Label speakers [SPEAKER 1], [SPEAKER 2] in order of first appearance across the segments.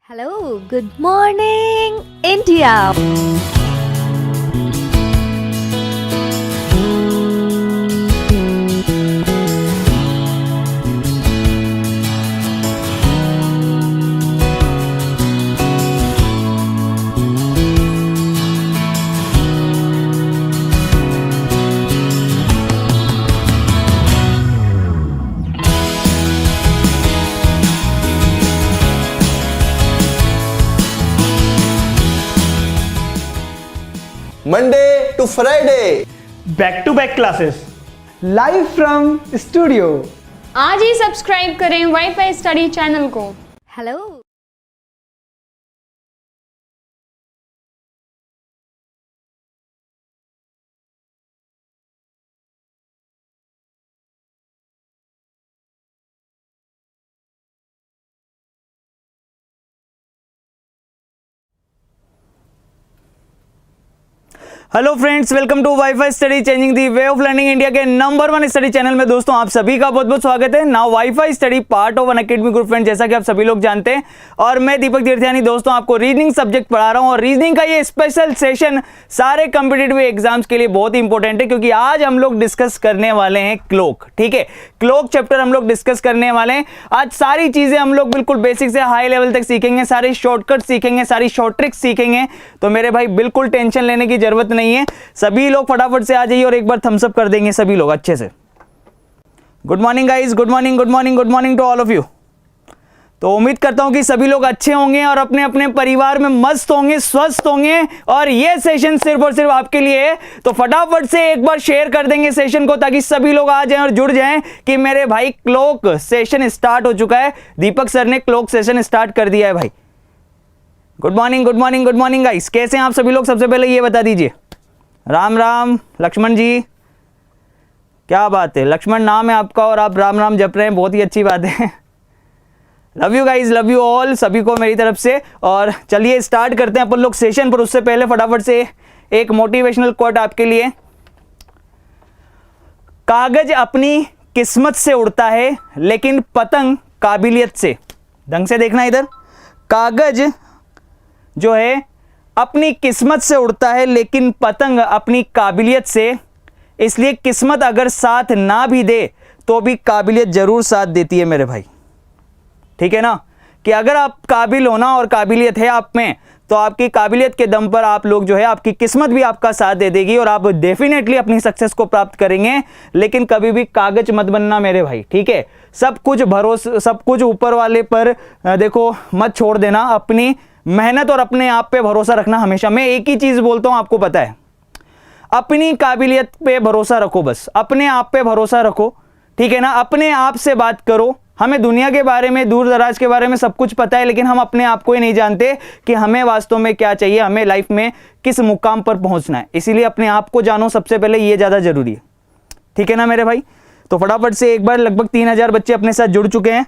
[SPEAKER 1] Hello, good morning, India.
[SPEAKER 2] Monday to Friday,
[SPEAKER 3] back to back classes live from studio.
[SPEAKER 4] आज ही subscribe करें WiFi study channel को।
[SPEAKER 1] Hello.
[SPEAKER 3] Hello friends, welcome to WiFi study changing the way of learning India के number 1 study channel में। दोस्तों आप सभी का बहुत बहुत स्वागत है। Now WiFi study part of Unacademy group friend, जैसा कि आप सभी लोग जानते हैं, और मैं दीपक तीर्थयानी दोस्तों आपको रीजनिंग सब्जेक्ट पढ़ा रहा हूं। और रीजनिंग का ये स्पेशल सेशन सारे कॉम्पिटिटिव एग्जाम्स के लिए बहुत ही इंपॉर्टेंट है, क्योंकि आज हम लोग डिस्कस करने वाले हैं क्लोक। ठीक है, क्लोक चैप्टर हम लोग डिस्कस करने वाले हैं। आज सारी चीजें हम लोग बिल्कुल बेसिक से हाई लेवल तक सीखेंगे, सारे शॉर्टकट सीखेंगे, सारी शॉर्ट ट्रिक्स सीखेंगे। तो मेरे भाई बिल्कुल टेंशन लेने की जरूरत नहीं है। सभी लोग फटाफट से आ जाइए और एक बार थम्स अप कर देंगे सभी लोग अच्छे से। Good morning guys, good morning, good morning, good morning to all of you. तो उम्मीद करता हूं कि सभी लोग अच्छे होंगे और अपने अपने परिवार में मस्त होंगे, स्वस्थ होंगे, और ये सेशन सिर्फ और सिर्फ आपके लिए है। तो फटाफट से एक बार शेयर कर देंगे सेशन को, ताकि सभी लोग आ जाएं और जुड़ जाएं कि मेरे भाई क्लोक सेशन स्टार्ट हो चुका है। दीपक सर ने क्लोक सेशन स्टार्ट कर दिया है भाई। Good morning, good morning, good morning guys. कैसे हैं आप सभी लोग? सबसे पहले ये बता दीजिए। राम राम लक्ष्मण जी, क्या बात है, लक्ष्मण नाम है आपका और आप राम राम जप रहे हैं, बहुत ही अच्छी बात है। Love you guys, love you all, सभी को मेरी तरफ से। और चलिए स्टार्ट करते हैं अपन लोग सेशन। पर उससे पहले फटाफट से एक मोटिवेशनल कोट आपके लिए। कागज अपनी किस्मत से उड़ता है, लेकिन पतंग काबिलियत से। ढंग से देखना इधर, कागज जो है अपनी किस्मत से उड़ता है, लेकिन पतंग अपनी काबिलियत से। इसलिए किस्मत अगर साथ ना भी दे तो भी काबिलियत जरूर साथ देती है मेरे भाई। ठीक है ना, कि अगर आप काबिल हो ना और काबिलियत है आप में, तो आपकी काबिलियत के दम पर आप लोग जो है, आपकी किस्मत भी आपका साथ दे देगी और आप डेफिनेटली अपनी सक्सेस को प्राप्त करेंगे। लेकिन कभी भी कागज मत बनना मेरे भाई। ठीक है, सब कुछ भरोसा, सब कुछ ऊपर वाले पर देखो मत छोड़ देना। अपनी मेहनत और अपने आप पे भरोसा रखना हमेशा। मैं एक ही चीज बोलता हूं, आपको पता है, अपनी काबिलियत पे भरोसा रखो, बस अपने आप पे भरोसा रखो। ठीक है ना, अपने आप से बात करो। हमें दुनिया के बारे में, दूर दराज के बारे में सब कुछ पता है, लेकिन हम अपने आप को ही नहीं जानते कि हमें वास्तव में क्या चाहिए, हमें लाइफ में किस मुकाम पर पहुंचना है। इसीलिए अपने आप को जानो सबसे पहले, ये ज्यादा जरूरी है। ठीक है ना मेरे भाई। तो फटाफट से एक बार लगभग 3000 बच्चे अपने साथ जुड़ चुके हैं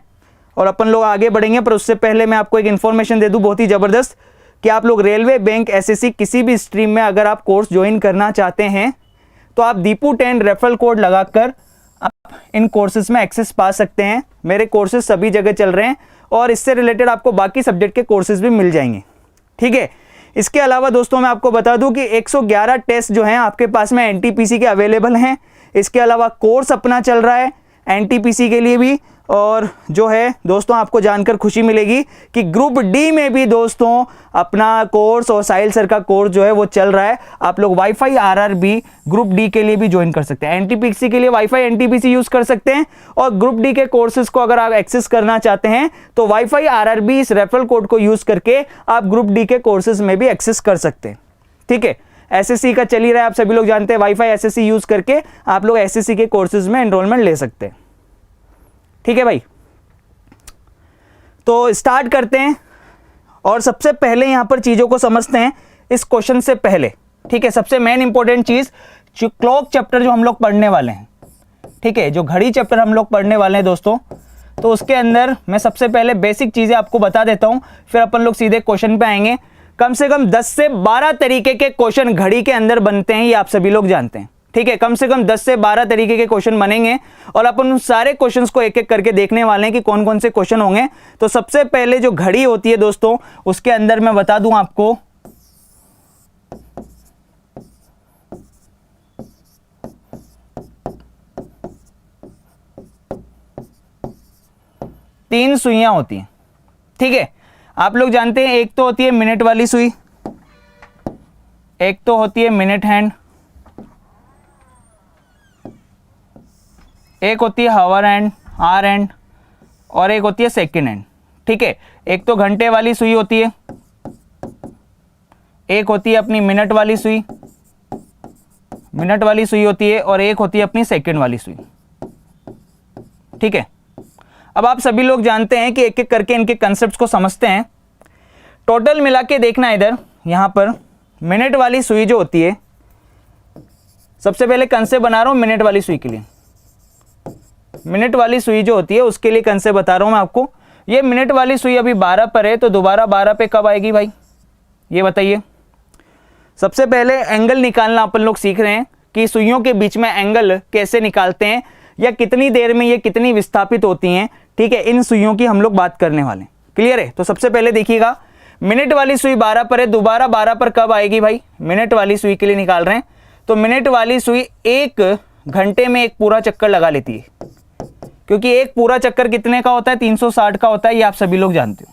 [SPEAKER 3] और अपन लोग आगे बढ़ेंगे। पर उससे पहले मैं आपको एक इन्फॉर्मेशन दे दूं बहुत ही जबरदस्त, कि आप लोग रेलवे, बैंक, एसएससी किसी भी स्ट्रीम में अगर आप कोर्स ज्वाइन करना चाहते हैं, तो आप दीपू 10 रेफरल कोड लगाकर आप इन कोर्सेज में एक्सेस पा सकते हैं। मेरे कोर्सेज सभी जगह चल रहे हैं और इससे रिलेटेड आपको बाकी सब्जेक्ट के कोर्सेज भी मिल जाएंगे। ठीक है, इसके अलावा दोस्तों मैं आपको बता दूं कि 111 टेस्ट जो हैं आपके पास में एनटीपीसी के अवेलेबल हैं। इसके अलावा कोर्स अपना चल रहा है एनटीपीसी के लिए भी। और जो है दोस्तों, आपको जानकर खुशी मिलेगी कि ग्रुप डी में भी दोस्तों अपना कोर्स और साहिल सर का कोर्स जो है वो चल रहा है। आप लोग वाईफाई आरआरबी ग्रुप डी के लिए भी ज्वाइन कर सकते हैं। एनटीपीसी के लिए वाईफाई एनटीपीसी यूज कर सकते हैं, और ग्रुप डी के कोर्सेज को अगर आप एक्सेस करना चाहते हैं तो वाईफाई आरआरबी इस रेफरल कोड को यूज करके आप ग्रुप डी के कोर्सेज में भी एक्सेस कर सकते हैं। ठीक है, एसएससी का चल ही रहा है, आप सभी लोग जानते हैं। वाईफाई एसएससी यूज करके आप लोग एसएससी के कोर्सेज में एनरोलमेंट ले सकते हैं। ठीक है भाई, तो स्टार्ट करते हैं और सबसे पहले यहां पर चीजों को समझते हैं इस क्वेश्चन से पहले। ठीक है, सबसे मेन इंपॉर्टेंट चीज, जो क्लॉक चैप्टर जो हम लोग पढ़ने वाले हैं, ठीक है, जो घड़ी चैप्टर हम लोग पढ़ने वाले हैं दोस्तों, तो उसके अंदर मैं सबसे पहले बेसिक चीजें आपको बता देता हूं, फिर अपन लोग सीधे क्वेश्चन पे आएंगे। कम से कम 10 से 12 तरीके के क्वेश्चन घड़ी के अंदर बनते हैं, ये आप सभी लोग जानते हैं। ठीक है, कम से कम 10 से 12 तरीके के क्वेश्चन बनेंगे और अपन उन सारे क्वेश्चंस को एक एक करके देखने वाले हैं कि कौन कौन से क्वेश्चन होंगे। तो सबसे पहले जो घड़ी होती है दोस्तों, उसके अंदर मैं बता दूं आपको, तीन सुइयां होती हैं। ठीक है, आप लोग जानते हैं एक तो होती है मिनट वाली सुई, एक तो होती है मिनट हैंड, एक होती है हावर हैंड, आर हैंड, और एक होती है सेकंड हैंड। ठीक है, एक तो घंटे वाली सुई होती है, एक होती है अपनी मिनट वाली सुई, मिनट वाली सुई होती है, और एक होती है अपनी सेकंड वाली सुई। ठीक है, अब आप सभी लोग जानते हैं कि एक एक करके इनके कंसेप्ट्स को समझते हैं। टोटल मिला के देखना, इधर यहां पर मिनट वाली सुई जो होती है, सबसे पहले कंसेप्ट बना रहा हूं मिनट वाली सुई के लिए। मिनट वाली सुई जो होती है उसके लिए कंसेप्ट बता रहा हूं मैं आपको। ये मिनट वाली सुई अभी 12 पर है, तो दोबारा 12 पे कब आएगी भाई, ये बताइए। सबसे पहले एंगल निकालना अपन लोग सीख रहे हैं कि सुइयों के बीच में एंगल कैसे निकालते हैं, या कितनी देर में ये कितनी विस्थापित होती हैं। ठीक है, इन सुइयों की हम लोग बात करने वाले हैं। क्लियर है? तो सबसे पहले देखिएगा, मिनट वाली सुई 12 पर है, दोबारा 12 पर कब आएगी भाई, मिनट वाली सुई के लिए निकाल रहे हैं। तो मिनट वाली सुई 1 घंटे में एक पूरा चक्कर लगा लेती है, क्योंकि एक पूरा चक्कर कितने का होता है, 360 का होता है, ये आप सभी लोग जानते हो।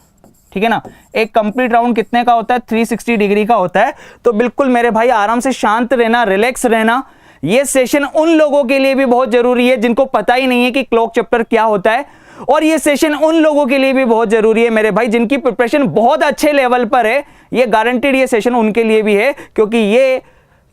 [SPEAKER 3] ठीक है ना, एक कंप्लीट राउंड कितने का होता है, 360 डिग्री का होता है। तो बिल्कुल मेरे भाई आराम से शांत रहना, रिलैक्स रहना। ये सेशन उन लोगों के लिए भी बहुत जरूरी है जिनको पता ही नहीं है कि क्लॉक चैप्टर क्या होता है, और ये सेशन उन लोगों के लिए भी बहुत जरूरी है मेरे भाई जिनकी प्रिपरेशन बहुत अच्छे लेवल पर है। ये गारंटीड ये सेशन उनके लिए भी है, क्योंकि ये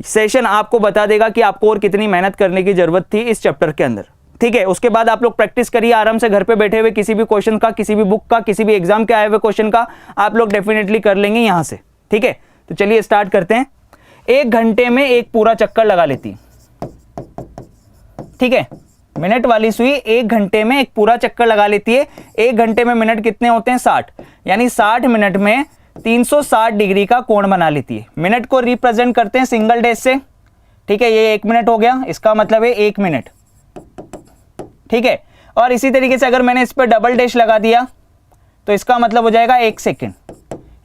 [SPEAKER 3] सेशन आपको बता देगा कि आपको और कितनी मेहनत करने की जरूरत थी इस चैप्टर के अंदर। ठीक है, उसके बाद आप लोग प्रैक्टिस करिए आराम से घर पे बैठे हुए, किसी भी क्वेश्चन का, किसी भी बुक का, किसी भी एग्जाम के आए हुए क्वेश्चन का आप लोग डेफिनेटली कर लेंगे यहां से। ठीक है, तो चलिए स्टार्ट करते हैं। 1 घंटे में एक पूरा चक्कर लगा लेती। ठीक है, मिनट वाली सुई 1 घंटे में एक पूरा चक्कर लगा लेती है। 1 घंटे में मिनट कितने होते हैं, 60, यानी 60 मिनट में 360 डिग्री का कोण बना लेती है। मिनट को रिप्रेजेंट करते हैं सिंगल डैश से। ठीक है, ये 1 मिनट हो गया, इसका मतलब है 1 मिनट। ठीक है, और इसी तरीके से अगर मैंने इस पर डबल डैश लगा दिया तो इसका मतलब हो जाएगा 1 सेकेंड।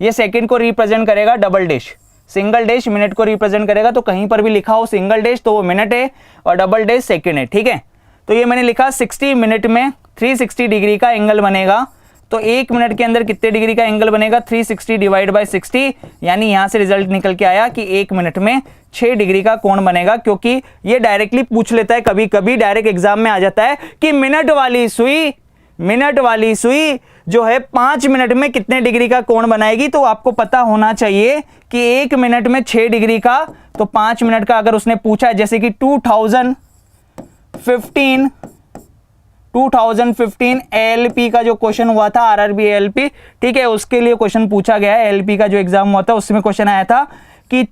[SPEAKER 3] ये सेकेंड को रिप्रेजेंट करेगा double dash, single dash minute को रिप्रेजेंट करेगा। तो कहीं पर भी लिखा हो सिंगल डैश तो वो मिनट है और डबल डैश सेकेंड है। ठीक है, तो ये मैंने लिखा 60 मिनट में 360 डिग्री का एंगल बनेगा। तो 1 मिनट के अंदर कितने डिग्री का एंगल बनेगा, 360 डिवाइड बाय 60, यानी यहां से रिजल्ट निकल के आया कि 1 मिनट में 6 डिग्री का कोण बनेगा। क्योंकि ये डायरेक्टली पूछ लेता है, कभी कभी डायरेक्ट एग्जाम में आ जाता है कि मिनट वाली सुई जो है 5 मिनट में कितने डिग्री का कोण बनाएगी। तो आपको पता होना चाहिए कि 1 मिनट में 6 डिग्री का, तो 5 मिनट का अगर उसने पूछा है, जैसे कि 2015 एलपी का जो क्वेश्चन हुआ था, आरआरबी एलपी, ठीक है, उसके लिए क्वेश्चन पूछा गया है। एलपी का जो एग्जाम हुआ था उसमें क्वेश्चन आया था कि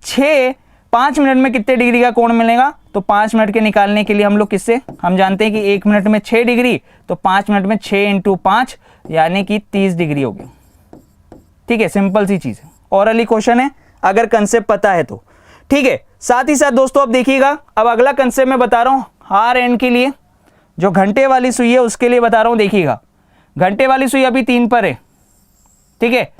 [SPEAKER 3] 5 मिनट में कितने डिग्री का कोण मिलेगा। तो 5 मिनट के निकालने के लिए हम लोग किससे, हम जानते हैं कि 1 मिनट में 6 डिग्री, तो 5 मिनट में 6 × 5 यानी कि 30 डिग्री हो गई। ठीक है, सिंपल सी चीज है, ओरली क्वेश्चन है अगर कंसेप्ट पता है तो। ठीक है, साथ ही साथ दोस्तों अब देखिएगा, अब अगला कंसेप्ट मैं बता रहा हूं हार एंड के लिए, जो घंटे वाली सुई है उसके लिए बता रहा हूं। देखिएगा, घंटे वाली सुई अभी 3 पर है। ठीक है,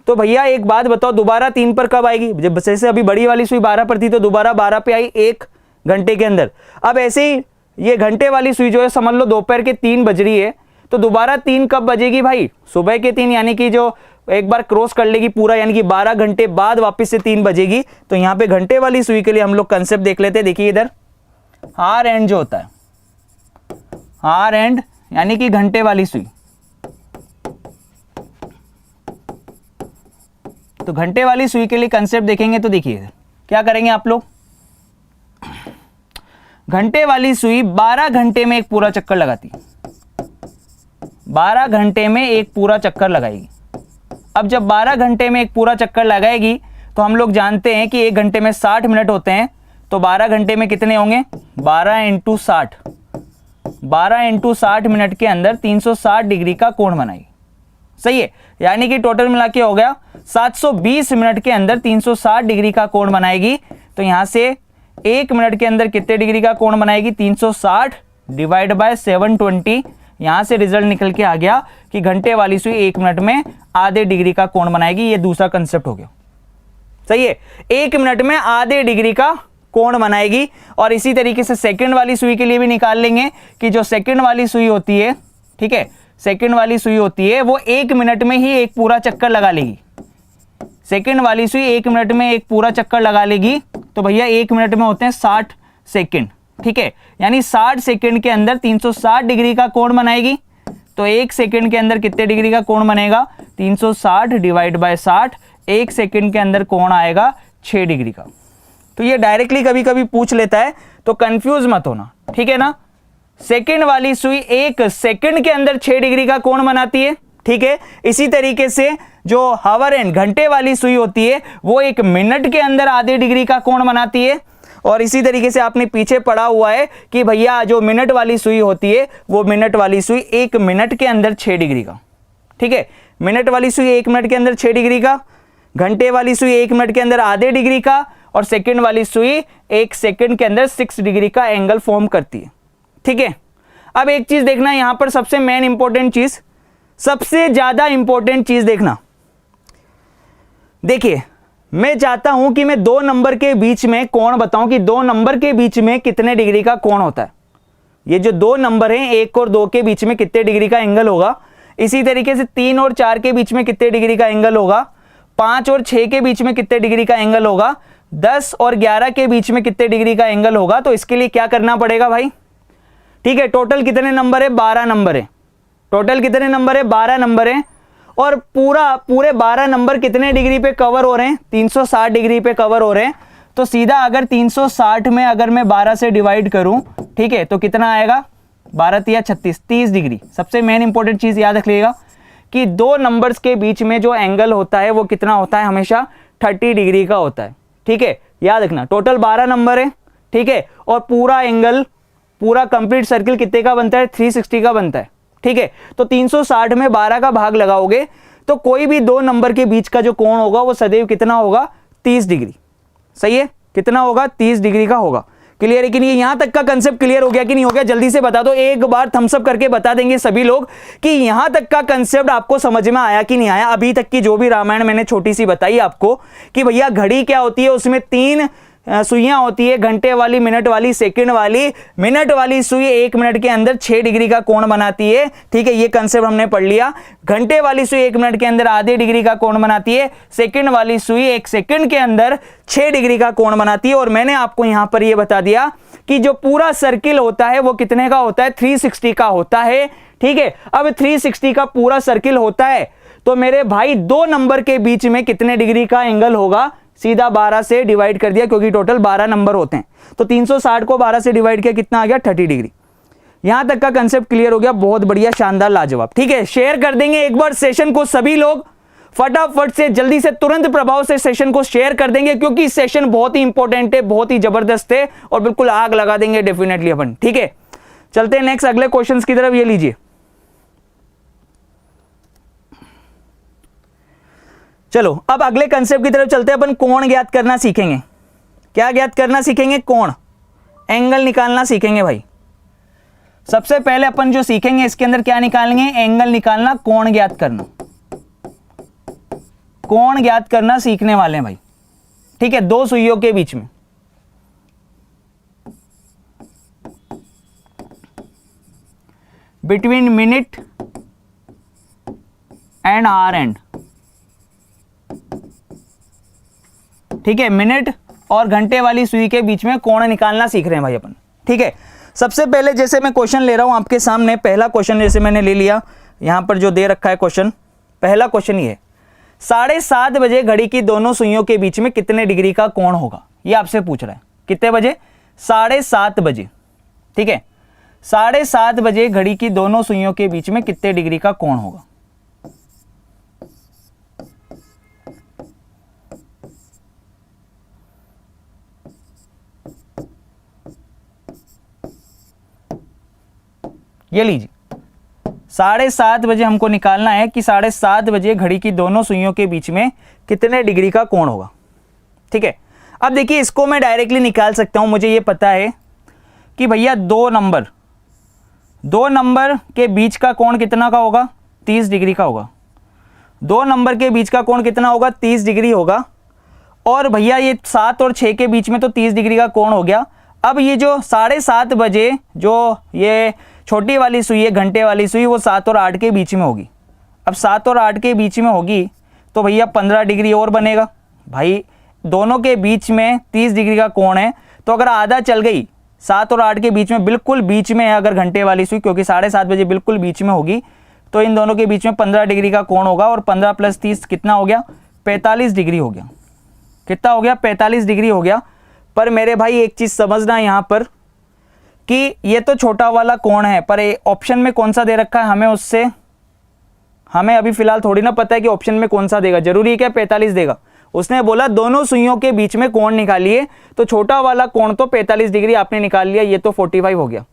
[SPEAKER 3] तो भैया एक बात बताओ, दोबारा 3 पर कब आएगी। जब जैसे अभी बड़ी वाली सुई 12 पर थी तो दोबारा 12 पे आई 1 घंटे के अंदर। अब ऐसे ही ये घंटे वाली सुई जो है समझ लो दोपहर के 3 बज रही है, तो दोबारा 3 कब बजेगी भाई, सुबह के 3, यानी कि जो एक बार क्रॉस कर लेगी पूरा, यानी कि 12 घंटे बाद वापस से 3 बजेगी। तो यहां पे घंटे वाली सुई के लिए हम लोग कंसेप्ट देख लेते हैं। देखिए इधर हार एंड जो होता है, हार एंड यानी कि घंटे वाली सुई। तो घंटे वाली सुई के लिए कंसेप्ट देखेंगे तो देखिए क्या करेंगे आप लोग। घंटे वाली सुई 12 घंटे में एक पूरा चक्कर लगाती है, 12 घंटे में एक पूरा चक्कर लगाएगी। अब जब 12 घंटे में एक पूरा चक्कर लगाएगी तो हम लोग जानते हैं कि 1 घंटे में 60 मिनट होते हैं, तो 12 घंटे में कितने होंगे, 12 × 60, 12 × 60 मिनट के अंदर 360 डिग्री का कोण बनाएगी। सही है, यानी कि टोटल मिला के हो गया 720 मिनट के अंदर 360 डिग्री का कोण बनाएगी। तो यहां से 1 मिनट के अंदर कितने डिग्री का कोण बनाएगी? 360 डिवाइड बाय 720। यहां से रिजल्ट निकल के आ गया कि घंटे वाली सुई 1 मिनट में आधे डिग्री का कोण बनाएगी। ये दूसरा कंसेप्ट हो गया, सही है, 1 मिनट में आधे डिग्री का कोण बनाएगी। और इसी तरीके से सेकंड वाली सुई के लिए भी निकाल लेंगे कि जो सेकंड वाली सुई होती है, ठीक है, सेकंड वाली सुई होती है वो 1 मिनट में ही एक पूरा चक्कर लगा लेगी। सेकंड वाली सुई 1 मिनट में एक पूरा चक्कर लगा लेगी, तो भैया 1 मिनट में होते हैं 60 सेकंड, ठीक है, यानी 60 सेकंड के अंदर 360 डिग्री का कोण बनाएगी। तो 1 सेकंड के अंदर कितने डिग्री का कोण बनेगा? 360 डिवाइड बाय 60, 1 सेकंड के अंदर कोण आएगा 6 डिग्री का। तो ये डायरेक्टली कभी कभी पूछ लेता है, तो कंफ्यूज मत होना, ठीक है ना। सेकंड वाली सुई 1 सेकंड के अंदर 6 डिग्री का कोण बनाती है, ठीक है। इसी तरीके से जो हावर एंड घंटे वाली सुई होती है वो 1 मिनट के अंदर आधे डिग्री का कोण बनाती है। और इसी तरीके से आपने पीछे पढ़ा हुआ है कि भैया जो मिनट वाली सुई होती है वो मिनट वाली सुई 1 मिनट के अंदर 6 डिग्री का, ठीक है, मिनट वाली सुई 1 मिनट के अंदर 6 डिग्री का, घंटे वाली सुई 1 मिनट के अंदर आधे डिग्री का, और सेकंड वाली सुई 1 सेकंड के अंदर 6 डिग्री का एंगल फॉर्म करती है, ठीक है। अब एक चीज देखना यहां पर, सबसे मेन इंपॉर्टेंट चीज, सबसे ज्यादा इंपॉर्टेंट चीज देखना। देखिए, मैं चाहता हूं कि मैं 2 नंबर के बीच में कोण बताऊं कि 2 नंबर के बीच में कितने डिग्री का कोण होता है। ये जो 2 नंबर हैं 1 और 2 के बीच में कितने डिग्री का एंगल होगा, इसी तरीके से 3 और 4 के बीच में कितने डिग्री का एंगल होगा, 5 और 6 के बीच में कितने डिग्री का एंगल होगा, 10 और 11 के बीच में कितने डिग्री का एंगल होगा। तो इसके लिए क्या करना पड़ेगा भाई, ठीक है, टोटल कितने नंबर है? 12 नंबर है। टोटल कितने नंबर है? 12 नंबर है। और पूरे 12 नंबर कितने डिग्री पे कवर हो रहे हैं? 360 डिग्री पे कवर हो रहे हैं। तो सीधा अगर 360 में अगर मैं 12 से डिवाइड करूं, ठीक है, तो कितना आएगा? 12 या 36, 30 डिग्री। सबसे मेन इंपॉर्टेंट चीज याद रखिएगा कि 2 नंबर्स के बीच में जो एंगल होता है वो कितना होता है? हमेशा 30 डिग्री का होता है, ठीक है, याद रखना। टोटल 12 नंबर है, ठीक है, और पूरा एंगल, पूरा कंप्लीट सर्किल कितने का बनता है? 360 का बनता है, ठीक है। तो 360 में 12 का भाग लगाओगे तो कोई भी 2 नंबर के बीच का जो कोण होगा वो सदैव कितना होगा? 30 डिग्री, सही है, कितना होगा? 30 डिग्री का होगा। क्लियर है कि नहीं? यहां तक का कंसेप्ट क्लियर हो गया कि नहीं हो गया? जल्दी से बता दो, एक बार थम्स अप करके बता देंगे सभी लोग कि यहां तक का कंसेप्ट आपको समझ में आया कि नहीं आया। अभी तक की जो भी रामायण मैंने छोटी सी बताई आपको कि भैया घड़ी क्या होती है, उसमें 3 सुइयां होती है, घंटे वाली, मिनट वाली, सेकंड वाली। मिनट वाली सुई 1 मिनट के अंदर 6 डिग्री का कोण बनाती है, ठीक है, ये कंसेप्ट हमने पढ़ लिया। घंटे वाली सुई 1 मिनट के अंदर आधे डिग्री का कोण बनाती है। सेकंड वाली सुई 1 सेकंड के अंदर 6 डिग्री का कोण बनाती है। और मैंने आपको यहां पर यह बता दिया कि जो पूरा सर्किल होता है वो कितने का होता है? 360 का होता है, ठीक है। अब 360 का पूरा सर्किल होता है तो मेरे भाई 2 नंबर के बीच में कितने डिग्री का एंगल होगा? सीधा 12 से डिवाइड कर दिया, क्योंकि टोटल 12 नंबर होते हैं। तो 360 को 12 से डिवाइड किया, कितना आ गया? 30 डिग्री। यहां तक का कंसेप्ट क्लियर हो गया? बहुत बढ़िया, शानदार, लाजवाब, ठीक है। शेयर कर देंगे एक बार सेशन को सभी लोग, फटाफट से, जल्दी से, तुरंत प्रभाव से सेशन को शेयर कर देंगे, क्योंकि सेशन बहुत ही इंपॉर्टेंट है, बहुत ही जबरदस्त है और बिल्कुल आग लगा देंगे डेफिनेटली अपन, ठीक है। चलते हैं नेक्स्ट अगले क्वेश्चन की तरफ। ये लीजिए, चलो अब अगले कंसेप्ट की तरफ चलते हैं। अपन कोण ज्ञात करना सीखेंगे। क्या ज्ञात करना सीखेंगे? कोण, एंगल निकालना सीखेंगे भाई। सबसे पहले अपन जो सीखेंगे इसके अंदर क्या निकालेंगे? एंगल निकालना, कोण ज्ञात करना। कोण ज्ञात करना सीखने वाले हैं भाई, ठीक है, 2 सुइयों के बीच में। Between minute and our and, ठीक है, मिनट और घंटे वाली सुई के बीच में कोण निकालना सीख रहे हैं भाई अपन, ठीक है। सबसे पहले जैसे मैं क्वेश्चन ले रहा हूं आपके सामने, पहला क्वेश्चन जैसे मैंने ले लिया, यहां पर जो दे रखा है क्वेश्चन, पहला क्वेश्चन ये है, 7:30 बजे घड़ी की दोनों सुइयों के बीच में कितने डिग्री का कोण होगा? ये आपसे पूछ रहा है। कितने बजे? 7:30 बजे, ठीक है, 7:30 बजे घड़ी की दोनों सुइयों के बीच में कितने डिग्री का कोण होगा? ये लीजिए, 7:30 बजे हमको निकालना है कि 7:30 बजे घड़ी की दोनों सुइयों के बीच में कितने डिग्री का कोण होगा, ठीक है। अब देखिए इसको मैं डायरेक्टली निकाल सकता हूं, मुझे ये पता है कि भैया दो नंबर के बीच का कोण कितना का होगा, 30 डिग्री का होगा। दो नंबर के बीच का कोण कितना होगा, 30 डिग्री होगा। और भैया ये 7 और 6 के बीच में तो 30 डिग्री का कोण हो गया। अब ये जो 7:30 बजे जो ये छोटी वाली सुई है, घंटे वाली सुई, वो 7 और 8 के बीच में होगी। अब 7 और 8 के बीच में होगी तो भैया 15 डिग्री और बनेगा। भाई दोनों के बीच में 30 डिग्री का कोण है, तो अगर आधा चल गई 7 और 8 के बीच में, बिल्कुल बीच में है अगर घंटे वाली सुई, क्योंकि 7:30 बजे बिल्कुल बीच में होगी, तो इन दोनों के बीच में 15 डिग्री का कोण होगा। और 15 + 30 कितना हो गया, 45 डिग्री हो गया। कितना हो गया, 45 डिग्री हो गया। पर मेरे भाई एक चीज़ समझना यहाँ पर कि ये तो छोटा वाला कोण है, पर ऑप्शन में कौन सा दे रखा है हमें अभी फिलहाल थोड़ी ना पता है कि ऑप्शन में कौन सा देगा। जरूरी है क्या 45 देगा? उसने बोला दोनों सुइयों के बीच में कोण निकालिए, तो छोटा वाला कोण तो 45 डिग्री आपने निकाल लिया, ये तो 45 हो गया,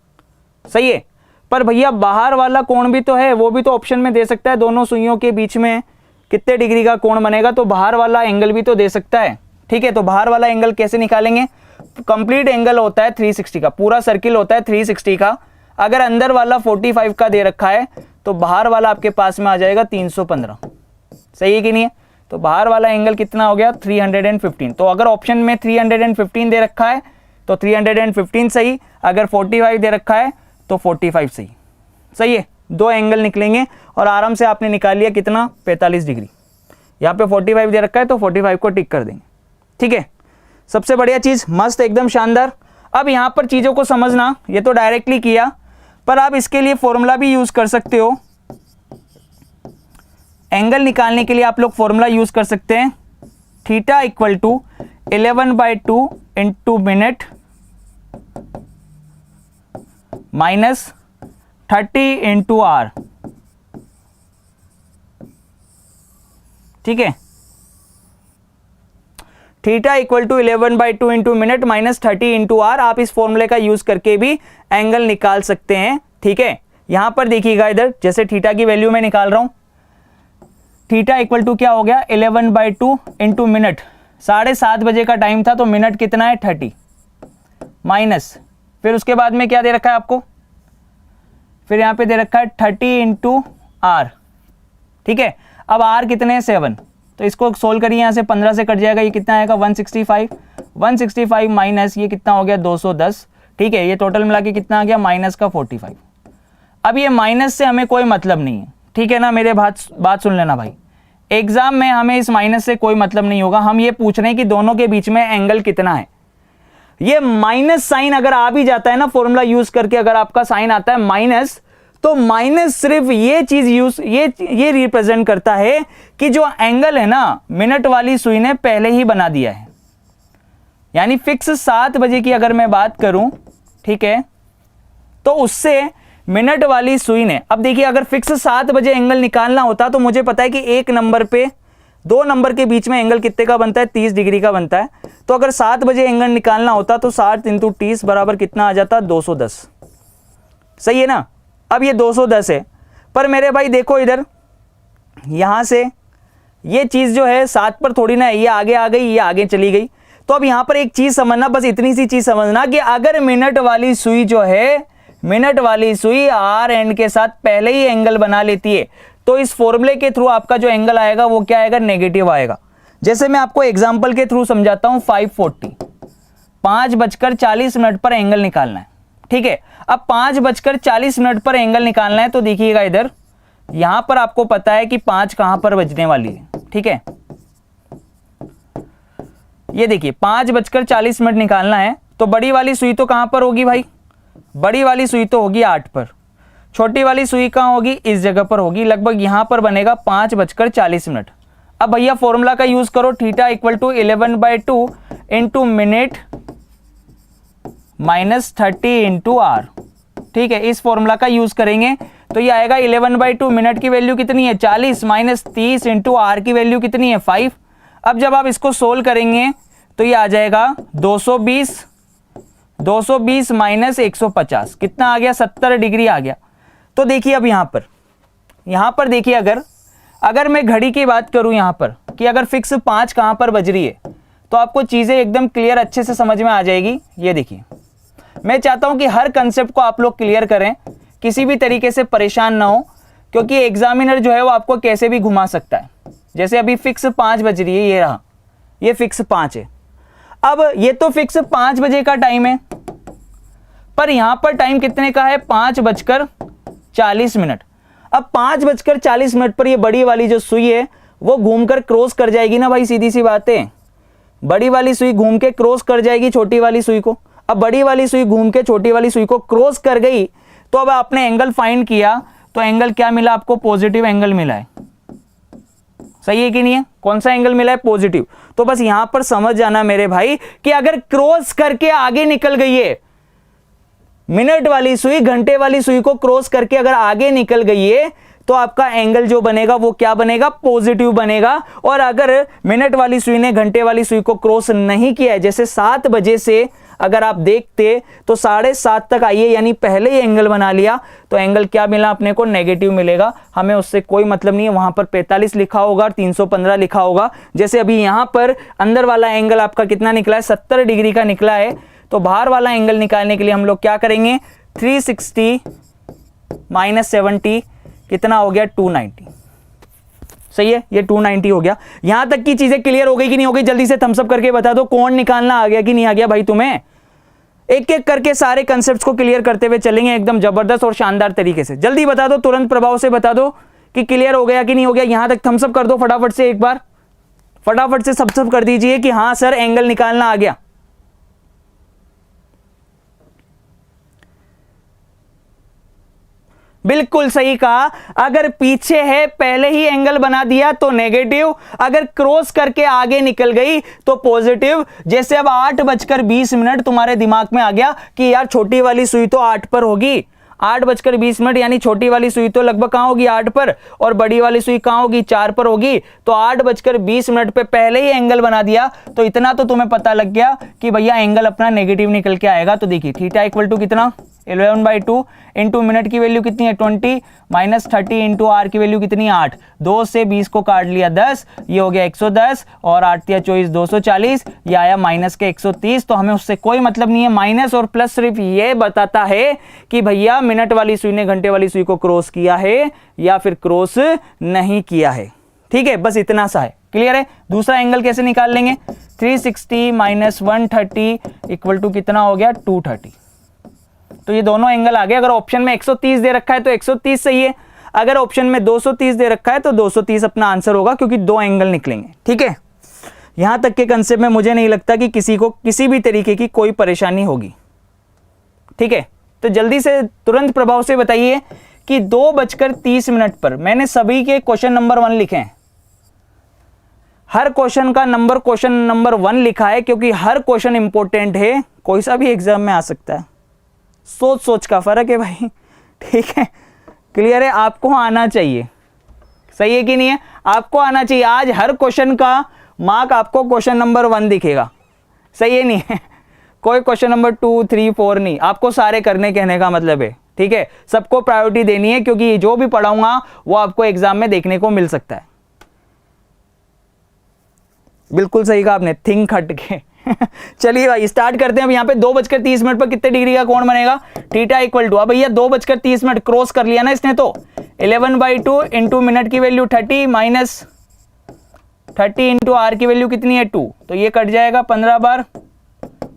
[SPEAKER 3] सही है। पर भैया बाहर वाला कोण भी तो है, वो भी तो ऑप्शन में दे सकता है। दोनों सुइयों के बीच में कितने डिग्री का कोण बनेगा, तो बाहर वाला एंगल भी तो दे सकता है। ठीक है, तो बाहर वाला एंगल कैसे निकालेंगे? कंप्लीट एंगल होता है 360 का, पूरा सर्किल होता है 360 का। अगर अंदर वाला 45 का दे रखा है तो बाहर वाला आपके पास में आ जाएगा 315। सही है कि नहीं है? तो बाहर वाला एंगल कितना हो गया, 315। तो अगर ऑप्शन में 315 दे रखा है तो 315 सही, अगर 45 दे रखा है तो 45 सही। सही है, दो एंगल निकलेंगे और आराम से आपने निकाल लिया कितना, 45 डिग्री। यहाँ पे 45 दे रखा है तो 45 को टिक कर देंगे। ठीक है, सबसे बढ़िया चीज़, मस्त एकदम शानदार। अब यहाँ पर चीज़ों को समझना, ये तो डायरेक्टली किया, पर आप इसके लिए फॉर्मूला भी यूज़ कर सकते हो। एंगल निकालने के लिए आप लोग फॉर्मूला यूज़ कर सकते हैं, θ = 11/2 × मिनट माइनस 30 × आर। ठीक है, θ = 11/2 × मिनट माइनस 30 × आर। आप इस फॉर्मूले का यूज करके भी एंगल निकाल सकते हैं। ठीक है, यहां पर देखिएगा, इधर जैसे थीटा की वैल्यू मैं निकाल रहा हूं, थीटा इक्वल टू क्या हो गया, 11/2 × मिनट। 7:30 बजे का टाइम था, तो मिनट कितना है, 30 माइनस, फिर उसके बाद में क्या दे रखा है आपको, फिर यहां पे दे रखा है 30 × आर। ठीक है, अब आर कितने हैं, 7, तो इसको सोल्व करिए, यहाँ से 15 से कट जाएगा, ये कितना आएगा, 165 माइनस ये कितना हो गया, 210। ठीक है, ये टोटल मिला के कितना आ गया, माइनस का 45। अब ये माइनस से हमें कोई मतलब नहीं है, ठीक है ना, मेरे बात सुन लेना भाई। एग्जाम में हमें इस माइनस से कोई मतलब नहीं होगा, हम ये पूछ रहे हैं कि दोनों के बीच में एंगल कितना है। ये माइनस साइन अगर आ भी जाता है ना, फॉर्मूला यूज करके अगर आपका साइन आता है माइनस, तो माइनस सिर्फ ये चीज ये रिप्रेजेंट करता है कि जो एंगल है ना, मिनट वाली सुई ने पहले ही बना दिया है। यानी फिक्स 7 बजे की अगर मैं बात करूं, ठीक है, तो उससे मिनट वाली सुई ने, अब देखिए अगर फिक्स 7 बजे एंगल निकालना होता तो मुझे पता है कि एक नंबर पे दो नंबर के बीच में एंगल कितने का बनता है, 30 डिग्री का बनता है। तो अगर 7 बजे एंगल निकालना होता तो 7 × 30 बराबर कितना आ जाता, 210। सही है ना। अब ये 210 है, पर मेरे भाई देखो इधर, यहां से ये चीज जो है 7 पर थोड़ी ना है, ये आगे आ गई, ये आगे चली गई। तो अब यहां पर एक चीज समझना, बस इतनी सी चीज समझना कि अगर मिनट वाली सुई जो है, मिनट वाली सुई आर एंड के साथ पहले ही एंगल बना लेती है, तो इस फॉर्मूले के थ्रू आपका जो एंगल आएगा वो क्या आएगा, नेगेटिव आएगा। जैसे मैं आपको एग्जांपल के थ्रू समझाता हूं, 5:40, 5:40 पर एंगल निकालना है। ठीक है, अब 5:40 पर एंगल निकालना है, तो देखिएगा इधर, यहां पर आपको पता है कि 5 कहां पर बजने वाली है। ठीक है, ये देखिए 5:40 निकालना है, तो बड़ी वाली सुई तो कहां पर होगी भाई, बड़ी वाली सुई तो होगी 8 पर, छोटी वाली सुई कहां होगी, इस जगह पर होगी, लगभग यहां पर बनेगा 5:40। अब भैया फॉर्मूला का यूज करो, θ = 11/2 × मिनट माइनस 30 × आर। ठीक है, इस फॉर्मूला का यूज करेंगे तो ये आएगा 11/2, मिनट की वैल्यू कितनी है, 40 माइनस 30 × आर की वैल्यू कितनी है, 5। अब जब आप इसको सोल्व करेंगे तो ये आ जाएगा 220 माइनस 150, कितना आ गया, 70 डिग्री आ गया। तो देखिए अब यहां पर देखिए, अगर मैं घड़ी की बात करूं यहां पर कि अगर फिक्स 5 कहां पर बज रही है, तो आपको चीज़ें एकदम क्लियर अच्छे से समझ में आ जाएगी। ये देखिए, मैं चाहता हूं कि हर कंसेप्ट को आप लोग क्लियर करें, किसी भी तरीके से परेशान ना हो, क्योंकि एग्जामिनर जो है वो आपको कैसे भी घुमा सकता है। जैसे अभी फिक्स 5 बज रही है, ये रहा, ये फिक्स 5 है। अब ये तो फिक्स 5 बजे का टाइम है, पर यहां पर टाइम कितने का है, 5:40। अब 5:40 पर ये बड़ी वाली जो सुई है वो घूमकर क्रॉस कर जाएगी ना भाई, सीधी सी बात है। बड़ी वाली सुई घूम के क्रॉस कर जाएगी छोटी वाली सुई को। अब बड़ी वाली सुई घूम के छोटी वाली सुई को क्रॉस कर गई, तो अब आपने एंगल फाइंड किया, तो एंगल क्या मिला आपको, पॉजिटिव एंगल मिला है। सही है कि नहीं है? कौन सा एंगल मिला है, पॉजिटिव। तो बस यहां पर समझ जाना मेरे भाई कि अगर क्रॉस करके आगे निकल गई है, मिनट वाली सुई घंटे वाली सुई को क्रॉस करके अगर आगे निकल गई है, तो आपका एंगल जो बनेगा वो क्या बनेगा, पॉजिटिव बनेगा। और अगर मिनट वाली सुई ने घंटे वाली सुई को क्रॉस नहीं किया है, जैसे 7 बजे से अगर आप देखते तो 7:30 तक आइए, यानी पहले ही एंगल बना लिया, तो एंगल क्या मिला अपने को, नेगेटिव मिलेगा। हमें उससे कोई मतलब नहीं है, वहां पर 45 लिखा होगा और 315 लिखा होगा। जैसे अभी यहां पर अंदर वाला एंगल आपका कितना निकला है, 70 डिग्री का निकला है, तो बाहर वाला एंगल निकालने के लिए हम लोग क्या करेंगे, 360 - 70 कितना हो गया, 290। सही है, ये 290 हो गया। यहां तक की चीजें क्लियर हो गई कि नहीं हो गई, जल्दी से थम्स अप करके बता दो, कोण निकालना आ गया कि नहीं आ गया भाई तुम्हें। एक एक करके सारे कंसेप्ट्स को क्लियर करते हुए चलेंगे एकदम जबरदस्त और शानदार तरीके से। जल्दी बता दो, तुरंत प्रभाव से बता दो कि क्लियर हो गया कि नहीं हो गया। यहां तक थम्स अप कर दो फटाफट से, एक बार फटाफट से सब कर दीजिए कि हां सर एंगल निकालना आ गया। बिल्कुल सही कहा, अगर पीछे है पहले ही एंगल बना दिया तो नेगेटिव, अगर क्रॉस करके आगे निकल गई तो पॉजिटिव। जैसे अब 8:20 तुम्हारे दिमाग में आ गया कि यार छोटी वाली सुई तो 8 पर होगी, 8:20 यानी छोटी वाली सुई तो लगभग कहां होगी, 8 पर, और बड़ी वाली सुई कहां होगी, 4 पर होगी। तो 8:20 पे पहले ही एंगल बना दिया, तो इतना तो तुम्हें पता लग गया कि भैया एंगल अपना नेगेटिव निकल के आएगा। तो देखिए थीटा इक्वल टू कितना, 11/2 इंटू मिनट की वैल्यू कितनी है 20 माइनस 30 इंटू आर की वैल्यू कितनी है 8, 2 से 20 को काट लिया 10, ये हो गया 110 और 8 या 24 240, ये आया माइनस के 130। तो हमें उससे कोई मतलब नहीं है, माइनस और प्लस सिर्फ ये बताता है कि भैया मिनट वाली सुई ने घंटे वाली सुई को क्रॉस किया है या फिर क्रॉस नहीं किया है। ठीक है, बस इतना सा है, क्लियर है। दूसरा एंगल कैसे निकाल लेंगे, 360 माइनस 130 इक्वल टू कितना हो गया 230। तो ये दोनों एंगल आ गए। अगर ऑप्शन में 130 दे रखा है तो 130 सही है, अगर ऑप्शन में 230 दे रखा है तो 230 अपना आंसर होगा, क्योंकि दो एंगल निकलेंगे। ठीक है, यहां तक के कंसेप्ट में मुझे नहीं लगता कि किसी को किसी भी तरीके की कोई परेशानी होगी। ठीक है, तो जल्दी से तुरंत प्रभाव से बताइए कि 2:30 पर मैंने सभी के क्वेश्चन नंबर 1 लिखे हैं। हर क्वेश्चन का नंबर क्वेश्चन नंबर 1 लिखा है, क्योंकि हर क्वेश्चन इंपॉर्टेंट है, कोई सा भी एग्जाम में आ सकता है। सोच सोच का फर्क है भाई। ठीक है, क्लियर है, आपको आना चाहिए। सही है कि नहीं है, आपको आना चाहिए। आज हर क्वेश्चन का मार्क आपको क्वेश्चन नंबर 1 दिखेगा। सही है नहीं है, कोई क्वेश्चन नंबर 2 3 4 नहीं, आपको सारे करने कहने का मतलब है। ठीक है, सबको प्रायोरिटी देनी है, क्योंकि जो भी पढ़ाऊंगा वो आपको एग्जाम में देखने को मिल सकता है। बिल्कुल सही कहा आपने, थिंक हट के। चलिए भाई स्टार्ट करते हैं। अब यहाँ पे 2:30 पर कितने डिग्री का कोण बनेगा, थीटा इक्वल टू, अब भैया 2:30 क्रॉस कर लिया ना इसने, तो 11/2 इंटू मिनट की वैल्यू 30 माइनस 30 इंटू आर की वैल्यू कितनी है 2, तो ये कट जाएगा 15 बार,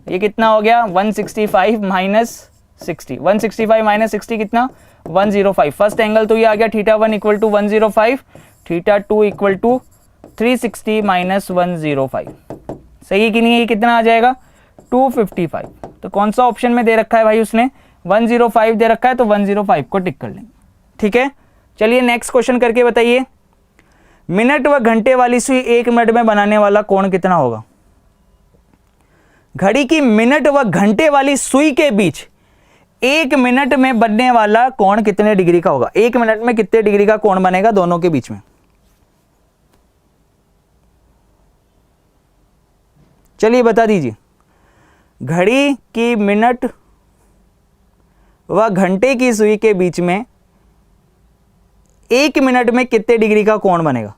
[SPEAKER 3] ये कितना हो गया 165 माइनस 60, 165 माइनस 60 कितना 105। फर्स्ट एंगल तो ये आ गया θ1 equal to 105, θ2 equal to 360 minus 105। सही है कि नहीं है, ये कितना आ जाएगा 255। तो कौन सा ऑप्शन में दे रखा है भाई, उसने 105 दे रखा है, तो 105 को टिक कर लेंगे। ठीक है, चलिए नेक्स्ट क्वेश्चन करके बताइए, मिनट व घंटे वाली सुई 1 मिनट में बनाने वाला कोण कितना होगा। घड़ी की मिनट व घंटे वाली सुई के बीच 1 मिनट में बनने वाला कोण कितने डिग्री का होगा, 1 मिनट में कितने डिग्री का कोण बनेगा दोनों के बीच में। चलिए बता दीजिए, घड़ी की मिनट व घंटे की सुई के बीच में 1 मिनट में कितने डिग्री का कोण बनेगा।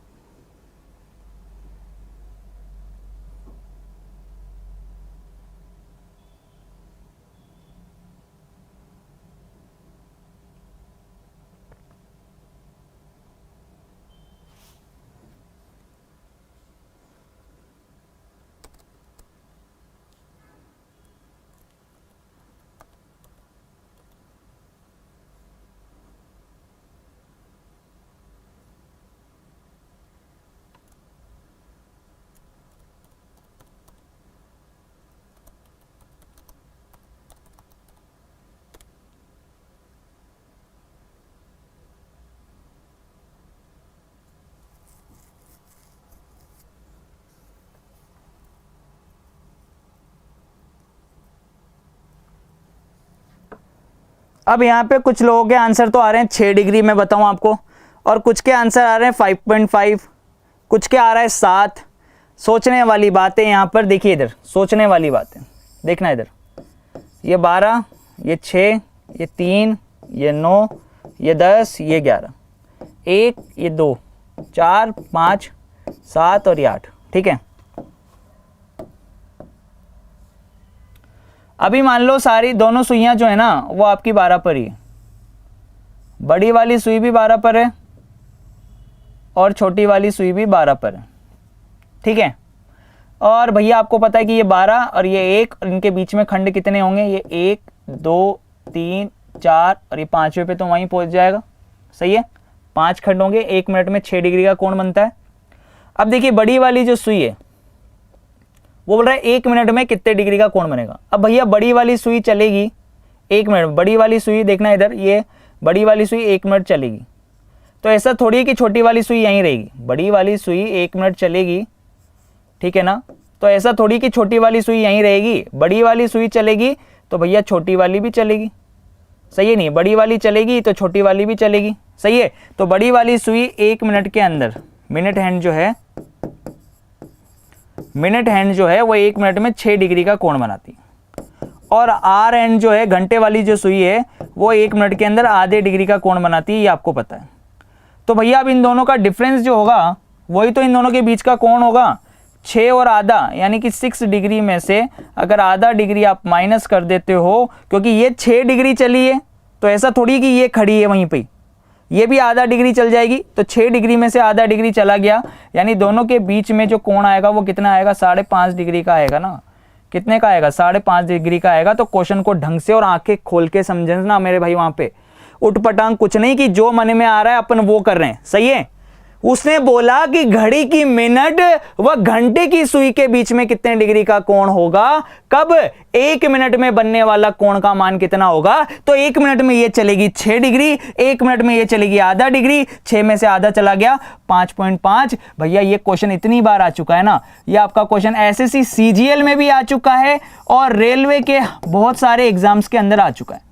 [SPEAKER 3] अब यहाँ पे कुछ लोगों के आंसर तो आ रहे हैं 6 डिग्री में बताऊँ आपको, और कुछ के आंसर आ रहे हैं 5.5, कुछ के आ रहा है 7। सोचने वाली बातें यहाँ पर देखिए, इधर सोचने वाली बातें देखना, इधर ये 12, ये 6, ये 3, ये 9, ये 10, ये 11, 1, ये 2, 4, 5, 7 और ये 8। ठीक है, अभी मान लो सारी दोनों सुइयां जो है ना वो आपकी 12 पर ही है, बड़ी वाली सुई भी 12 पर है और छोटी वाली सुई भी 12 पर है। ठीक है, और भैया आपको पता है कि ये 12 और ये 1 और इनके बीच में खंड कितने होंगे, ये 1, 2, 3, 4 और ये 5वें पे तो वहीं पहुंच जाएगा। सही है, 5 खंड होंगे, 1 मिनट में 6 डिग्री का कोण बनता है। अब देखिए बड़ी वाली जो सुई है वो बोल रहा है 1 मिनट में कितने डिग्री का कोण बनेगा। अब भैया बड़ी वाली सुई चलेगी 1 मिनट, बड़ी वाली सुई देखना इधर, ये बड़ी वाली सुई 1 मिनट चलेगी, तो ऐसा थोड़ी है कि छोटी वाली सुई यहीं रहेगी। बड़ी वाली सुई 1 मिनट चलेगी, ठीक है ना, तो ऐसा थोड़ी कि छोटी वाली सुई यहीं रहेगी। बड़ी वाली सुई चलेगी तो भैया छोटी वाली भी चलेगी। सही है, नहीं बड़ी वाली चलेगी तो छोटी वाली भी चलेगी। सही है, तो बड़ी वाली सुई 1 मिनट के अंदर, मिनट हैंड जो है वो 1 मिनट में 6 डिग्री का कोण बनाती है। और आर एंड जो है घंटे वाली जो सुई है वो 1 मिनट के अंदर आधे डिग्री का कोण बनाती है, ये आपको पता है। तो भैया अब इन दोनों का डिफरेंस जो होगा वही तो इन दोनों के बीच का कोण होगा, 6 और आधा, यानी कि 6 डिग्री में से अगर आधा डिग्री आप माइनस कर देते हो, क्योंकि ये 6 डिग्री चली है तो ऐसा थोड़ी कि ये खड़ी है वहीं पे, ये भी आधा डिग्री चल जाएगी, तो 6 डिग्री में से आधा डिग्री चला गया, यानी दोनों के बीच में जो कोण आएगा वो कितना आएगा, 5.5 डिग्री का आएगा ना। कितने का आएगा, 5.5 डिग्री का आएगा। तो क्वेश्चन को ढंग से और आंखें खोल के समझना मेरे भाई, वहां पे उठपटांग कुछ नहीं कि जो मन में आ रहा है अपन वो कर रहे हैं। सही है, उसने बोला कि घड़ी की मिनट व घंटे की सुई के बीच में कितने डिग्री का कोण होगा, कब, 1 मिनट में बनने वाला कोण का मान कितना होगा। तो 1 मिनट में ये चलेगी 6 डिग्री, 1 मिनट में ये चलेगी आधा डिग्री, 6 में से आधा चला गया 5.5। भैया ये क्वेश्चन इतनी बार आ चुका है ना, ये आपका क्वेश्चन एसएससी सीजीएल में भी आ चुका है और रेलवे के बहुत सारे एग्जाम्स के अंदर आ चुका है।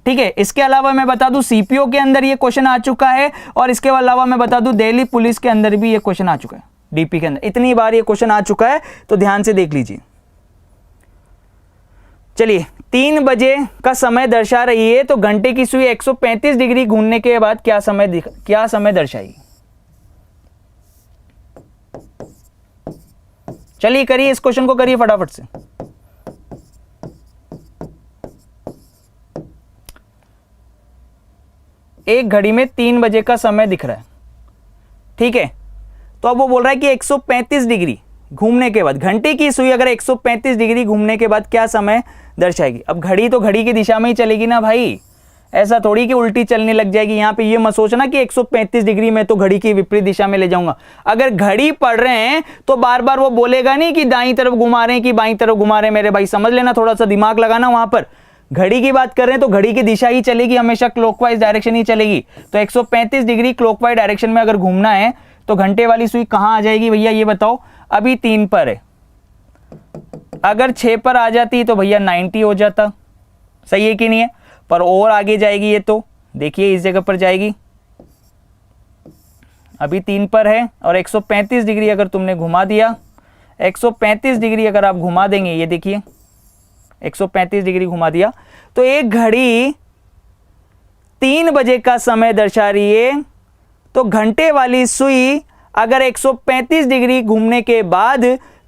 [SPEAKER 3] ठीक है, इसके अलावा मैं बता दूं सीपीओ के अंदर ये क्वेश्चन आ चुका है, और इसके अलावा मैं बता दूं दिल्ली पुलिस के अंदर भी ये क्वेश्चन आ चुका है, डीपी के अंदर इतनी बार ये क्वेश्चन आ चुका है, तो ध्यान से देख लीजिए। चलिए 3 बजे का समय दर्शा रही है, तो घंटे की सुई 135 डिग्री घूमने के बाद क्या समय दर्शाएगी। चलिए करिए, इस क्वेश्चन को करिए फटाफट से। एक घड़ी में 3 बजे का समय दिख रहा है, ठीक है, तो अब वो बोल रहा है कि 135 डिग्री घूमने के बाद घंटे की सुई अगर 135 डिग्री घूमने के बाद क्या समय दर्शाएगी। अब घड़ी तो घड़ी की दिशा में ही चलेगी ना भाई, ऐसा थोड़ी कि उल्टी चलने लग जाएगी। यहाँ पे ये मत सोचना कि 135 डिग्री में तो घड़ी की विपरीत दिशा में ले जाऊंगा। अगर घड़ी पढ़ रहे हैं तो बार बार वो बोलेगा नहीं कि दाईं तरफ घुमा रहे हैं कि बाईं तरफ घुमा रहे हैं। मेरे भाई समझ लेना, थोड़ा सा दिमाग लगाना। वहां पर घड़ी की बात कर रहे हैं तो घड़ी की दिशा ही चलेगी, हमेशा क्लॉकवाइज डायरेक्शन ही चलेगी। तो 135 डिग्री क्लॉकवाइज डायरेक्शन में अगर घूमना है तो घंटे वाली सुई कहां आ जाएगी भैया, ये बताओ। अभी 3 पर है, अगर 6 पर आ जाती तो भैया 90 हो जाता। सही है कि नहीं है, पर और आगे जाएगी ये, तो देखिए इस जगह पर जाएगी। अभी 3 पर है और 135 डिग्री अगर तुमने घुमा दिया, 135 डिग्री अगर आप घुमा देंगे, ये देखिए 135 डिग्री घुमा दिया, तो एक घड़ी 3 बजे का समय दर्शा रही है। तो घंटे वाली सुई अगर 135 डिग्री घूमने के बाद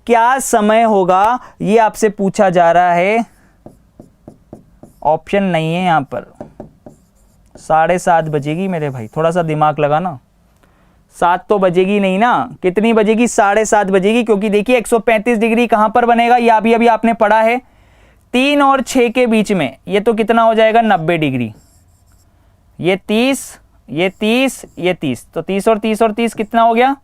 [SPEAKER 3] क्या समय होगा, ये आपसे पूछा जा रहा है। ऑप्शन नहीं है यहां पर। 7:30 बजेगी मेरे भाई, थोड़ा सा दिमाग लगाना। 7 तो बजेगी नहीं ना, कितनी बजेगी, 7:30 बजेगी। क्योंकि देखिए 135 डिग्री कहां पर बनेगा, ये अभी आपने पढ़ा है 3 और 6 के बीच में। ये तो कितना हो जाएगा, 90 डिग्री। ये 30, ये 30, ये 30, तो 30 और 30 और 30 कितना हो गया,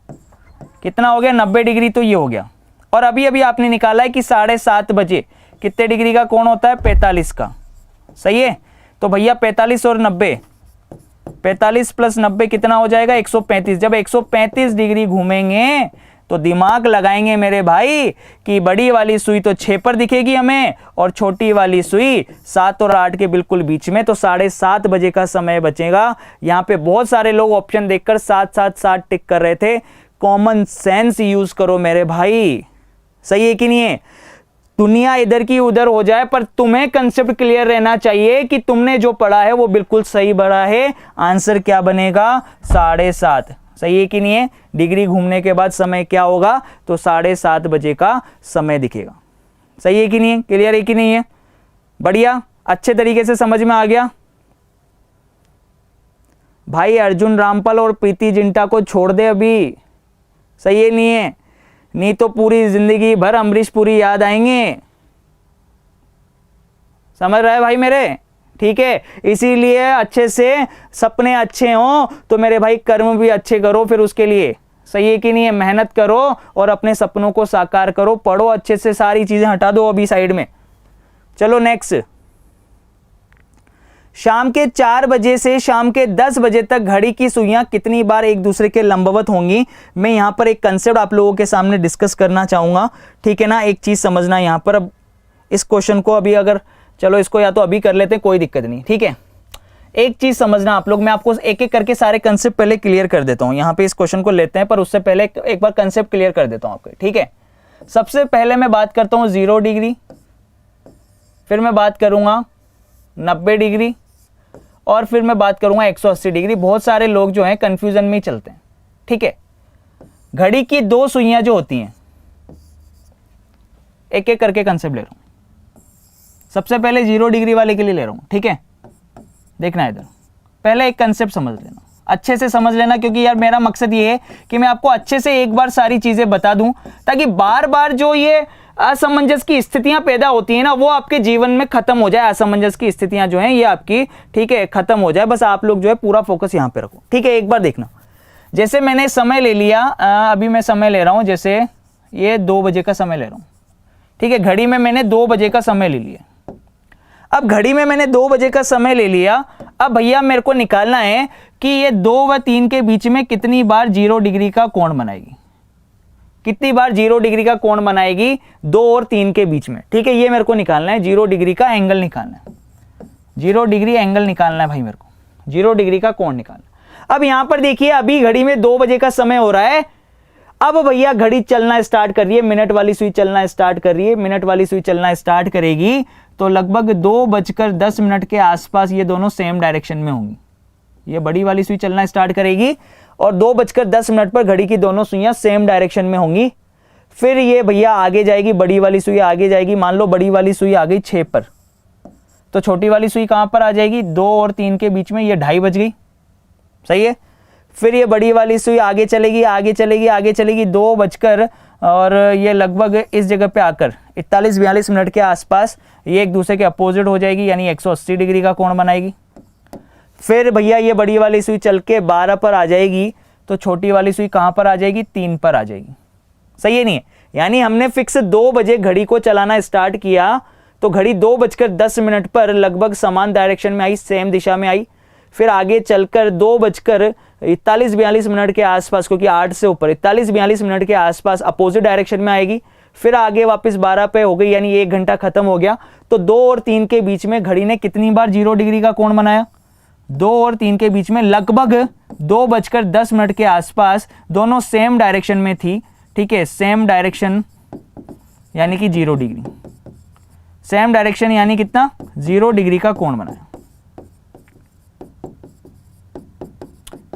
[SPEAKER 3] 90 डिग्री। तो ये हो गया। और अभी आपने निकाला है कि 7:30 बजे कितने डिग्री का कोण होता है, 45 का। सही है, तो भैया 45 और 90, 45 प्लस 90 कितना हो जाएगा, 135। जब 135 डिग्री घूमेंगे तो दिमाग लगाएंगे मेरे भाई कि बड़ी वाली सुई तो 6 पर दिखेगी हमें और छोटी वाली सुई 7 और 8 के बिल्कुल बीच में, तो 7:30 बजे का समय बचेगा। यहाँ पे बहुत सारे लोग ऑप्शन देखकर 7-7-7 टिक कर रहे थे। कॉमन सेंस यूज करो मेरे भाई, सही है कि नहीं है? दुनिया इधर की उधर हो जाए पर तुम्हें कंसेप्ट क्लियर रहना चाहिए कि तुमने जो पढ़ा है वो बिल्कुल सही पढ़ा है। आंसर क्या बनेगा? 7:30, सही है कि नहीं है? डिग्री घूमने के बाद समय क्या होगा? तो 7:30 बजे का समय दिखेगा। सही है कि नहीं है? क्लियर है कि नहीं है? बढ़िया, अच्छे तरीके से समझ में आ गया भाई। अर्जुन रामपाल और प्रीति जिंटा को छोड़ दे अभी, सही है नहीं है? नहीं तो पूरी जिंदगी भर अमरीश पुरी याद आएंगे। समझ रहे भाई मेरे? ठीक है, इसीलिए अच्छे से सपने अच्छे हों तो मेरे भाई कर्म भी अच्छे करो फिर उसके लिए, सही है कि नहीं है? मेहनत करो और अपने सपनों को साकार करो, पढ़ो अच्छे से, सारी चीजें हटा दो अभी साइड में। चलो नेक्स्ट, शाम के 4 बजे से शाम के 10 बजे तक घड़ी की सुइयां कितनी बार एक दूसरे के लंबवत होंगी? मैं यहां पर एक कंसेप्ट आप लोगों के सामने डिस्कस करना चाहूंगा, ठीक है ना? एक चीज समझना यहां पर, अब इस क्वेश्चन को अभी अगर, चलो इसको या तो अभी कर लेते हैं, कोई दिक्कत नहीं, ठीक है? एक चीज समझना आप लोग, मैं आपको एक एक करके सारे कंसेप्ट पहले क्लियर कर देता हूं। यहां पे इस क्वेश्चन को लेते हैं पर उससे पहले एक बार कंसेप्ट क्लियर कर देता हूं आपके, ठीक है? सबसे पहले मैं बात करता हूं 0 डिग्री, फिर मैं बात करूंगा 90 डिग्री और फिर मैं बात करूंगा 180 डिग्री। बहुत सारे लोग जो हैं कंफ्यूजन में ही चलते हैं, ठीक है? घड़ी की 2 सुइयां जो होती हैं, एक एक करके कंसेप्ट ले रहा हूं। सबसे पहले 0 डिग्री वाले के लिए ले रहा हूं, ठीक है? देखना इधर, पहले एक कंसेप्ट समझ लेना, अच्छे से समझ लेना, क्योंकि यार मेरा मकसद ये है कि मैं आपको अच्छे से एक बार सारी चीजें बता दूं ताकि बार बार जो ये असमंजस की स्थितियां पैदा होती हैं ना, वो आपके जीवन में खत्म हो जाए। असमंजस की स्थितियां जो हैं ये आपकी, ठीक है, खत्म हो जाए। बस आप लोग जो है पूरा फोकस यहां पे रखो, ठीक है? एक बार देखना, जैसे मैंने समय ले लिया, अभी मैं समय ले रहा हूं, जैसे ये 2 बजे का समय ले रहा हूं, ठीक है? घड़ी में मैंने 2 बजे का समय ले लिया। अब घड़ी में मैंने 2 बजे का समय ले लिया, अब भैया मेरे को निकालना है कि ये 2 व 3 के बीच में कितनी बार 0 डिग्री का कोण बनाएगी, कितनी बार 0 डिग्री का कोण बनाएगी 2 और 3 के बीच में, ठीक है? ये मेरे को निकालना है, 0 डिग्री का एंगल निकालना है, 0 डिग्री एंगल निकालना है भाई मेरे को, 0 डिग्री का कोण निकालना। अब यहां पर देखिए, अभी घड़ी में 2 बजे का समय हो रहा है। अब भैया घड़ी चलना स्टार्ट कर रही है, मिनट वाली सुई चलना स्टार्ट कर रही है, मिनट वाली सुई चलना स्टार्ट करेगी तो लगभग 2:10 के आसपास ये दोनों सेम डायरेक्शन में होंगी। ये बड़ी वाली सुई चलना स्टार्ट करेगी और 2:10 पर घड़ी की दोनों सुइयां सेम डायरेक्शन में होंगी। फिर ये भैया आगे जाएगी, बड़ी वाली सुई आगे जाएगी। मान लो बड़ी वाली सुई आ गई 6 पर, तो छोटी वाली सुई कहां पर आ जाएगी? 2 और 3 के बीच में, ये 2:30 बज गई, सही है? फिर ये बड़ी वाली सुई आगे चलेगी, आगे चलेगी, आगे चलेगी, 2 बजकर और ये लगभग इस जगह पे आकर 41-42 मिनट के आसपास ये एक दूसरे के अपोजिट हो जाएगी, यानी 180 डिग्री का कोण बनाएगी। फिर भैया ये बड़ी वाली सुई चल के 12 पर आ जाएगी, तो छोटी वाली सुई कहां पर आ जाएगी? 3 पर आ जाएगी, सही है नहीं है? यानी हमने फिक्स 2 बजे घड़ी को चलाना स्टार्ट किया तो घड़ी 2:10 पर लगभग समान डायरेक्शन में आई, सेम दिशा में आई। फिर आगे चलकर 2:41-42 के आसपास, क्योंकि 8 से ऊपर 41-42 के आसपास अपोजिट डायरेक्शन में आएगी। फिर आगे वापस 12 पे हो गई, यानी 1 घंटा खत्म हो गया। तो 2 और 3 के बीच में घड़ी ने कितनी बार 0 डिग्री का कोण बनाया? 2 और 3 के बीच में लगभग 2:10 के आसपास दोनों सेम डायरेक्शन में थी, ठीक है? सेम डायरेक्शन यानी कि 0 डिग्री, सेम डायरेक्शन यानी कितना? 0 डिग्री का कोण बनाया,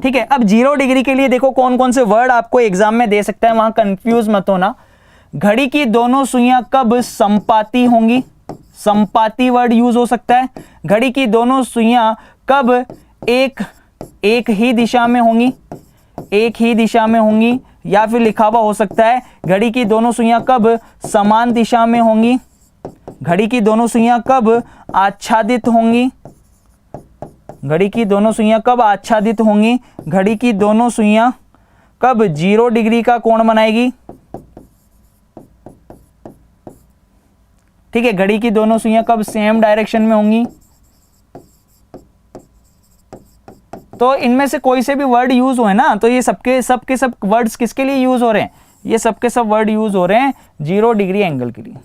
[SPEAKER 3] ठीक है? अब 0 डिग्री के लिए देखो कौन कौन से वर्ड आपको एग्जाम में दे सकता है, वहां कंफ्यूज मत होना। घड़ी की दोनों सुइयां कब संपाती होंगी? संपाती वर्ड यूज हो सकता है। घड़ी की दोनों सुइयां कब एक ही दिशा में होंगी? एक ही दिशा में होंगी। या फिर लिखा हुआ हो सकता है घड़ी की दोनों सुइयां कब समान दिशा में होंगी? घड़ी की दोनों सुइयां कब आच्छादित होंगी? घड़ी की दोनों सुइयां कब आच्छादित होंगी? घड़ी की दोनों सुइयां कब 0 डिग्री का कोण बनाएगी? ठीक है, घड़ी की दोनों सुइयां कब सेम डायरेक्शन में होंगी? तो इनमें से कोई से भी वर्ड यूज हुए ना, तो ये सब वर्ड्स किसके लिए यूज हो रहे हैं? ये सब के सब वर्ड यूज हो रहे हैं 0 डिग्री एंगल के लिए,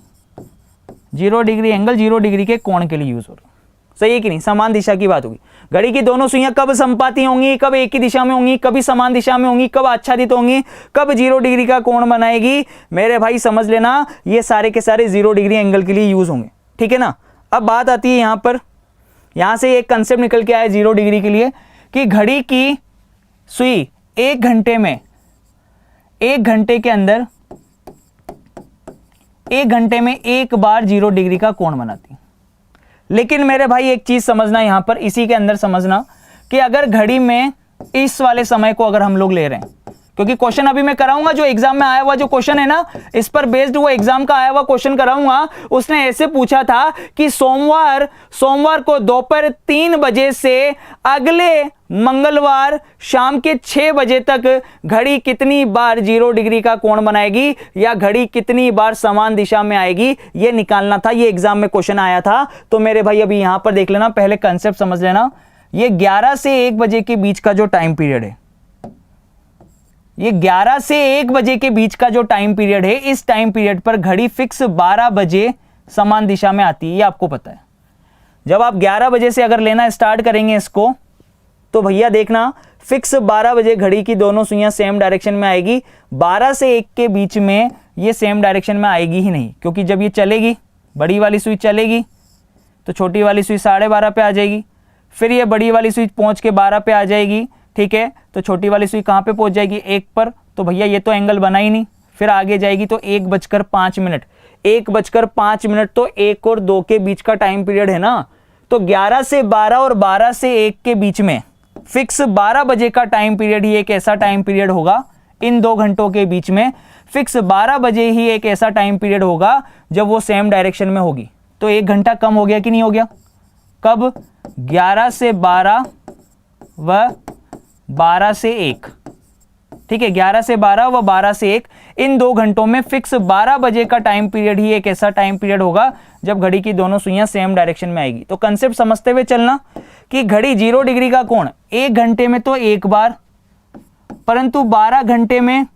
[SPEAKER 3] 0 डिग्री एंगल 0 डिग्री के कोण के लिए यूज हो रहा है। सही है कि नहीं? समान दिशा की बात होगी। घड़ी की दोनों सुइयां कब संपाती होंगी, कब एक ही दिशा में होंगी, कभी समान दिशा में होंगी, कब आच्छादित होंगी, कब 0 डिग्री का कोण बनाएगी, मेरे भाई समझ लेना ये सारे के सारे 0 डिग्री एंगल के लिए यूज होंगे। ठीक है ना? अब बात आती है यहां पर, यहां से एक कंसेप्ट निकल के आया 0 डिग्री के लिए कि घड़ी की सुई 1 घंटे में, 1 घंटे के अंदर 1 घंटे में एक बार 0 डिग्री का कोण बनाती। लेकिन मेरे भाई एक चीज समझना यहां पर, इसी के अंदर समझना कि अगर घड़ी में इस वाले समय को अगर हम लोग ले रहे हैं, क्योंकि क्वेश्चन अभी मैं कराऊंगा जो एग्जाम में आया हुआ जो क्वेश्चन है ना, इस पर बेस्ड वो एग्जाम का आया हुआ क्वेश्चन कराऊंगा। उसने ऐसे पूछा था कि सोमवार को दोपहर 3 बजे से अगले मंगलवार शाम के 6 बजे तक घड़ी कितनी बार 0 डिग्री का कोण बनाएगी, या घड़ी कितनी बार समान दिशा में आएगी, ये निकालना था। ये एग्जाम में क्वेश्चन आया था। तो मेरे भाई अभी यहां पर देख लेना, पहले कंसेप्ट समझ लेना। ये 11 से 1 बजे के बीच का जो टाइम पीरियड है, ये 11 से 1 बजे के बीच का जो टाइम पीरियड है, इस टाइम पीरियड पर घड़ी फिक्स 12 बजे समान दिशा में आती है। ये आपको पता है। जब आप 11 बजे से अगर लेना स्टार्ट करेंगे इसको, तो भैया देखना फिक्स 12 बजे घड़ी की दोनों सुइयां सेम डायरेक्शन में आएगी। 12 से 1 के बीच में ये सेम डायरेक्शन में आएगी ही नहीं, क्योंकि जब ये चलेगी, बड़ी वाली सुई चलेगी तो छोटी वाली सुई 12:30 पे आ जाएगी, फिर ये बड़ी वाली सुई पहुंच के 12 पे आ जाएगी। ठीक है, तो छोटी वाली सुई कहां पे पहुंच जाएगी? 1 पर। तो भैया ये तो एंगल बना ही नहीं। फिर आगे जाएगी तो 1:05 मिनट, 1:05 मिनट तो 1 और 2 के बीच का टाइम पीरियड है ना। तो 11 से 12 और 12 से 1 के बीच में फिक्स 12 बजे का टाइम पीरियड ही एक ऐसा टाइम पीरियड होगा, इन 2 घंटों के बीच में फिक्स 12 बजे ही एक ऐसा टाइम पीरियड होगा जब वो सेम डायरेक्शन में होगी। तो 1 घंटा कम हो गया कि नहीं हो गया? कब? 11 से 12 व 12 से 1। ठीक है, 11 से 12 व 12 से 1, इन 2 घंटों में फिक्स 12 बजे का टाइम पीरियड ही एक ऐसा टाइम पीरियड होगा जब घड़ी की दोनों सुइयां सेम डायरेक्शन में आएगी। तो कंसेप्ट समझते हुए चलना कि घड़ी 0 डिग्री का कोण 1 घंटे में तो 1 बार, परंतु 12 घंटे में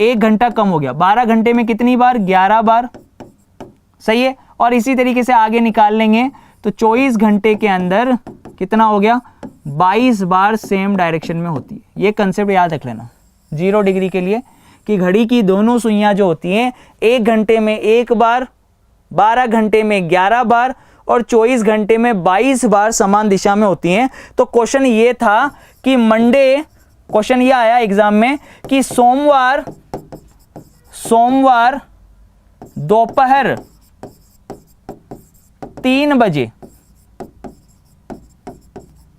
[SPEAKER 3] 1 घंटा कम हो गया। 12 घंटे में कितनी बार? 11 बार। सही है। और इसी तरीके से आगे निकाल लेंगे तो 24 घंटे के अंदर कितना हो गया? 22 बार सेम डायरेक्शन में होती है। ये कंसेप्ट याद रख लेना 0 डिग्री के लिए कि घड़ी की दोनों सुइयां जो होती हैं 1 घंटे में 1 बार, 12 घंटे में 11 बार और 24 घंटे में 22 बार समान दिशा में होती हैं। तो क्वेश्चन ये था कि मंडे, क्वेश्चन ये आया एग्जाम में कि सोमवार दोपहर 3 बजे,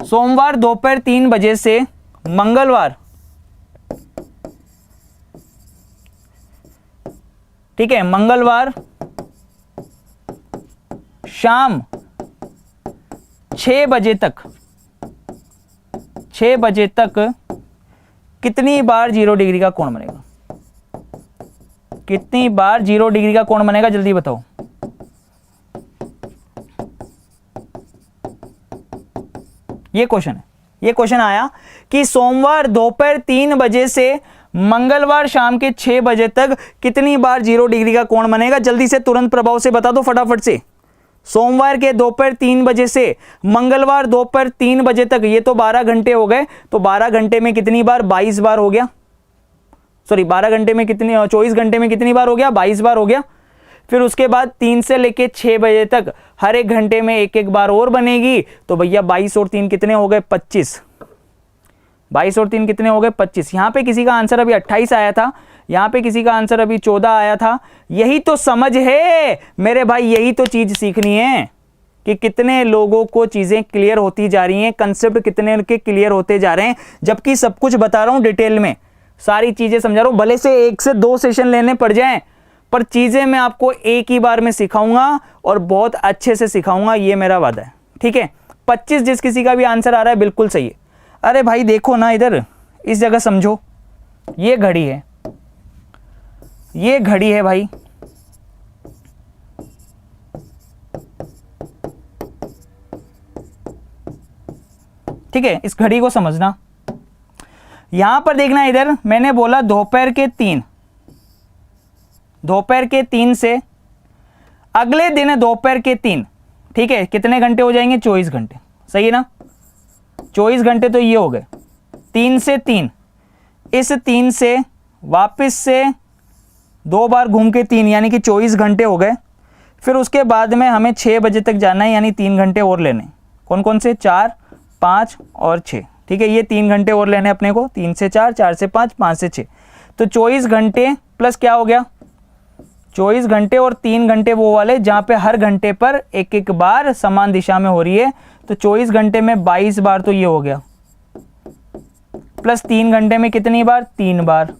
[SPEAKER 3] सोमवार दोपहर 3 बजे से मंगलवार, ठीक है, मंगलवार शाम 6 बजे तक, 6 बजे तक कितनी बार 0 डिग्री का कोण बनेगा? कितनी बार 0 डिग्री का कोण बनेगा? जल्दी बताओ। ये क्वेश्चन है। ये क्वेश्चन आया कि सोमवार दोपहर 3 बजे से मंगलवार शाम के 6 बजे तक कितनी बार 0 डिग्री का कोण बनेगा? जल्दी से तुरंत प्रभाव से बता दो फटाफट से। सोमवार के दोपहर 3 बजे से मंगलवार दोपहर 3 बजे तक, ये तो 12 घंटे हो गए। तो 12 घंटे में कितनी बार? 22 बार हो गया। सॉरी, 12 घंटे में कितनी, 24 घंटे में कितनी बार हो गया? 22 बार हो गया। फिर उसके बाद 3 से लेके 6 बजे तक हर एक घंटे में एक एक बार और बनेगी। तो भैया 22 और 3 कितने हो गए? 25। 22 और 3 कितने हो गए? 25। यहां पे किसी का आंसर अभी 28 आया था, यहां पे किसी का आंसर अभी 14 आया था। यही तो समझ है मेरे भाई, यही तो चीज सीखनी है कि कितने लोगों को चीजें क्लियर होती जा रही हैं, कंसेप्ट कितने के क्लियर होते जा रहे हैं, जबकि सब कुछ बता रहा हूं डिटेल में, सारी चीजें समझा रहा हूं। भले से 1 से 2 सेशन लेने पड़ जाएं, पर चीजें मैं आपको एक ही बार में सिखाऊंगा और बहुत अच्छे से सिखाऊंगा, ये मेरा वादा है। ठीक है, 25 जिस किसी का भी आंसर आ रहा है बिल्कुल सही है। अरे भाई देखो ना, इधर इस जगह समझो, ये घड़ी है, ये घड़ी है भाई, ठीक है, इस घड़ी को समझना। यहां पर देखना, इधर मैंने बोला दोपहर के 3, दोपहर के 3 से अगले दिन दोपहर के 3, ठीक है, कितने घंटे हो जाएंगे? 24 घंटे, सही है ना? 24 घंटे तो ये हो गए, 3 से 3, इस 3 से वापस से 2 बार घूम के 3, यानी कि 24 घंटे हो गए। फिर उसके बाद में हमें 6 बजे तक जाना है, यानी 3 घंटे और लेने। कौन कौन से? 4, 5 और 6, ठीक है, ये 3 घंटे और लेने अपने को, 3 से 4, 4 से 5, 5 से 6, तो 24 घंटे प्लस क्या हो गया? 24 घंटे और 3 घंटे वो वाले जहाँ पे हर घंटे पर एक एक बार समान दिशा में हो रही है, तो 24 घंटे में 22 बार तो ये हो गया, प्लस 3 घंटे में कितनी बार? 3 बार,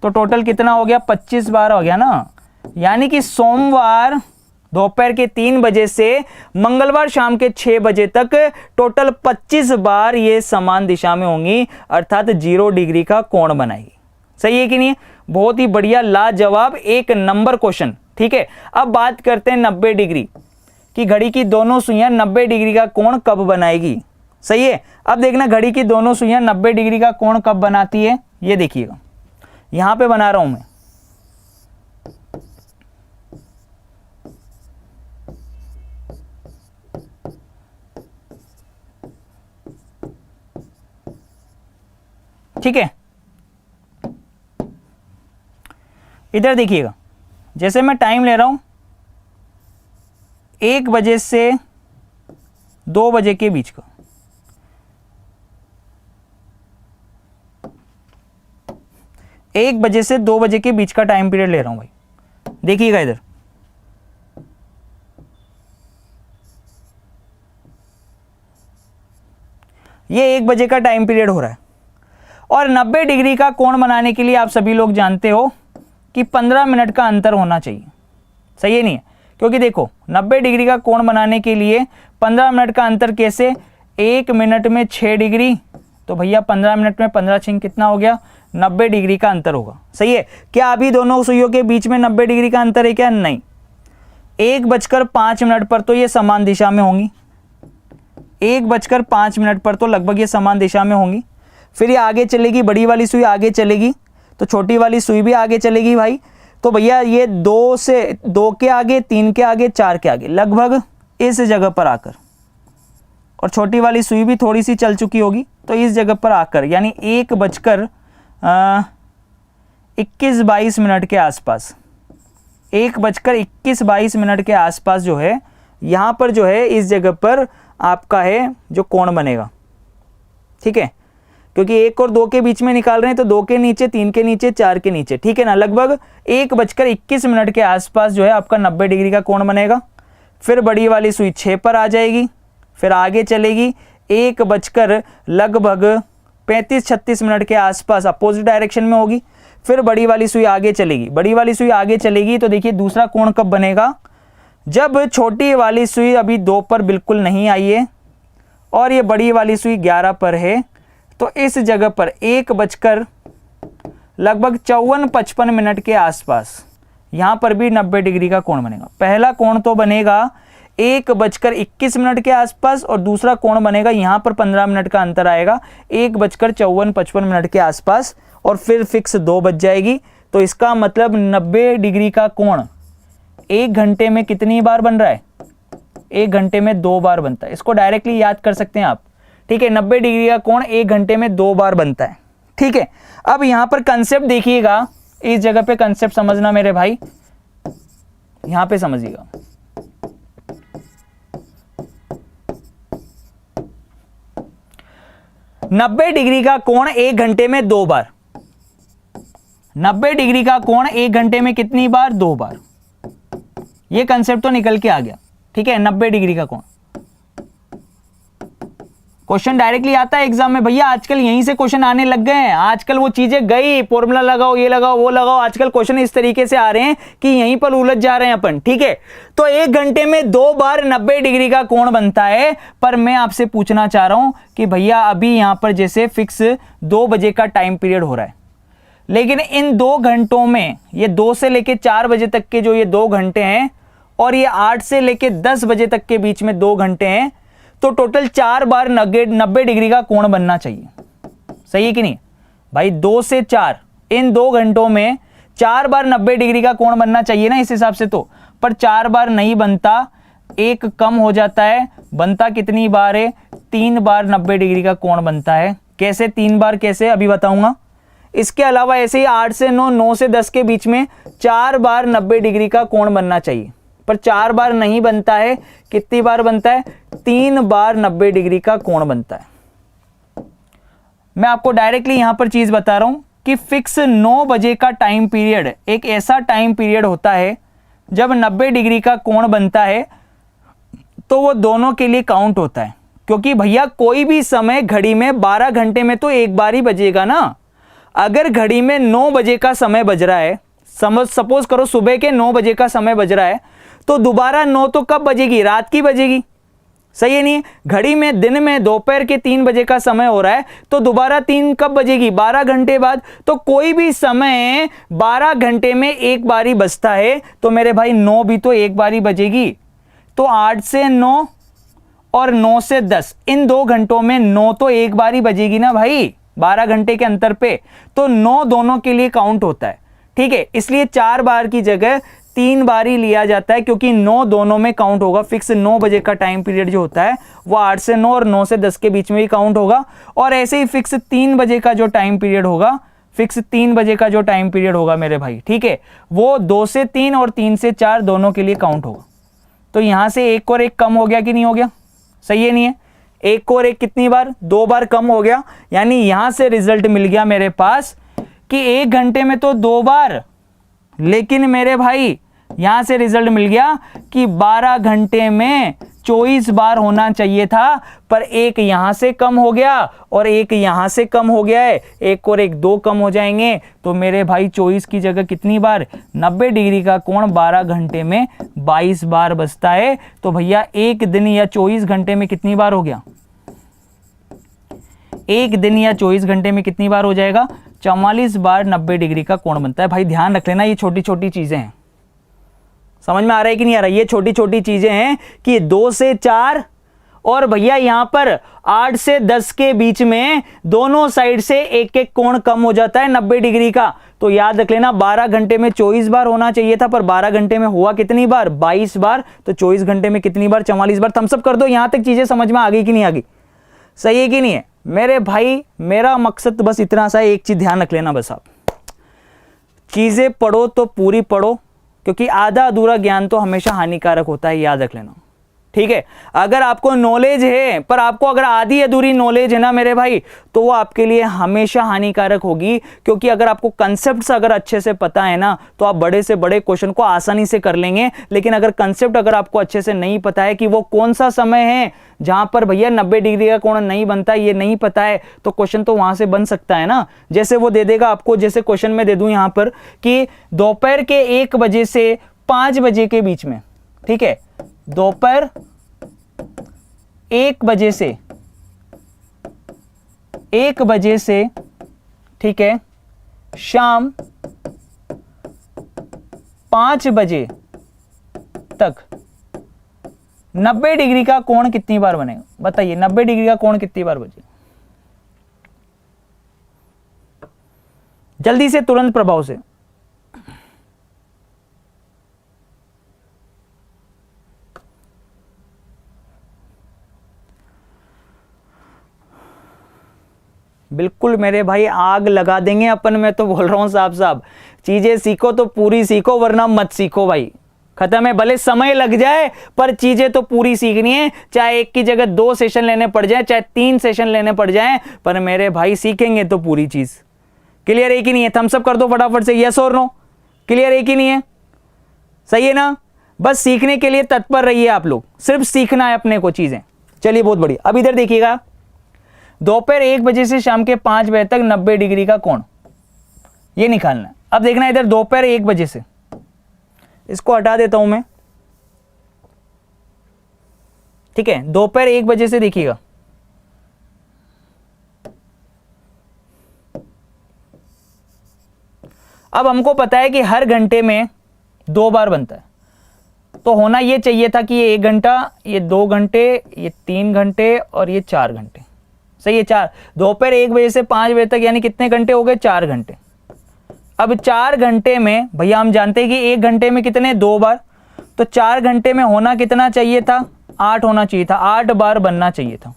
[SPEAKER 3] तो टोटल कितना हो गया? 25 बार हो गया ना। यानी कि सोमवार दोपहर के 3 बजे से मंगलवार शाम के 6 बजे तक टोटल 25 बार ये समान दिशा में होंगी, अर्थात 0 डिग्री का कोण बनाएगी। सही है कि नहीं? बहुत ही बढ़िया, लाजवाब, 1 नंबर क्वेश्चन। ठीक है, अब बात करते हैं 90 डिग्री कि घड़ी की दोनों सुइयां 90 डिग्री का कोण कब बनाएगी। सही है, अब देखना घड़ी की दोनों सुइयां 90 डिग्री का कोण कब बनाती है, ये देखिएगा, यहां पे बना रहा हूं मैं। ठीक है, इधर देखिएगा, जैसे मैं टाइम ले रहा हूं 1 बजे से 2 बजे के बीच का, एक बजे से 2 बजे के बीच का टाइम पीरियड ले रहा हूं भाई। देखिएगा इधर, ये 1 बजे का टाइम पीरियड हो रहा है, और 90 डिग्री का कोण बनाने के लिए आप सभी लोग जानते हो कि 15 मिनट का अंतर होना चाहिए। सही है नहीं है? क्योंकि देखो 90 डिग्री का कोण बनाने के लिए 15 मिनट का अंतर कैसे? 1 मिनट में 6 डिग्री, तो भैया 15 मिनट में 15 छिंग कितना हो गया? 90 डिग्री का अंतर होगा। सही है, क्या अभी दोनों सुइयों के बीच में 90 डिग्री का अंतर है क्या? नहीं। 1:05 पर तो ये समान दिशा में होंगी, 1:05 पर तो लगभग ये समान दिशा में होंगी। फिर ये आगे चलेगी, बड़ी वाली सुई आगे चलेगी, तो छोटी वाली सुई भी आगे चलेगी भाई। तो भैया ये 2 के आगे, 3 के आगे, 4 के आगे, लगभग इस जगह पर आकर, और छोटी वाली सुई भी थोड़ी सी चल चुकी होगी, तो इस जगह पर आकर, यानी 1:21-22 के आसपास, 1:21-22 के आसपास जो है, यहाँ पर जो है इस जगह पर आपका है जो कोण बनेगा। ठीक है, क्योंकि 1 और 2 के बीच में निकाल रहे हैं, तो 2 के नीचे, 3 के नीचे, 4 के नीचे, ठीक है ना, लगभग 1:21 के आसपास जो है आपका 90 डिग्री का कोण बनेगा। फिर बड़ी वाली सुई 6 पर आ जाएगी, फिर आगे चलेगी, 1:35-36 के आसपास अपोजिट डायरेक्शन में होगी। फिर बड़ी वाली सुई आगे चलेगी, बड़ी वाली सुई आगे चलेगी, तो देखिए दूसरा कोण कब बनेगा? जब छोटी वाली सुई अभी 2 पर बिल्कुल नहीं आई है और ये बड़ी वाली सुई 11 पर है, तो इस जगह पर 1:54-55 के आसपास यहाँ पर भी 90 डिग्री का कोण बनेगा। पहला कोण तो बनेगा 1:21 के आसपास, और दूसरा कोण बनेगा यहाँ पर 15 मिनट का अंतर आएगा, 1:54-55 के आसपास, और फिर फिक्स 2 बज जाएगी। तो इसका मतलब 90 डिग्री का कोण 1 घंटे में कितनी बार बन रहा है? 1 घंटे में 2 बार बनता है। इसको डायरेक्टली याद कर सकते हैं आप। ठीक है, 90 डिग्री का कोण 1 घंटे में 2 बार बनता है। ठीक है, अब यहां पर कंसेप्ट देखिएगा, इस जगह पे कंसेप्ट समझना मेरे भाई, यहां पे समझिएगा। नब्बे डिग्री का कोण 1 घंटे में 2 बार, 90 डिग्री का कोण 1 घंटे में कितनी बार? 2 बार। ये कंसेप्ट तो निकल के आ गया। ठीक है, 90 डिग्री का कोण, क्वेश्चन डायरेक्टली आता है एग्जाम में भैया। आजकल यहीं से क्वेश्चन आने लग गए हैं, आजकल वो चीजें गई, फॉर्मूला लगाओ, ये लगाओ, वो लगाओ, आजकल क्वेश्चन इस तरीके से आ रहे हैं कि यहीं पर उलझ जा रहे हैं अपन। ठीक है, तो 1 घंटे में 2 बार 90 डिग्री का कोण बनता है। पर मैं आपसे पूछना चाह रहा हूं कि भैया अभी यहां पर जैसे फिक्स 2 बजे का टाइम पीरियड हो रहा है, लेकिन इन 2 घंटों में ये 2 से लेके 4 बजे तक के जो ये 2 घंटे हैं, और ये 8 से लेके 10 बजे तक के बीच में 2 घंटे हैं, तो टोटल 4 बार 90 डिग्री का कोण बनना चाहिए। सही है कि नहीं भाई? 2 से 4, इन 2 घंटों में 4 बार 90 डिग्री का कोण बनना चाहिए ना इस हिसाब से तो, पर 4 बार नहीं बनता, एक कम हो जाता है। बनता कितनी बार है? 3 बार 90 डिग्री का कोण बनता है। कैसे 3 बार, कैसे अभी बताऊंगा। इसके अलावा ऐसे ही 8 से 9, 9 से 10 के बीच में 4 बार 90 डिग्री का कोण बनना चाहिए, पर 4 बार नहीं बनता है। कितनी बार बनता है? 3 बार 90 डिग्री का कोण बनता है। मैं आपको डायरेक्टली यहां पर चीज बता रहा हूं कि फिक्स 9 बजे का टाइम पीरियड एक ऐसा टाइम पीरियड होता है जब 90 डिग्री का कोण बनता है, तो वो दोनों के लिए काउंट होता है। क्योंकि भैया कोई भी समय घड़ी में 12 घंटे में तो एक बार ही बजेगा ना। अगर घड़ी में 9 बजे का समय बज रहा है, सपोज करो सुबह के 9 बजे का समय बज रहा है, तो दोबारा 9 तो कब बजेगी? रात की बजेगी, सही है नहीं? घड़ी में दिन में दोपहर के 3 बजे का समय हो रहा है, तो दोबारा 3 कब बजेगी? 12 घंटे बाद। तो कोई भी समय 12 घंटे में एक बार ही बजता है, तो मेरे भाई 9 भी तो एक बार ही बजेगी। तो 8 से 9 और 9 से 10, इन 2 घंटों में 9 तो एक बार ही बजेगी ना भाई, 12 घंटे के अंतर पे। तो 9 दोनों के लिए काउंट होता है, ठीक है। इसलिए 4 बार की जगह 3 बार ही लिया जाता है, क्योंकि 9 दोनों में काउंट होगा। फिक्स 9 बजे का टाइम पीरियड जो होता है वो 8 से 9 और 9 से 10 के बीच में ही काउंट होगा। और ऐसे ही फिक्स 3 बजे का जो टाइम पीरियड होगा, फिक्स 3 बजे का जो टाइम पीरियड होगा मेरे भाई, ठीक है, वो 2 से 3 और 3 से 4 दोनों के लिए काउंट होगा। तो यहां से एक और एक कम हो गया कि नहीं हो गया? सही है नहीं है? एक और एक कितनी बार? 2 बार कम हो गया। यानी यहां से रिजल्ट मिल गया मेरे पास कि 1 घंटे में तो 2 बार, लेकिन मेरे भाई यहां से रिजल्ट मिल गया कि 12 घंटे में 24 बार होना चाहिए था, पर एक यहां से कम हो गया और एक यहां से कम हो गया है। एक और एक 2 कम हो जाएंगे, तो मेरे भाई 24 की जगह कितनी बार? 90 डिग्री का कोण 12 घंटे में 22 बार बजता है। तो भैया एक दिन या 24 घंटे में कितनी बार हो गया? एक दिन या 24 घंटे में कितनी बार हो जाएगा? 44 बार 90 डिग्री का कोण बनता है। भाई ध्यान रख लेना, ये छोटी छोटी चीजें हैं। समझ में आ रहा है कि नहीं आ रहा है? ये छोटी छोटी चीजें हैं कि 2 से 4 और भैया यहां पर 8 से 10 के बीच में दोनों साइड से एक एक कोण कम हो जाता है 90 डिग्री का। तो याद रख लेना, 12 घंटे में 24 बार होना चाहिए था, पर 12 घंटे में हुआ कितनी बार? 22 बार। तो 24 घंटे में कितनी बार? 44 बार। थम्स अप कर दो। यहां तक चीजें समझ में आ गई कि नहीं आ गई? सही है कि नहीं है मेरे भाई? मेरा मकसद बस इतना सा है, एक चीज ध्यान रख लेना बस, आप चीजें पढ़ो तो पूरी पढ़ो, क्योंकि आधा अधूरा ज्ञान तो हमेशा हानिकारक होता है, याद रख लेना, ठीक है। अगर आपको नॉलेज है, पर आपको अगर आधी अधूरी नॉलेज है ना मेरे भाई, तो वो आपके लिए हमेशा हानिकारक होगी। क्योंकि अगर आपको कंसेप्ट अगर अच्छे से पता है ना, तो आप बड़े से बड़े क्वेश्चन को आसानी से कर लेंगे। लेकिन अगर कंसेप्ट अगर आपको अच्छे से नहीं पता है कि वो कौन सा समय है जहां पर भैया 90 डिग्री का कोण नहीं बनता, ये नहीं पता है, तो क्वेश्चन तो वहां से बन सकता है ना। जैसे वो दे देगा आपको, जैसे क्वेश्चन में दे दूं यहां पर कि दोपहर के 1 बजे से 5 बजे के बीच में, ठीक है, दोपहर 1 बजे से 1 बजे से, ठीक है, शाम 5 बजे तक 90 डिग्री का कोण कितनी बार बनेगा? बताइए, 90 डिग्री का कोण कितनी बार बचे? जल्दी से, तुरंत प्रभाव से। बिल्कुल मेरे भाई, आग लगा देंगे अपन। मैं तो बोल रहा हूं साहब साहब, चीजें सीखो तो पूरी सीखो, वरना मत सीखो भाई, खत्म है। भले समय लग जाए, पर चीजें तो पूरी सीखनी है। चाहे एक की जगह 2 सेशन लेने पड़ जाए, चाहे 3 सेशन लेने पड़ जाए, पर मेरे भाई सीखेंगे तो पूरी चीज। क्लियर है कि नहीं है? थम्स अप कर दो फटाफट से, यस और नो। क्लियर है कि नहीं है? सही है ना? बस सीखने के लिए तत्पर रहिए आप लोग, सिर्फ सीखना है अपने को चीजें। चलिए बहुत बढ़िया। अब इधर देखिएगा, दोपहर 1 बजे से शाम के 5 बजे तक 90 डिग्री का कोण, ये निकालना है। अब देखना इधर, दोपहर 1 बजे से, इसको हटा देता हूं मैं, ठीक है, दोपहर 1 बजे से देखिएगा, अब हमको पता है कि हर घंटे में 2 बार बनता है, तो होना ये चाहिए था कि ये 1 घंटा, ये 2 घंटे, ये 3 घंटे और ये 4 घंटे। सही है, 4। दोपहर 1 बजे से 5 बजे तक यानी कितने घंटे हो गए? 4 घंटे। अब 4 घंटे में भैया हम जानते हैं कि 1 घंटे में कितने 2 बार, तो 4 घंटे में होना कितना चाहिए था 8 होना चाहिए था, 8 बार बनना चाहिए था।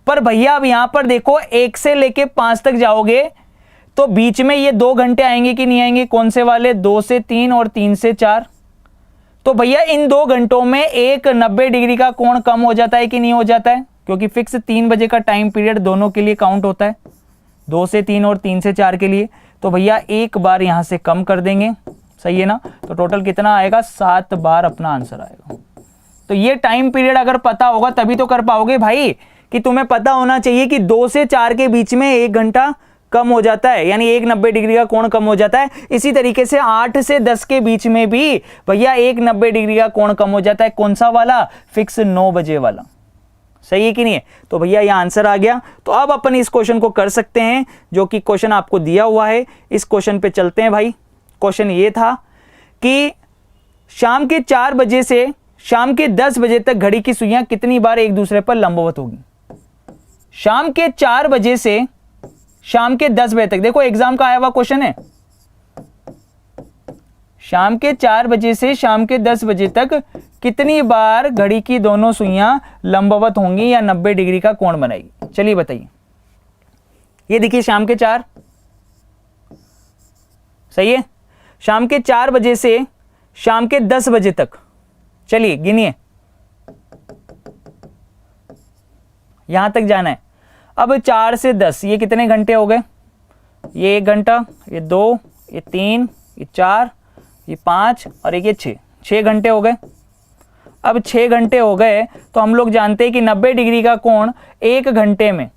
[SPEAKER 3] पर भैया अब यहां पर देखो 1 से लेके 5 तक जाओगे तो बीच में ये 2 घंटे आएंगे कि नहीं आएंगे, कौन से वाले 2 से 3 और 3 से 4। तो भैया इन 2 घंटों में एक 90 डिग्री का कोण कम हो जाता है कि नहीं हो जाता है, क्योंकि फिक्स 3 बजे का टाइम पीरियड दोनों के लिए काउंट होता है, 2 से 3 और 3 से 4 के लिए। तो भैया एक बार यहां से कम कर देंगे, सही है ना, तो टोटल कितना आएगा 7 बार अपना आंसर आएगा। तो ये टाइम पीरियड अगर पता होगा तभी तो कर पाओगे भाई, कि तुम्हें पता होना चाहिए कि 2 से 4 के बीच में 1 घंटा कम हो जाता है, यानी एक 90 डिग्री का कोण कम हो जाता है। इसी तरीके से 8 से 10 के बीच में भी भैया एक 90 डिग्री का कोण कम हो जाता है, कौन सा वाला, फिक्स 9 बजे वाला, सही है कि नहीं है। तो भैया ये आंसर आ गया। तो अब अपन इस क्वेश्चन को कर सकते हैं, जो कि क्वेश्चन आपको दिया हुआ है। इस क्वेश्चन पे चलते हैं भाई। क्वेश्चन ये था कि शाम के 4 बजे से शाम के 10 बजे तक घड़ी की सुइयां कितनी बार एक दूसरे पर लंबवत होगी। शाम के 4 बजे से शाम के 10 बजे तक, देखो एग्जाम का आया हुआ क्वेश्चन है, शाम के 4 बजे से शाम के 10 बजे तक कितनी बार घड़ी की दोनों सुइयां लंबवत होंगी या 90 डिग्री का कोण बनाएगी। चलिए बताइए। ये देखिए शाम के 4, सही है, शाम के 4 बजे से शाम के 10 बजे तक, चलिए गिनिए, यहां तक जाना है। अब 4 से 10 ये कितने घंटे हो गए, ये 1 घंटा, ये 2, ये 3, ये 4, ये 5 और एक ये 6 घंटे हो गए। अब 6 घंटे हो गए तो हम लोग जानते हैं कि 90 डिग्री का कोण 1 घंटे में,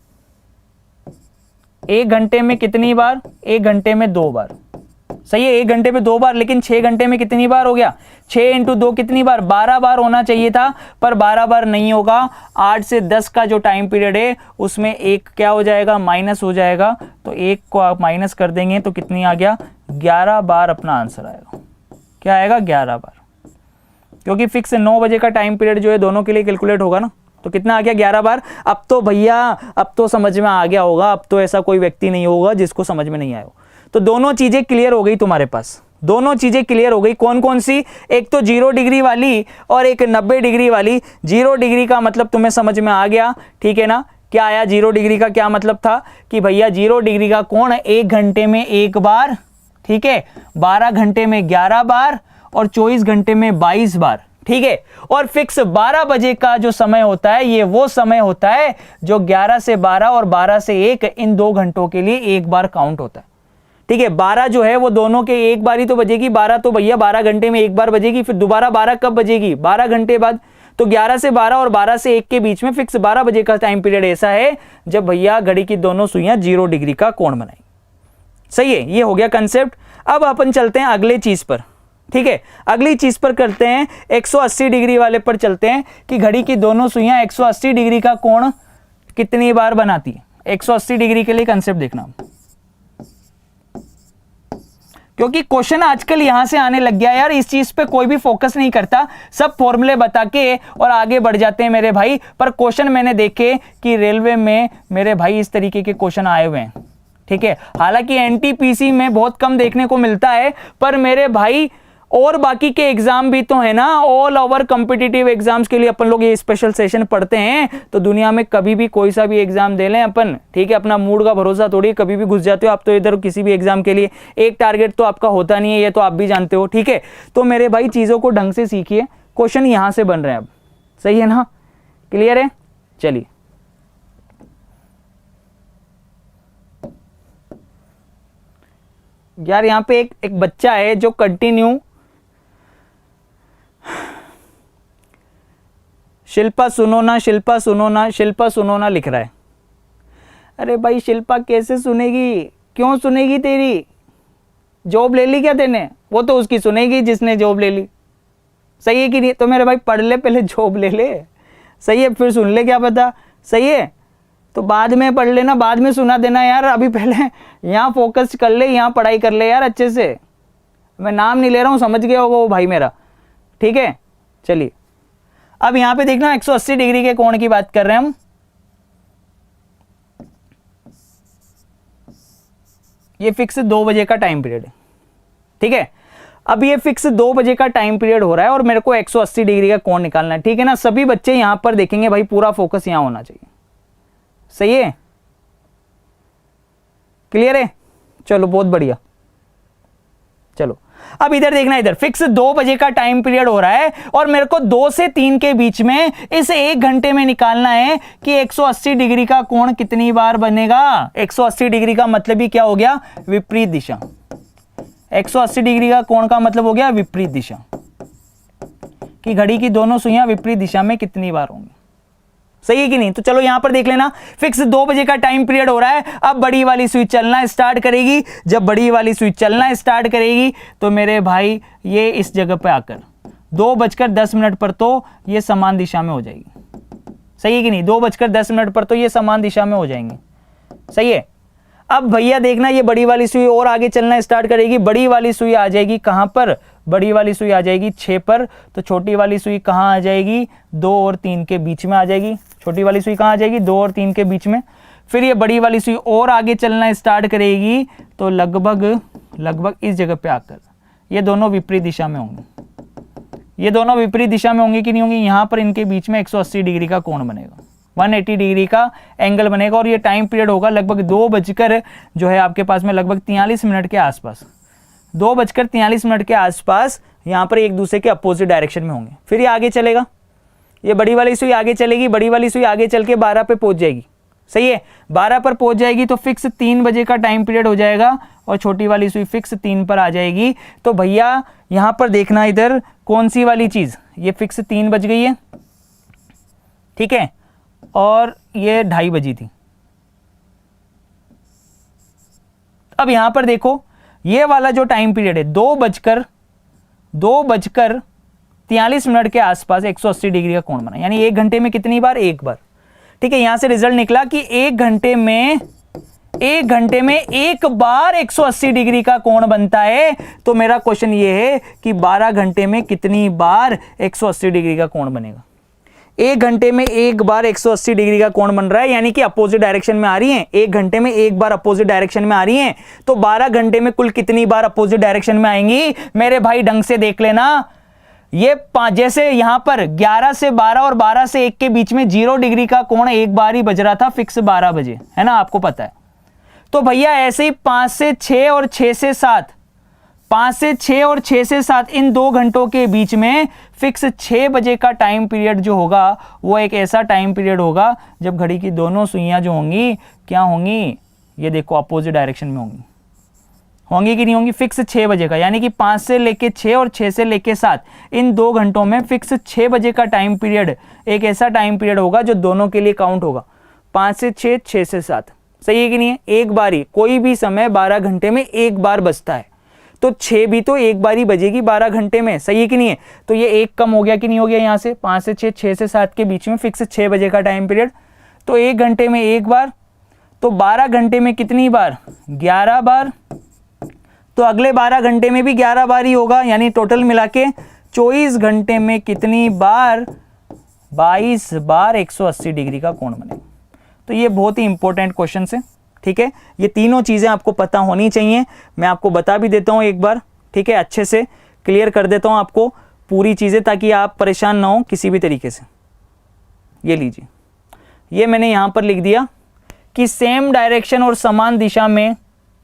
[SPEAKER 3] 1 घंटे में कितनी बार, 1 घंटे में 2 बार, सही है, 1 घंटे में 2 बार। लेकिन 6 घंटे में कितनी बार हो गया, 6 × 2 कितनी बार, 12 बार होना चाहिए था, पर 12 बार नहीं होगा। 8 से 10 का जो टाइम पीरियड है उसमें एक क्या हो जाएगा, माइनस हो जाएगा। तो एक को आप माइनस कर देंगे तो कितनी आ गया, 11 बार अपना आंसर आएगा। क्या आएगा, 11 बार, क्योंकि फिक्स 9 बजे का टाइम पीरियड जो है दोनों के लिए कैलकुलेट होगा ना। तो कितना आ गया, 11 बार। अब तो भैया अब तो समझ में आ गया होगा, अब तो ऐसा कोई व्यक्ति नहीं होगा जिसको समझ में नहीं आया हो। तो दोनों चीजें क्लियर हो गई तुम्हारे पास, दोनों चीजें क्लियर हो गई। कौन कौन सी, एक तो 0 डिग्री वाली और एक 90 डिग्री वाली। 0 डिग्री का मतलब तुम्हें समझ में आ गया, ठीक है ना। क्या आया 0 डिग्री का, क्या मतलब था कि भैया 0 डिग्री का कोण 1 घंटे में 1 बार, ठीक है, 12 घंटे में 11 बार और 24 घंटे में 22 बार, ठीक है। और फिक्स 12 बजे का जो समय होता है ये वो समय होता है जो 11 से 12 और 12 से 1 इन 2 घंटों के लिए एक बार काउंट होता है, ठीक है। 12 जो है वो दोनों के एक बार ही तो बजेगी, 12 तो भैया 12 घंटे में एक बार बजेगी, फिर दोबारा 12 कब बजेगी, 12 घंटे बाद। तो 11 से 12 और 12 से 1 के बीच में फिक्स 12 बजे का टाइम पीरियड ऐसा है जब भैया घड़ी की दोनों सुइयां 0 डिग्री का कोण बनाएंगी, सही है। ये हो गया कंसेप्ट। अब अपन चलते हैं अगले चीज पर, ठीक है। अगली चीज पर करते हैं 180 डिग्री वाले पर चलते हैं कि घड़ी की दोनों सुइयां 180 डिग्री का कोण कितनी बार बनाती है। 180 डिग्री के लिए कंसेप्ट देखना, क्योंकि क्वेश्चन आजकल यहां से आने लग गया यार, इस चीज पे कोई भी फोकस नहीं करता, सब फॉर्मूले बता के और आगे बढ़ जाते हैं मेरे भाई। पर क्वेश्चन मैंने देखे कि रेलवे में मेरे भाई इस तरीके के क्वेश्चन आए हुए हैं, ठीक है। हालांकि एनटीपीसी में बहुत कम देखने को मिलता है, पर मेरे भाई और बाकी के एग्जाम भी तो है ना, ऑल ओवर कॉम्पिटिटिव एग्जाम्स के लिए अपन लोग ये स्पेशल सेशन पढ़ते हैं। तो दुनिया में कभी भी कोई सा भी एग्जाम दे लें अपन, ठीक है, अपना मूड का भरोसा थोड़ी, कभी भी घुस जाते हो आप तो इधर किसी भी एग्जाम के लिए। एक टारगेट तो आपका होता नहीं है, ये तो आप भी जानते हो, ठीक है। तो मेरे भाई चीजों को ढंग से सीखिए, क्वेश्चन यहां से बन रहे हैं अब, सही है ना, क्लियर है। चलिए यार, यहां पे एक बच्चा है जो कंटिन्यू शिल्पा सुनो ना, शिल्पा सुनो ना, शिल्पा सुनो ना लिख रहा है। अरे भाई शिल्पा कैसे सुनेगी, क्यों सुनेगी, तेरी जॉब ले ली क्या तेने, वो तो उसकी सुनेगी जिसने जॉब ले ली, सही है कि नहीं। तो मेरे भाई पढ़ ले, पहले जॉब ले ले, सही है, फिर सुन ले, क्या पता, सही है। तो बाद में पढ़ लेना, बाद में सुना देना यार, अभी पहले यहाँ फोकस कर ले, यहाँ पढ़ाई कर ले यार अच्छे से। मैं नाम नहीं ले रहा हूँ, समझ गया होगा वो भाई मेरा, ठीक है। चलिए अब यहां पे देखना 180 डिग्री के कोण की बात कर रहे हैं हम। ये फिक्स 2 बजे का टाइम पीरियड है, ठीक है। अब ये फिक्स 2 बजे का टाइम पीरियड हो रहा है और मेरे को 180 डिग्री का कोण निकालना है, ठीक है ना। सभी बच्चे यहां पर देखेंगे भाई, पूरा फोकस यहां होना चाहिए, सही है, क्लियर है। चलो बहुत बढ़िया। चलो अब इधर देखना, इधर फिक्स 2 बजे का टाइम पीरियड हो रहा है और मेरे को 2 से 3 के बीच में इस 1 घंटे में निकालना है कि 180 डिग्री का कोण कितनी बार बनेगा। 180 डिग्री का मतलब ही क्या हो गया, विपरीत दिशा। 180 डिग्री का कोण का मतलब हो गया विपरीत दिशा, कि घड़ी की दोनों सुइयां विपरीत दिशा में कितनी बार होंगी, सही है कि नहीं। तो चलो यहां पर देख लेना, फिक्स 2 बजे का टाइम पीरियड हो रहा है। अब बड़ी वाली सुई चलना स्टार्ट करेगी। जब बड़ी वाली सुई चलना स्टार्ट करेगी तो मेरे भाई ये इस जगह पे आकर 2:10 पर तो ये समान दिशा में हो जाएगी, सही है कि नहीं। 2:10 पर तो ये समान दिशा में हो जाएंगे, सही है। अब भैया देखना, ये बड़ी वाली सुई और आगे चलना स्टार्ट करेगी। बड़ी वाली सुई आ जाएगी कहां पर, बड़ी वाली सुई आ जाएगी 6 पर। तो छोटी वाली सुई कहां आ जाएगी, 2 और 3 के बीच में आ जाएगी। छोटी वाली सुई कहां आ जाएगी, 2 और 3 के बीच में। फिर ये बड़ी वाली सुई और आगे चलना स्टार्ट करेगी तो लगभग इस जगह पे आकर ये दोनों विपरीत दिशा में होंगे। ये दोनों विपरीत दिशा में होंगे कि नहीं होंगे, यहां पर इनके बीच में 180 डिग्री का कोण बनेगा, 180 डिग्री का एंगल बनेगा। और ये टाइम पीरियड होगा लगभग 2 जो है आपके पास में लगभग 43 मिनट के आसपास, 2:43 मिनट के आसपास यहां पर एक दूसरे के अपोजिट डायरेक्शन में होंगे। फिर ये आगे चलेगा, ये बड़ी वाली सुई आगे चलेगी, बड़ी वाली सुई आगे चल के 12 पे पहुंच जाएगी, सही है। 12 पर पहुंच जाएगी तो फिक्स 3 बजे का टाइम पीरियड हो जाएगा और छोटी वाली सुई फिक्स 3 पर आ जाएगी। तो भैया यहां पर देखना, इधर कौन सी वाली चीज, ये फिक्स 3 बज गई है, ठीक है, और ये 2:30 बजी थी। अब यहां पर देखो, ये वाला जो टाइम पीरियड है 2:43 के आसपास 180 डिग्री का कोण बना, यानी 1 घंटे में कितनी बार, 1 बार, ठीक है। यहां से रिजल्ट निकला कि 1 घंटे में 1 बार 180 डिग्री का कोण बनता है। तो मेरा क्वेश्चन ये है कि 12 घंटे में कितनी बार 180 डिग्री का कोण बनेगा। 1 घंटे में 1 बार 180 डिग्री का कोण बन रहा है, यानी कि अपोजिट डायरेक्शन में आ रही हैं। 1 घंटे में 1 बार अपोजिट डायरेक्शन में आ रही हैं, तो 12 घंटे में कुल कितनी बार अपोजिट डायरेक्शन में आएंगी मेरे भाई, ढंग से देख लेना। ये जैसे यहां पर 11 से 12 और 12 से 1 के बीच में 0 डिग्री का कोण एक बार ही बज रहा था, फिक्स 12 बजे, है ना, आपको पता है। तो भैया ऐसे ही 5 से 6 और 6 से 7, 5 से 6 और 6 से 7 इन 2 घंटों के बीच में फिक्स 6 बजे का टाइम पीरियड जो होगा वो एक ऐसा टाइम पीरियड होगा जब घड़ी की दोनों सुइयां जो होंगी क्या होंगी, ये देखो अपोजिट डायरेक्शन में होंगी कि नहीं होंगी, फिक्स 6 बजे का। यानी कि 5 से लेके 6 और 6 से लेके 7 इन 2 घंटों में फिक्स 6 बजे का टाइम पीरियड एक ऐसा टाइम पीरियड होगा जो दोनों के लिए काउंट होगा। 5 से 6, 6 से 7, सही है कि नहीं है। एक बार ही, कोई भी समय 12 घंटे में एक बार बजता है, तो 6 भी तो एक बार ही बजेगी 12 घंटे में, सही है कि नहीं है। तो ये एक कम हो गया कि नहीं हो गया, यहां से 5 से 6, 6 से 7 के बीच में फिक्स 6 बजे का टाइम पीरियड, तो 1 घंटे में एक बार, तो 12 घंटे में कितनी बार, 11 बार। तो अगले 12 घंटे में भी 11 बार ही होगा, यानी टोटल मिला के 24 घंटे में कितनी बार, 22 बार 180 डिग्री का कोण बनेगा। तो ये बहुत ही इंपॉर्टेंट क्वेश्चन है, ठीक है। ये तीनों चीजें आपको पता होनी चाहिए। मैं आपको बता भी देता हूं एक बार, ठीक है, अच्छे से क्लियर कर देता हूं आपको पूरी चीजें, ताकि आप परेशान ना हो किसी भी तरीके से। ये लीजिए, ये मैंने यहां पर लिख दिया कि सेम डायरेक्शन और समान दिशा में,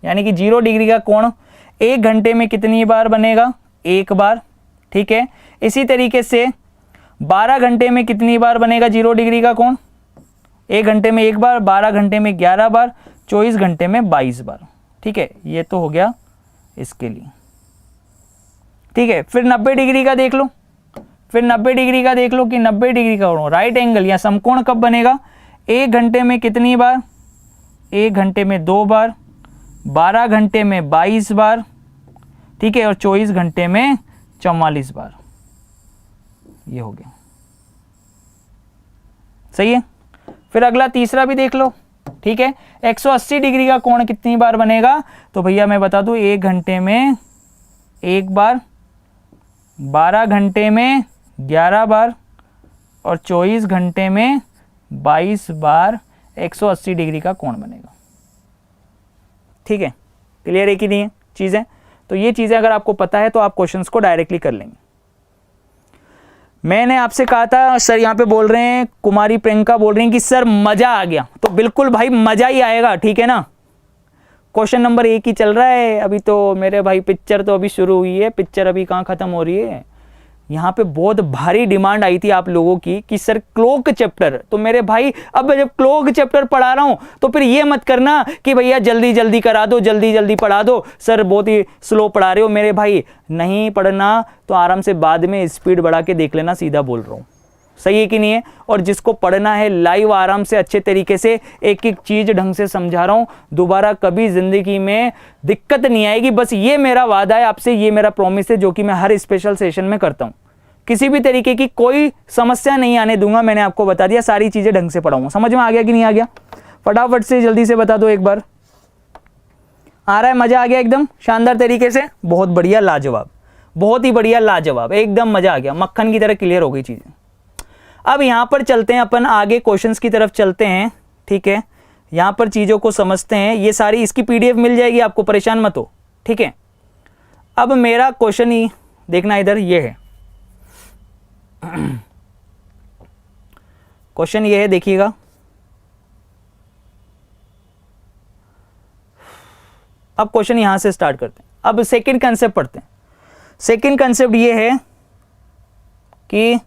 [SPEAKER 3] यानी कि 0 डिग्री का कोण 1 घंटे में कितनी बार बनेगा, 1 बार, ठीक है। इसी तरीके से 12 घंटे में कितनी बार बनेगा 0 डिग्री का कोण, 1 घंटे में 1 बार, 12 घंटे में 11 बार, 24 घंटे में 22 बार, ठीक है। ये तो हो गया इसके लिए, ठीक है। फिर 90 डिग्री का देख लो, फिर 90 डिग्री का देख लो कि 90 डिग्री का राइट एंगल या समकोण कब बनेगा, 1 घंटे में कितनी बार, 1 घंटे में 2 बार, 12 घंटे में 22 बार, ठीक है, और 24 घंटे में 44 बार। ये हो गया, सही है। फिर अगला तीसरा भी देख लो, ठीक है। 180 डिग्री का कोण कितनी बार बनेगा, तो भैया मैं बता दूं 1 घंटे में 1 बार, 12 घंटे में 11 बार और 24 घंटे में 22 बार 180 डिग्री का कोण बनेगा, ठीक है। क्लियर है कि नहीं है चीज़ें। तो ये चीज़ें अगर आपको पता है तो आप क्वेश्चंस को डायरेक्टली कर लेंगे। मैंने आपसे कहा था सर, यहाँ पे बोल रहे हैं कुमारी प्रियंका बोल रही हैं कि सर मज़ा आ गया, तो बिल्कुल भाई मज़ा ही आएगा, ठीक है ना। क्वेश्चन नंबर 1 ही चल रहा है अभी तो मेरे भाई, पिक्चर तो अभी शुरू हुई है, पिक्चर अभी कहाँ ख़त्म हो रही है। यहाँ पे बहुत भारी डिमांड आई थी आप लोगों की कि सर क्लोक चैप्टर, तो मेरे भाई अब जब क्लोक चैप्टर पढ़ा रहा हूँ तो फिर ये मत करना कि भैया जल्दी जल्दी करा दो, जल्दी जल्दी पढ़ा दो, सर बहुत ही स्लो पढ़ा रहे हो। मेरे भाई नहीं पढ़ना तो आराम से बाद में स्पीड बढ़ा के देख लेना, सीधा बोल रहा हूँ, सही है कि नहीं है। और जिसको पढ़ना है लाइव आराम से अच्छे तरीके से एक एक चीज़ ढंग से समझा रहा हूँ, दोबारा कभी ज़िंदगी में दिक्कत नहीं आएगी। बस ये मेरा वादा है आपसे, ये मेरा प्रॉमिस है जो कि मैं हर स्पेशल सेशन में करता हूँ। किसी भी तरीके की कोई समस्या नहीं आने दूंगा, मैंने आपको बता दिया, सारी चीज़ें ढंग से पढ़ाऊंगा। समझ में आ गया कि नहीं आ गया? फटाफट से जल्दी से बता दो एक बार। आ रहा है? मज़ा आ गया एकदम शानदार तरीके से? बहुत बढ़िया, लाजवाब, बहुत ही बढ़िया, लाजवाब, एकदम मज़ा आ गया, मक्खन की तरह क्लियर हो गई चीज़ें। अब यहाँ पर चलते हैं अपन आगे, क्वेश्चंस की तरफ चलते हैं, ठीक है। यहाँ पर चीज़ों को समझते हैं, ये सारी इसकी PDF मिल जाएगी आपको, परेशान मत हो, ठीक है। अब मेरा क्वेश्चन ही देखना इधर, ये है क्वेश्चन, ये है, देखिएगा। अब क्वेश्चन यहां से स्टार्ट करते हैं। अब सेकंड कंसेप्ट पढ़ते हैं। सेकंड कंसेप्ट ये है कि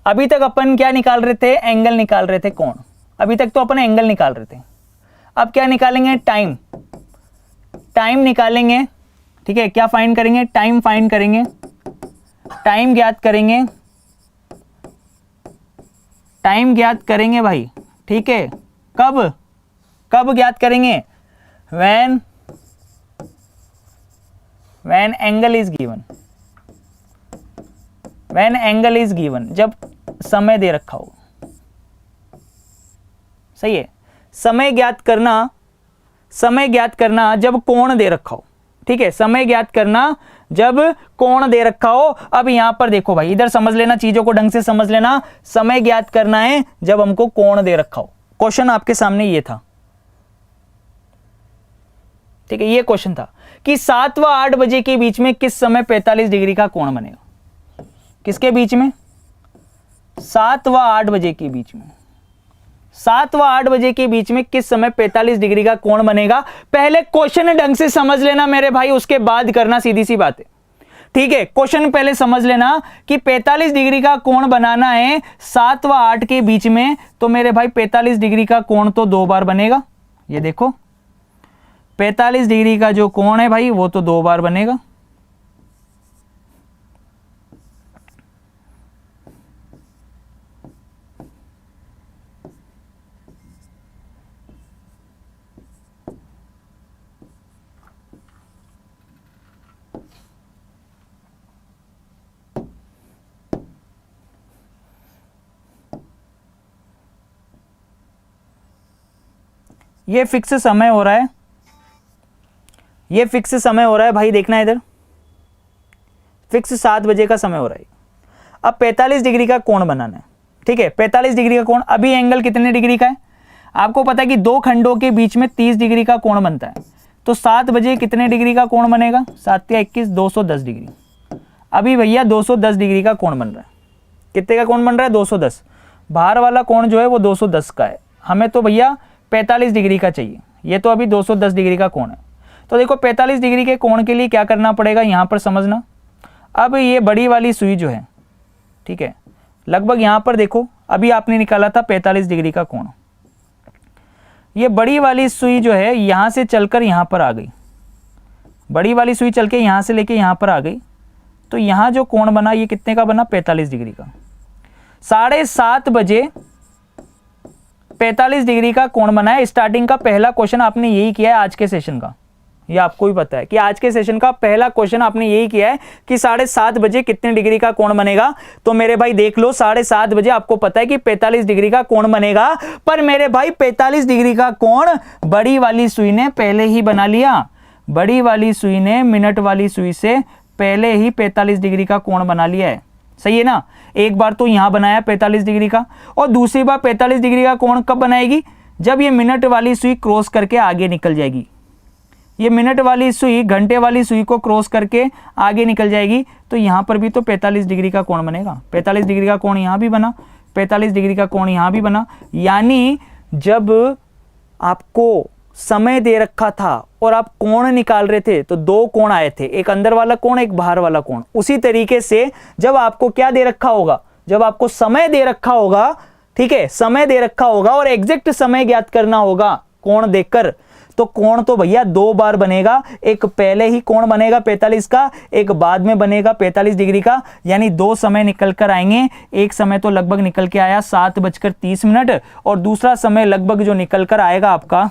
[SPEAKER 3] अभी तक अपन क्या निकाल रहे थे? एंगल निकाल रहे थे, कोण। अभी तक तो अपन एंगल निकाल रहे थे। अब क्या निकालेंगे? टाइम। टाइम निकालेंगे, ठीक है। क्या फाइंड करेंगे? टाइम फाइंड करेंगे, टाइम ज्ञात करेंगे, टाइम ज्ञात करेंगे भाई, ठीक है। कब कब ज्ञात करेंगे? when angle is given, when angle is given, जब समय दे रखा हो, सही है। समय ज्ञात करना, समय ज्ञात करना जब कोण दे रखा हो, ठीक है। समय ज्ञात करना जब कोण दे रखा हो। अब यहां पर देखो भाई, इधर समझ लेना, चीजों को ढंग से समझ लेना। समय ज्ञात करना है जब हमको कोण दे रखा हो। क्वेश्चन आपके सामने ये था, ठीक है। ये क्वेश्चन था कि 7 व 8 बजे के बीच में किस समय 45 डिग्री का कोण बनेगा? किसके बीच में? 7 व 8 बजे के बीच में। 7 व 8 बजे के बीच में किस समय 45 डिग्री का कोण बनेगा? पहले क्वेश्चन ढंग से समझ लेना मेरे भाई, उसके बाद करना, सीधी सी बात है, ठीक है। क्वेश्चन पहले समझ लेना कि 45 डिग्री का कोण बनाना है 7 व 8 के बीच में, तो मेरे भाई 45 डिग्री का कोण तो 2 बार बनेगा। ये देखो 45 डिग्री का जो कोण है भाई वो तो 2 बार बनेगा। ये फिक्स समय हो रहा है, ये फिक्स समय हो रहा है भाई, देखना इधर, फिक्स 7 बजे का समय हो रहा है। अब 45 डिग्री का कोण बनाना है, ठीक है। 45 डिग्री का कोण, अभी एंगल कितने डिग्री का है आपको पता है कि 2 खंडों के बीच में 30 डिग्री का कोण बनता है। तो 7 बजे कितने डिग्री का कोण बनेगा? 7 या 21, 210 डिग्री। अभी भैया 210 डिग्री का कोण बन रहा है। कितने का कोण बन रहा है? 210। बाहर वाला कोण जो है वो 210 का है, हमें तो भैया 45 डिग्री का चाहिए। ये तो अभी 210 डिग्री का कोण है। तो देखो 45 डिग्री के कोण के लिए क्या करना पड़ेगा यहाँ पर समझना। अब ये बड़ी वाली सुई जो है, ठीक है, लगभग यहाँ पर देखो अभी आपने निकाला था 45 डिग्री का कोण। ये बड़ी वाली सुई जो है यहाँ से चलकर यहाँ पर आ गई, बड़ी वाली सुई चल के यहाँ से लेके यहाँ पर आ गई। तो यहाँ जो कोण बना ये कितने का बना? 45 डिग्री का। 7:30 बजे 45 डिग्री का कोण बना है। स्टार्टिंग का पहला क्वेश्चन आपने यही किया है आज के सेशन का, ये आपको भी पता है कि आज के सेशन का पहला क्वेश्चन आपने यही किया है कि 7:30 बजे कितने डिग्री का कोण बनेगा। तो मेरे भाई देख लो 7:30 बजे आपको पता है कि 45 डिग्री का कोण बनेगा, पर मेरे भाई 45 डिग्री का कोण बड़ी वाली सुई ने पहले ही बना लिया। बड़ी वाली सुई ने मिनट वाली सुई से पहले ही 45 डिग्री का कोण बना लिया है, सही है ना। एक बार तो यहां बनाया 45 डिग्री का, और दूसरी बार 45 डिग्री का कोण कब बनाएगी? जब ये मिनट वाली सुई क्रॉस करके आगे निकल जाएगी। ये मिनट वाली सुई घंटे वाली सुई को क्रॉस करके आगे निकल जाएगी, तो यहाँ पर भी तो 45 डिग्री का कोण बनेगा। 45 डिग्री का कोण यहाँ भी बना, 45 डिग्री का कोण यहाँ भी बना। यानी जब आपको समय दे रखा था और आप कोण निकाल रहे थे तो दो कोण आए थे, एक अंदर वाला कोण, एक बाहर वाला कोण। उसी तरीके से जब आपको क्या दे रखा होगा, जब आपको समय दे रखा होगा, ठीक है, समय दे रखा होगा और एग्जैक्ट समय ज्ञात करना होगा कोण देखकर, तो कोण तो भैया दो बार बनेगा। एक पहले ही कोण बनेगा 45 का, एक बाद में बनेगा 45 डिग्री का, यानी दो समय निकल कर आएंगे। एक समय तो लगभग निकल के आया 7:30 और दूसरा समय लगभग जो निकल कर आएगा आपका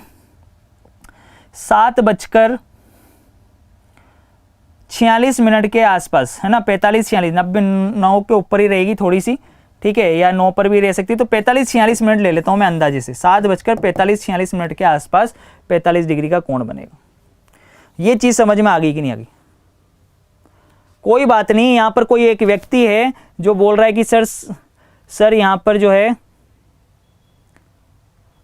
[SPEAKER 3] 7:46 के आसपास, है ना। 45-46, 9 के ऊपर ही रहेगी थोड़ी सी, ठीक है, या 9 पर भी रह सकती है, तो 45-46 मिनट ले लेता हूं मैं अंदाजे से। 7:45-46 के आसपास 45 डिग्री का कोण बनेगा। ये चीज समझ में आ गई कि नहीं आ गई? कोई बात नहीं। यहां पर कोई एक व्यक्ति है जो बोल रहा है कि सर यहां पर जो है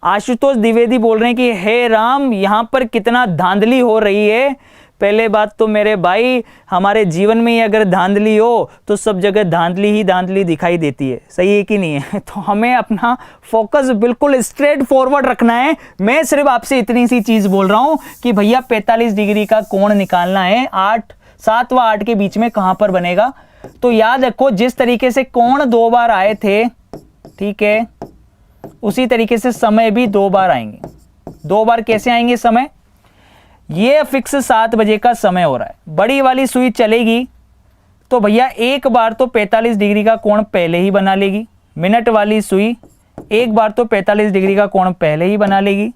[SPEAKER 3] आशुतोष द्विवेदी बोल रहे हैं कि हे राम, यहां पर कितना धांधली हो रही है। पहले बात तो मेरे भाई, हमारे जीवन में ही अगर धांधली हो तो सब जगह धांधली ही धांधली दिखाई देती है, सही है कि नहीं है? तो हमें अपना फोकस बिल्कुल स्ट्रेट फॉरवर्ड रखना है। मैं सिर्फ आपसे इतनी सी चीज बोल रहा हूं कि भैया 45 डिग्री का कोण निकालना है। 7 व 8 के बीच में कहां पर बनेगा? तो याद रखो, जिस तरीके से कोण 2 बार आए थे, ठीक है, उसी तरीके से समय भी 2 बार आएंगे। 2 बार कैसे आएंगे समय? ये फिक्स 7 बजे का समय हो रहा है, बड़ी वाली सुई चलेगी तो भैया एक बार तो 45 डिग्री का कोण पहले ही बना लेगी। मिनट वाली सुई एक बार तो 45 डिग्री का कोण पहले ही बना लेगी।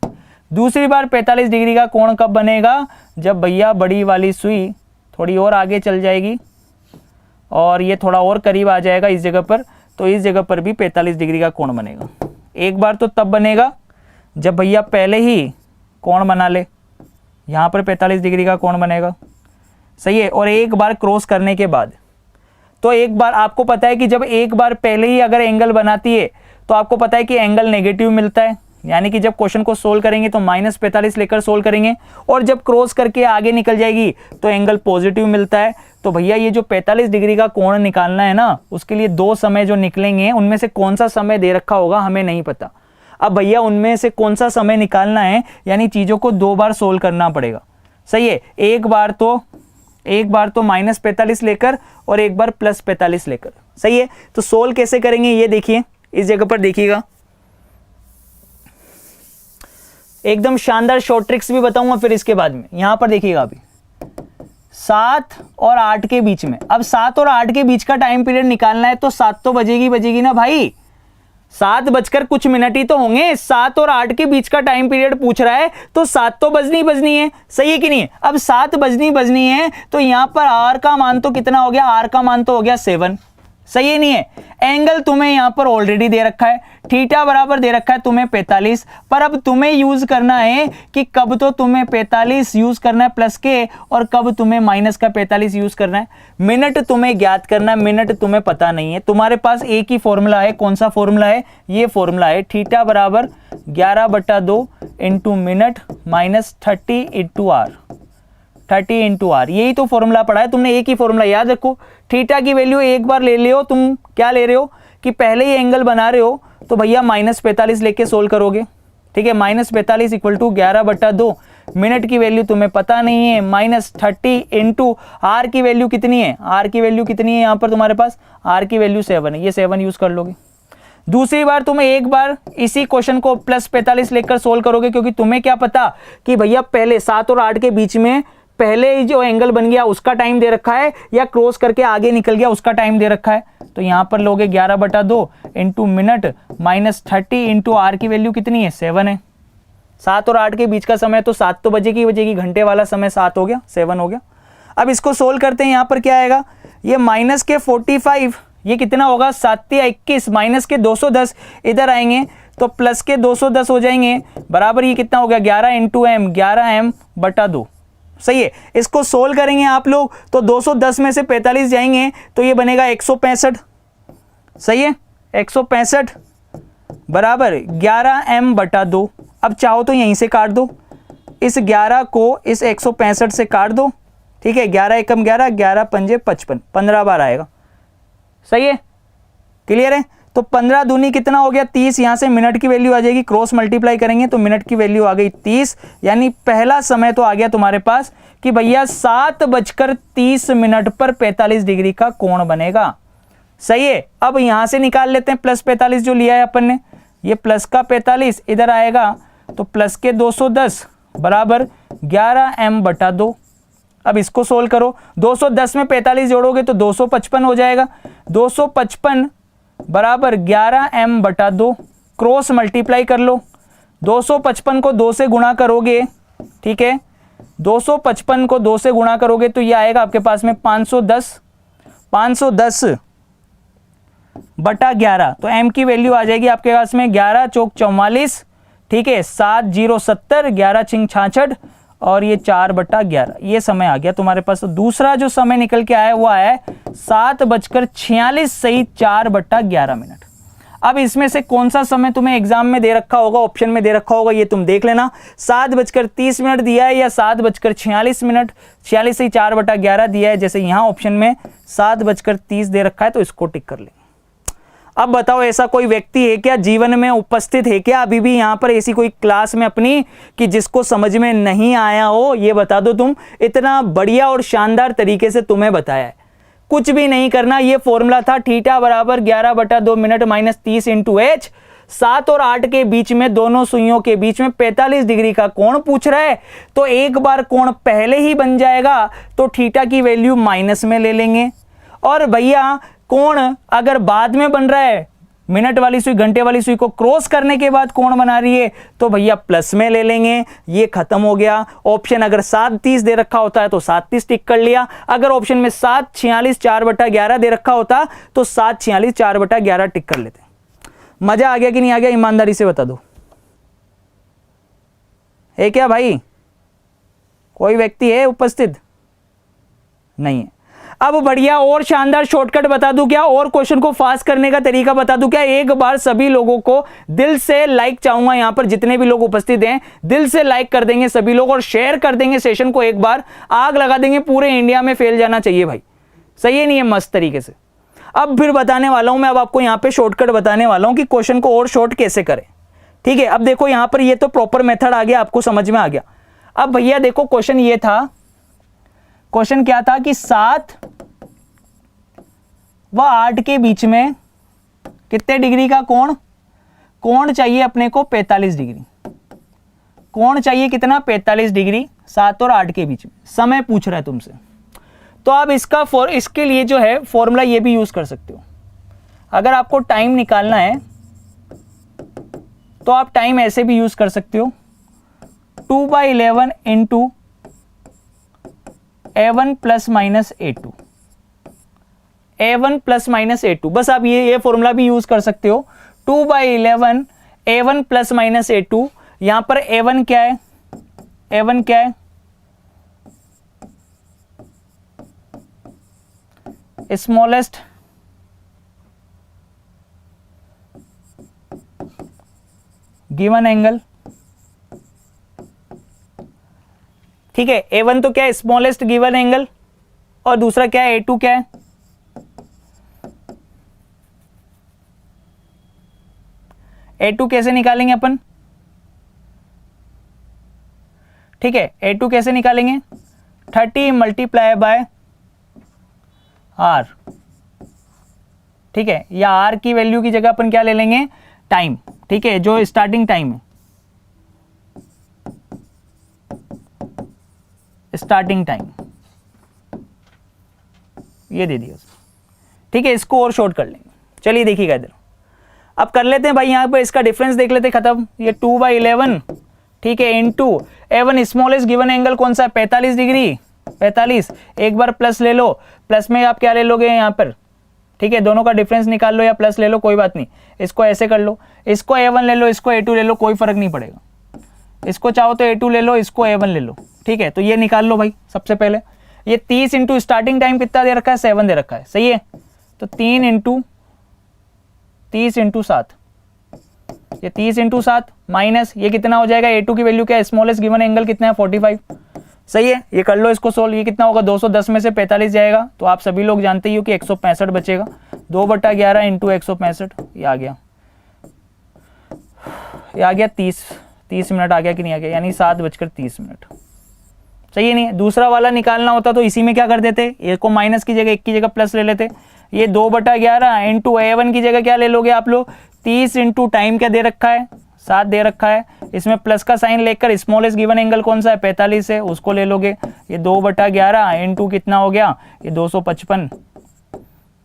[SPEAKER 3] दूसरी बार 45 डिग्री का कोण कब बनेगा? जब भैया बड़ी वाली सुई थोड़ी और आगे चल जाएगी और ये थोड़ा और करीब आ जाएगा इस जगह पर, तो इस जगह पर भी 45 डिग्री का कोण बनेगा। एक बार तो तब बनेगा जब भैया पहले ही कोण बना ले, यहां पर 45 डिग्री का कोण बनेगा, सही है। और एक बार क्रॉस करने के बाद, तो एक बार आपको पता है कि जब एक बार पहले ही अगर एंगल बनाती है तो आपको पता है कि एंगल नेगेटिव मिलता है, यानी कि जब क्वेश्चन को सोल्व करेंगे तो -45 लेकर सोल्व करेंगे, और जब क्रॉस करके आगे निकल जाएगी तो एंगल पॉजिटिव मिलता है। तो भैया ये जो 45 डिग्री का कोण निकालना है ना, उसके लिए दो समय जो निकलेंगे उनमें से कौन सा समय दे रखा होगा हमें नहीं पता। अब भैया उनमें से कौन सा समय निकालना है, यानी चीजों को 2 बार सोल्व करना पड़ेगा, सही है। एक बार तो -45 लेकर और एक बार +45 लेकर, सही है। तो सोल्व कैसे करेंगे ये देखिए, इस जगह पर देखिएगा, एकदम शानदार शॉर्ट ट्रिक्स भी बताऊंगा फिर इसके बाद में। यहां पर देखिएगा, अभी 7 और 8 के बीच में, अब 7 और 8 के बीच का टाइम पीरियड निकालना है तो 7 तो बजेगी ना भाई, 7 बजकर कुछ मिनट ही तो होंगे। 7 और 8 के बीच का टाइम पीरियड पूछ रहा है तो 7 तो बजनी है, सही है कि नहीं? अब 7 बजनी है तो यहां पर आर का मान तो कितना हो गया? आर का मान तो हो गया 7, सही है नहीं है? एंगल तुम्हें यहां पर ऑलरेडी दे रखा है, थीटा बराबर दे रखा है तुम्हें 45, पर अब तुम्हें यूज करना है कि कब तो तुम्हें 45 यूज करना है प्लस के, और कब तुम्हें माइनस का 45 यूज करना है। मिनट तुम्हें ज्ञात करना है, मिनट तुम्हें पता नहीं है। तुम्हारे पास एक ही फॉर्मूला है, कौन सा फॉर्मूला है? ये फॉर्मूला है, थीटा बराबर 11/2 into minute minus 30 into R, 30 into R. यही तो फॉर्मूला पढ़ा है तुमने, एक ही फॉर्मूला याद रखो। थीटा की वैल्यू एक बार ले लियो, तुम क्या ले रहे हो कि पहले ही एंगल बना रहे हो तो भैया -45 लेके सोल्व करोगे, ठीक है। -45 इक्वल टू 11/2, मिनट की वैल्यू तुम्हें पता नहीं है, -30 इंटू आर की वैल्यू कितनी है? आर की वैल्यू कितनी है यहां पर तुम्हारे पास? आर की वैल्यू 7 है, ये 7 यूज कर लोगे। दूसरी बार तुम्हें एक बार इसी क्वेश्चन को +45 लेकर सोल्व करोगे, क्योंकि तुम्हें क्या पता कि भैया पहले 7 और 8 के बीच में पहले जो एंगल बन गया उसका टाइम दे रखा है या क्रॉस करके आगे निकल गया उसका टाइम दे रखा है। तो यहां पर लोगे 11/2 इंटू मिनट -30 इंटू आर की वैल्यू कितनी है? 7 है। 7 और 8 के बीच का समय तो 7 तो बजेगी, घंटे वाला समय 7 हो गया, 7 हो गया। अब इसको सोल्व करते हैं, यहां पर क्या आएगा? ये -45, ये कितना होगा? 7 या 21, माइनस के 210 इधर आएंगे तो प्लस के 210 हो जाएंगे, बराबर ये कितना हो गया? 11 इंटू m, 11m/2, सही है। इसको सोल्व करेंगे आप लोग तो 210 में से 45 जाएंगे तो ये बनेगा 165, सही है। 165 बराबर 11m/2। अब चाहो तो यहीं से काट दो, इस 11 को इस 165 से काट दो, ठीक है, 11 एकम 11, 11 पंजे 55, 15 बार आएगा। सही है, क्लियर है। तो 15 दूनी कितना हो गया 30, यहां से मिनट की वैल्यू आ जाएगी, क्रॉस मल्टीप्लाई करेंगे तो मिनट की वैल्यू आ गई 30, यानी पहला समय तो आ गया तुम्हारे पास कि भैया 7:30 पर 45 डिग्री का कोण बनेगा। सही है। अब यहां से निकाल लेते हैं प्लस 45 जो लिया है अपन ने, ये प्लस का 45 इधर आएगा तो प्लस के 210 बराबर 11m/2। अब इसको सोल्व करो, 210 में 45 जोड़ोगे तो 255 हो जाएगा, 255 बराबर 11m/2, क्रॉस मल्टीप्लाई कर लो, 255 को 2 से गुणा करोगे, ठीक है, 255 को 2 से गुणा करोगे तो ये आएगा आपके पास में 510/11, तो m की वैल्यू आ जाएगी आपके पास में 11 चौक 44, ठीक है, 7070, 11 छिंग 66 और ये 4/11, ये समय आ गया तुम्हारे पास। तो दूसरा जो समय निकल के आया वो आया है 7:46 सही 4/11। अब इसमें से कौन सा समय तुम्हें एग्जाम में दे रखा होगा, ऑप्शन में दे रखा होगा, ये तुम देख लेना, 7:30 दिया है या 7:46, 46 से 4/11 दिया है, जैसे यहां ऑप्शन में 7:30 दे रखा है तो इसको टिक कर लेंगे। अब बताओ ऐसा कोई व्यक्ति है क्या जीवन में उपस्थित है क्या अभी भी यहां पर ऐसी कोई क्लास में अपनी कि जिसको समझ में नहीं आया हो, ये बता दो तुम। इतना बढ़िया और शानदार तरीके से तुम्हें बताया है, कुछ भी नहीं करना। ये फॉर्मूला था थीटा बराबर 11/2 मिनट माइनस 30 इंटू एच, 7 और 8 के बीच में दोनों सुइयों के बीच में 45 डिग्री का कोण पूछ रहा है, तो एक बार कोण पहले ही बन जाएगा तो थीटा की वैल्यू माइनस में ले लेंगे, और भैया कोण अगर बाद में बन रहा है, मिनट वाली सुई घंटे वाली सुई को क्रॉस करने के बाद कोण बना रही है तो भैया प्लस में ले लेंगे। ये खत्म हो गया। ऑप्शन अगर 7:30 दे रखा होता है तो 7:30 टिक कर लिया, अगर ऑप्शन में 7:46 4/11 दे रखा होता तो 7:46 4/11 टिक कर लेते। मजा आ गया कि नहीं आ गया, ईमानदारी से बता दो, है क्या भाई? कोई व्यक्ति है उपस्थित? नहीं है। अब बढ़िया और शानदार शॉर्टकट बता दूं क्या, और क्वेश्चन को फास्ट करने का तरीका बता दूं क्या? एक बार सभी लोगों को दिल से लाइक चाहूंगा, यहां पर जितने भी लोग उपस्थित हैं दिल से लाइक कर देंगे सभी लोग और शेयर कर देंगे सेशन को, एक बार आग लगा देंगे, पूरे इंडिया में फैल जाना चाहिए भाई। सही है नहीं है? मस्त तरीके से। अब फिर बताने वाला हूं मैं, अब आपको यहां पर शॉर्टकट बताने वाला हूं कि क्वेश्चन को और शॉर्ट कैसे करें। ठीक है, अब देखो यहां पर ये तो प्रॉपर मेथड आ गया, आपको समझ में आ गया। अब भैया देखो क्वेश्चन ये था, क्वेश्चन क्या था कि 7 व 8 के बीच में कितने डिग्री का कोण चाहिए अपने को? 45 डिग्री। कोण चाहिए कितना? 45 डिग्री 7 और 8 के बीच में। समय पूछ रहा है तुमसे, तो आप इसके लिए जो है फॉर्मूला ये भी यूज कर सकते हो। अगर आपको टाइम निकालना है तो आप टाइम ऐसे भी यूज कर सकते हो, 2/11 into A1 plus minus A2, A1 plus minus A2। बस आप ये फॉर्मूला भी यूज कर सकते हो, 2/11 A1 प्लस माइनस A2। यहां पर A1 क्या है? A1 क्या है? Smallest given angle. ठीक है, A1 तो क्या है? स्मॉलेस्ट गिवन एंगल, और दूसरा क्या है? A2 क्या है? A2 कैसे निकालेंगे अपन? ठीक है, A2 कैसे निकालेंगे? 30 मल्टीप्लाई बाय R। ठीक है, या R की वैल्यू की जगह अपन क्या ले लेंगे? टाइम। ठीक है, जो स्टार्टिंग टाइम है, स्टार्टिंग टाइम ये दे दिया। ठीक है, इसको और शॉर्ट कर लेंगे। चलिए देखिएगा इधर, अब कर लेते हैं भाई, यहां पर इसका डिफरेंस देख लेते हैं, खत्म। ये 2/11 ठीक है into A1 smallest given angle कौन सा है? 45 डिग्री, 45। एक बार प्लस ले लो, प्लस में आप क्या ले लोगे यहां पर? ठीक है, दोनों का डिफरेंस निकाल लो या प्लस ले लो, कोई बात नहीं। इसको ऐसे कर लो, इसको A1 ले लो, इसको A2 ले लो, कोई फर्क नहीं पड़ेगा। इसको चाहो तो A2 ले लो, इसको A1 ले लो। ठीक है, तो ये निकाल लो भाई। सबसे पहले ये 30 इंटू स्टार्टिंग टाइम कितना दे रखा है? 7 दे रखा है, सही है। तो 3 इंटू 30 इंटू 7, ये 30 इंटू 7 माइनस ये कितना हो जाएगा, A2 की वैल्यू क्या है, स्मॉलेस्ट गिवन एंगल कितना है 45। सही है, ये कर लो इसको सोल्व, ये कितना होगा 210 में से 45 जाएगा तो आप सभी लोग जानते ही हो कि 165 बचेगा। 2/11 इंटू 165 ये आ गया 30 मिनट आ गया कि नहीं आ गया, यानी 7:30। सही है नहीं, दूसरा वाला निकालना होता तो इसी में क्या कर देते, एक को माइनस की जगह एक की जगह प्लस ले लेते। ये 2/11 इंटू A1 की जगह क्या ले लोगे आप लोग, 30 इंटू टाइम क्या दे रखा है 7 दे रखा है, इसमें प्लस का साइन लेकर स्मॉलेस्ट गिवन एंगल कौन सा है 45 है, उसको ले लोगे। ये 2/11 इंटू कितना हो गया, ये 255।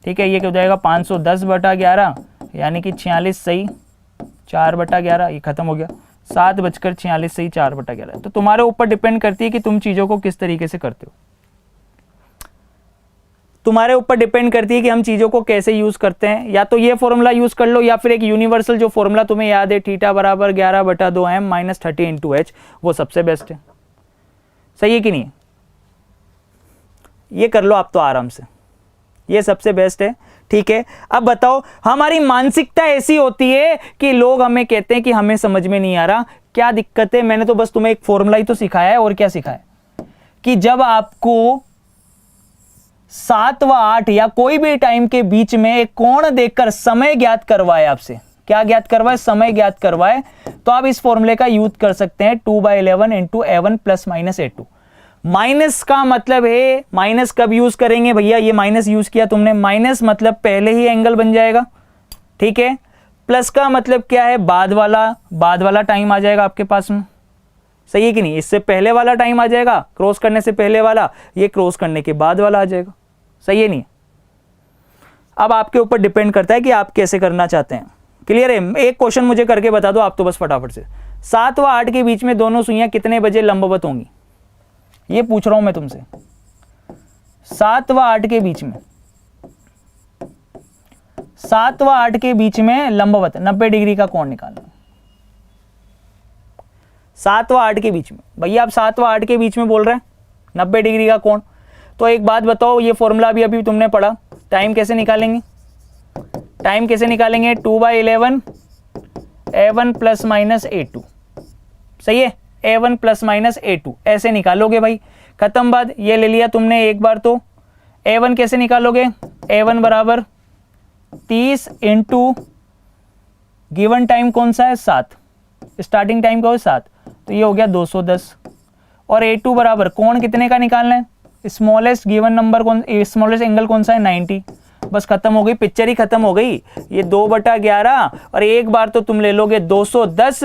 [SPEAKER 3] ठीक है, ये क्या हो जाएगा 510/11 यानी कि 46 सही 4/11, ये खत्म हो गया। 7:46 सही 4/11। तो तुम्हारे ऊपर डिपेंड करती है कि तुम चीज़ों को किस तरीके से करते हो, तुम्हारे ऊपर डिपेंड करती है कि हम चीज़ों को कैसे यूज़ करते हैं। या तो ये फॉर्मूला यूज़ कर लो या फिर एक यूनिवर्सल जो फॉर्मूला तुम्हें याद है थीटा बराबर 11/2m माइनस 30 इंटू एच, वो सबसे बेस्ट है। सही है कि नहीं, ये कर लो आप तो आराम से, ये सबसे बेस्ट है। ठीक है, अब बताओ हमारी मानसिकता ऐसी होती है कि लोग हमें कहते हैं कि हमें समझ में नहीं आ रहा, क्या दिक्कत है, मैंने तो बस तुम्हें एक फॉर्मूला ही तो सिखाया है, और क्या सिखाया है कि जब आपको 7 व 8 या कोई भी टाइम के बीच में एक कोण देखकर समय ज्ञात करवाए, आपसे क्या ज्ञात करवाए, समय ज्ञात करवाए, तो आप इस फॉर्मूले का यूज कर सकते हैं 2/11 into A1 plus minus A2। Minus का मतलब है, माइनस कब यूज करेंगे भैया, ये माइनस यूज किया तुमने, माइनस मतलब पहले ही एंगल बन जाएगा। ठीक है, प्लस का मतलब क्या है, बाद वाला टाइम आ जाएगा आपके पास में। सही है कि नहीं, इससे पहले वाला टाइम आ जाएगा, क्रॉस करने से पहले वाला, ये क्रॉस करने के बाद वाला आ जाएगा। सही है नहीं, अब आपके ऊपर डिपेंड करता है कि आप कैसे करना चाहते हैं। क्लियर है, एक क्वेश्चन मुझे करके बता दो आप तो बस फटाफट से, 7 व 8 के बीच में दोनों सुइयां कितने बजे लंबवत होंगी, ये पूछ रहा हूं मैं तुमसे। 7 व 8 के बीच में, 7 व 8 के बीच में लंबवत 90 डिग्री का कोण निकालना। 7 व 8 के बीच में, भैया आप 7 व 8 के बीच में बोल रहे हैं 90 डिग्री का कोण, तो एक बात बताओ, ये फॉर्मूला भी अभी तुमने पढ़ा, टाइम कैसे निकालेंगे, टाइम कैसे निकालेंगे, 2/11 A1 प्लस माइनस A2। सही है, A1 प्लस माइनस A2 ऐसे निकालोगे भाई, खत्म बात। ये ले लिया तुमने एक बार, तो A1 कैसे निकालोगे, A1 बराबर 30 इंटू गिवन टाइम कौन सा है 7, स्टार्टिंग टाइम का हो 7, तो ये हो गया 210। और A2 बराबर कोण कितने का निकालना है, स्मॉलेस्ट गिवन नंबर कौन, स्मॉलेस्ट एंगल कौन सा है 90। बस खत्म हो गई, पिक्चर ही खत्म हो गई। ये 2/11 और एक बार तो तुम ले लोगे 210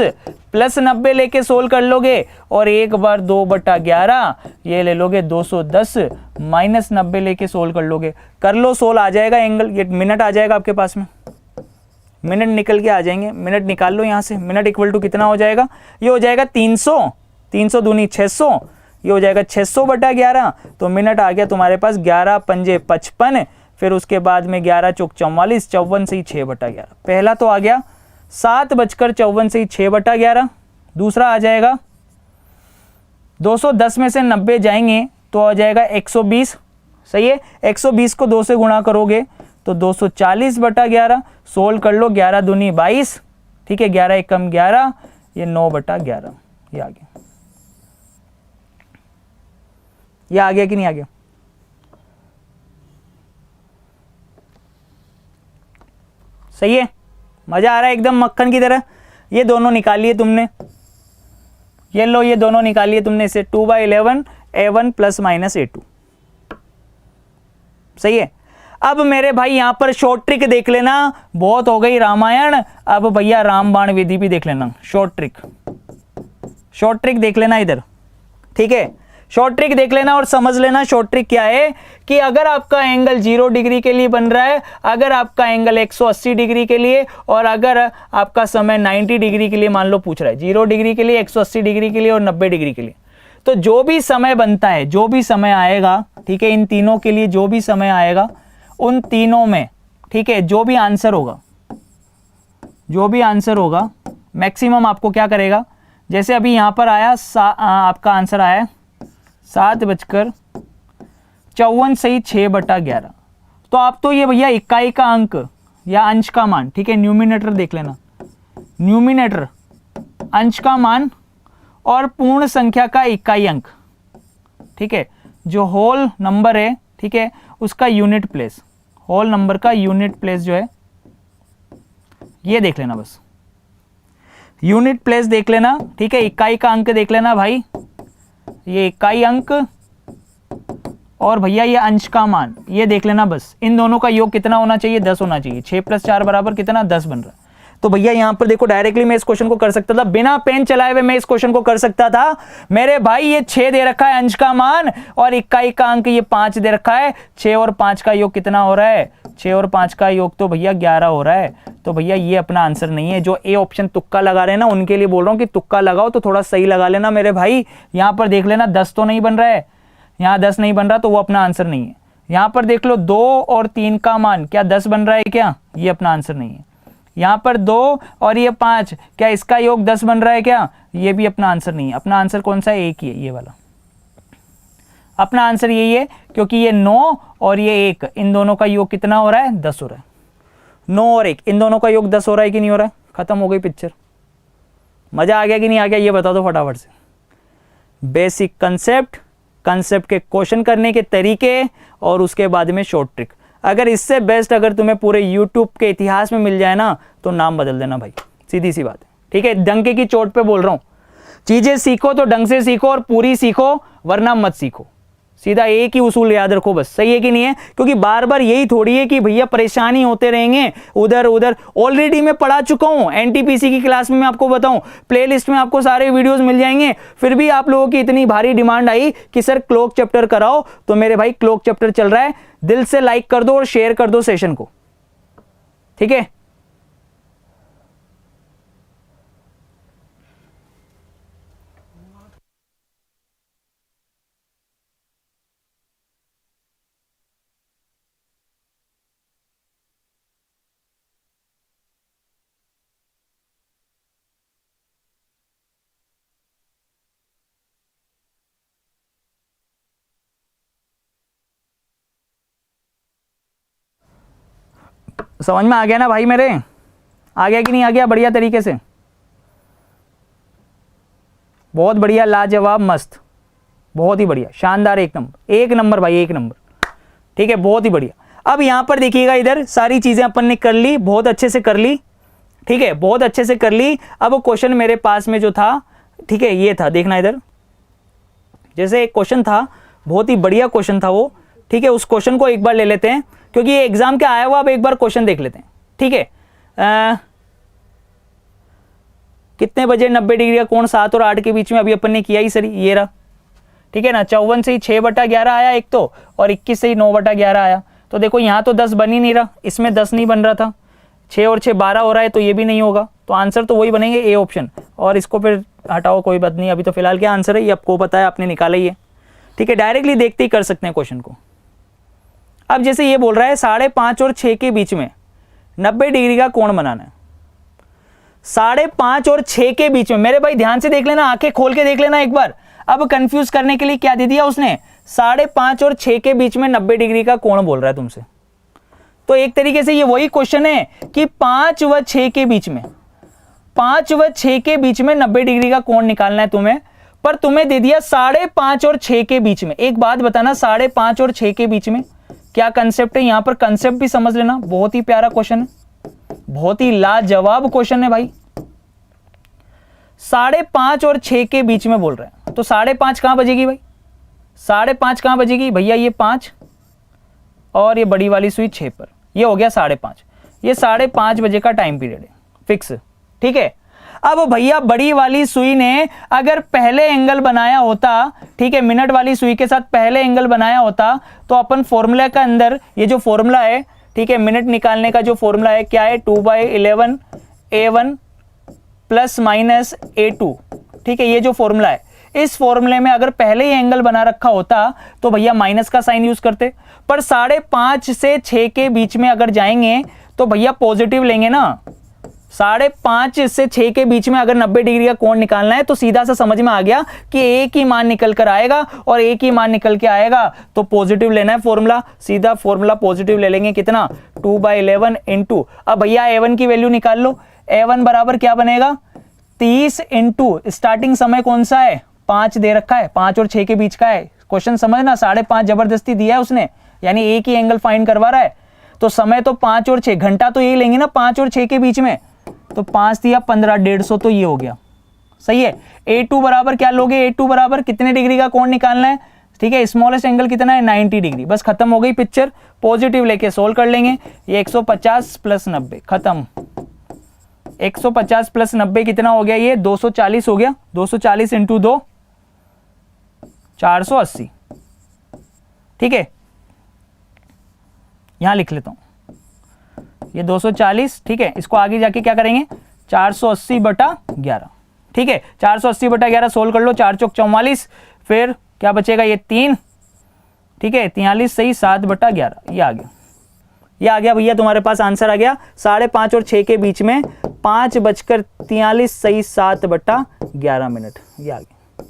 [SPEAKER 3] प्लस 90 लेके सोल्व कर लोगे, और एक बार 2/11 ये ले लोगे 210 माइनस 90 लेके सोल्व कर लोगे। कर लो सोल्व, आ जाएगा एंगल, ये मिनट आ जाएगा आपके पास में, मिनट निकल के आ जाएंगे, मिनट निकाल लो यहाँ से। मिनट इक्वल टू कितना हो जाएगा, ये हो जाएगा 300, 300 दूनी 600, ये हो जाएगा 600/11, तो मिनट आ गया तुम्हारे पास 11 पंजे 55, फिर उसके बाद में 11 चौक 44, 54 से ही 6/11। पहला तो आ गया 7:54 से ही 6/11। दूसरा आ जाएगा 210 में से 90 जाएंगे तो आ जाएगा 120। सही है, 120 को 2 से गुणा करोगे तो 240/11। सोल्व कर लो, 11 दूनी 22, ठीक है, 11 एकम 11, ये 9/11, ये आ गया। ये आ गया कि नहीं आ गया, सही है, मजा आ रहा है एकदम मक्खन की तरह। ये दोनों निकालिए तुमने, ये लो, ये दोनों निकालिए तुमने इसे, 2/11 A1 प्लस माइनस A2। सही है, अब मेरे भाई यहां पर शॉर्ट ट्रिक देख लेना, बहुत हो गई रामायण, अब भैया रामबाण विधि भी देख लेना। शॉर्ट ट्रिक देख लेना इधर, ठीक है, शॉर्ट ट्रिक देख लेना और समझ लेना शॉर्ट ट्रिक क्या है कि अगर आपका एंगल 0 डिग्री के लिए बन रहा है, अगर आपका एंगल 180 डिग्री के लिए, और अगर आपका समय 90 डिग्री के लिए मान लो पूछ रहा है, 0 डिग्री के लिए, 180 डिग्री के लिए और 90 डिग्री के लिए, तो जो भी समय बनता है, जो भी समय आएगा, ठीक है, इन तीनों के लिए जो भी समय आएगा, उन तीनों में, ठीक है, जो भी आंसर होगा मैक्सिमम आपको क्या करेगा, जैसे अभी यहां पर आया आपका आंसर आया 7:54 सही 6/11, तो आप तो ये भैया इकाई का अंक या अंश का मान, ठीक है, न्यूमिनेटर देख लेना, न्यूमिनेटर अंश का मान और पूर्ण संख्या का इकाई अंक, ठीक है, जो होल नंबर है, ठीक है, उसका यूनिट प्लेस, होल नंबर का यूनिट प्लेस जो है ये देख लेना, बस यूनिट प्लेस देख लेना, ठीक है, इकाई का अंक देख लेना भाई, ये इकाई अंक और भैया ये अंश का मान ये देख लेना, बस इन दोनों का योग कितना होना चाहिए, 10 होना चाहिए। 6 + 4 बराबर कितना, 10 बन रहा है। तो भैया यहां पर देखो डायरेक्टली मैं इस क्वेश्चन को कर सकता था, बिना पेन चलाए हुए मैं इस क्वेश्चन को कर सकता था। मेरे भाई ये 6 दे रखा है अंश का मान और इकाई का अंक ये 5 दे रखा है। 6 और 5 का योग कितना हो रहा है, 6 और 5 का योग तो भैया 11 हो रहा है। तो भैया ये अपना आंसर नहीं है। जो ए ऑप्शन तुक्का लगा रहे हैं ना, उनके लिए बोल रहा हूं कि तुक्का लगाओ तो थोड़ा सही लगा लेना मेरे भाई। यहां पर देख लेना 10 तो नहीं बन रहा है, यहां 10 नहीं बन रहा तो वो अपना आंसर नहीं है। यहां पर देख लो 2 और 3 का मान क्या 10 बन रहा है क्या, ये अपना आंसर नहीं है। यहां पर 2 और ये 5 क्या इसका योग 10 बन रहा है क्या, ये भी अपना आंसर नहीं है। अपना आंसर कौन सा है, एक ही है, ये वाला अपना आंसर यही है, क्योंकि ये 9 और ये 1 इन दोनों का योग कितना हो रहा है, 10 हो रहा है। 9 और 1 इन दोनों का योग 10 हो रहा है कि नहीं हो रहा है। खत्म हो गई पिक्चर। मजा आ गया कि नहीं आ गया, ये बता दो फटाफट से। बेसिक कंसेप्ट, कंसेप्ट के क्वेश्चन करने के तरीके और उसके बाद में शॉर्ट ट्रिक। अगर इससे बेस्ट अगर तुम्हें पूरे यूट्यूब के इतिहास में मिल जाए ना, तो नाम बदल देना भाई, सीधी सी बात है, ठीक है। डंके की चोट पे बोल रहा हूं, चीजें सीखो तो ढंग से सीखो और पूरी सीखो, वरना मत सीखो। सीधा एक ही उसूल याद रखो बस, सही है कि नहीं है। क्योंकि बार बार यही थोड़ी है कि भैया परेशानी होते रहेंगे उधर उधर। ऑलरेडी मैं पढ़ा चुका हूं एनटीपीसी की क्लास में, मैं आपको बताऊं प्लेलिस्ट में आपको सारे वीडियोस मिल जाएंगे। फिर भी आप लोगों की इतनी भारी डिमांड आई कि सर क्लॉक चैप्टर कराओ, तो मेरे भाई क्लॉक चैप्टर चल रहा है। दिल से लाइक कर दो और शेयर कर दो सेशन को, ठीक है। समझ में आ गया ना भाई मेरे, आ गया कि नहीं आ गया, बढ़िया तरीके से, बहुत बढ़िया, लाजवाब, मस्त, बहुत ही बढ़िया, शानदार, एक नंबर, एक नंबर भाई, एक नंबर, ठीक है, बहुत ही बढ़िया। अब यहां पर देखिएगा, इधर सारी चीजें अपन ने कर ली, बहुत अच्छे से कर ली, ठीक है, बहुत अच्छे से कर ली। अब क्वेश्चन मेरे पास में जो था, ठीक है, ये था, देखना इधर, जैसे एक क्वेश्चन था, बहुत ही बढ़िया क्वेश्चन था वो, ठीक है। उस क्वेश्चन को एक बार ले लेते हैं, क्योंकि ये एग्जाम क्या आया हुआ, अब एक बार क्वेश्चन देख लेते हैं, ठीक है। कितने बजे 90 डिग्री का कोण 7 और 8 के बीच में, अभी अपन ने किया ही सर, ये रहा, ठीक है ना। 54 से ही 6/11 आया एक तो, और 21 से ही 9/11 आया। तो देखो यहाँ तो 10 बन ही नहीं रहा, इसमें 10 नहीं बन रहा था, 6 और 6 12 हो रहा है, तो ये भी नहीं होगा। तो आंसर तो वही बनेंगे, ए ऑप्शन। और इसको फिर हटाओ, कोई बात नहीं, अभी तो फिलहाल क्या आंसर है ये आपको पता है, आपने निकाला ही है, ठीक है। डायरेक्टली देखते ही कर सकते हैं क्वेश्चन को। अब जैसे ये बोल रहा है 5.5 और 6 के बीच में 90 डिग्री का कोण बनाना है। 5.5 और 6 के बीच में, मेरे भाई ध्यान से देख लेना, आंखें खोल के देख लेना एक बार। अब कंफ्यूज करने के लिए क्या दे दिया उसने, 5.5 और 6 के बीच में 90 डिग्री का कोण बोल रहा है तुमसे। तो एक तरीके से ये वही क्वेश्चन है कि 5 व 6 के बीच में, 5 व 6 के बीच में 90 डिग्री का कोण निकालना है तुम्हें, पर तुम्हें दे दिया 5.5 और 6 के बीच में। एक बात बताना, 5.5 और 6 के बीच में क्या कंसेप्ट है, यहां पर कंसेप्ट भी समझ लेना। बहुत ही प्यारा क्वेश्चन है, बहुत ही लाजवाब क्वेश्चन है भाई। 5.5 और 6 के बीच में बोल रहे हैं, तो 5.5 कहां बजेगी भाई, 5.5 कहां बजेगी भैया, ये 5 और ये बड़ी वाली सुई 6 पर, ये हो गया 5.5। ये 5.5 बजे का टाइम पीरियड है फिक्स, ठीक है। अब भैया बड़ी वाली सुई ने अगर पहले एंगल बनाया होता, ठीक है, मिनट वाली सुई के साथ पहले एंगल बनाया होता, तो अपन फॉर्मूला का अंदर ये जो फॉर्मूला है, ठीक है, मिनट निकालने का जो फॉर्मूला है क्या है, 2/11 A1 ± A2, ठीक है। ये जो फॉर्मूला है, इस फॉर्मूले में अगर पहले ही एंगल बना रखा होता तो भैया माइनस का साइन यूज करते, पर 5.5 से 6 के बीच में अगर जाएंगे तो भैया पॉजिटिव लेंगे ना। 5.5 से 6 के बीच में अगर 90 डिग्री का कोण निकालना है, तो सीधा सा समझ में आ गया कि एक ही मान निकल कर आएगा, और एक ही मान निकल के आएगा तो पॉजिटिव लेना है फॉर्मूला, सीधा फॉर्मूला पॉजिटिव ले लेंगे। कितना, 2/11 इंटू, अब भैया A1 की वैल्यू निकाल लो। A1 बराबर क्या बनेगा 30 इंटू स्टार्टिंग समय कौन सा है 5 दे रखा है, 5 और 6 के बीच का है। क्वेश्चन समझना 5.5 जबरदस्ती दिया है उसने, यानी एक ही एंगल फाइंड करवा रहा है। तो समय तो 5 और 6, घंटा तो ये लेंगे ना 5 और 6 के बीच में, तो 5 दिया 15, 150 तो ये हो गया। सही है। A2 बराबर क्या लोगे, A2 बराबर कितने डिग्री का कोण निकालना है, ठीक है, स्मॉलेस्ट एंगल कितना है 90 डिग्री। बस खत्म हो गई पिक्चर, पॉजिटिव लेके सोल्व कर लेंगे। ये 150 प्लस 90 खत्म। 150 प्लस 90 कितना हो गया, ये 240 हो गया। 240 इंटू 2 480, ठीक है, यहां लिख लेता हूं ये 240, ठीक है। इसको आगे जाके क्या करेंगे 480/11, ठीक है। 480/11 सोल्व कर लो, 4 चौक 44, फिर क्या बचेगा ये 3, ठीक है, 43 सही 7/11, ये आ गया, ये आ गया भैया तुम्हारे पास आंसर आ गया 5:30 और 6 के बीच में 5:43 सही 7/11 मिनट, ये आ गया।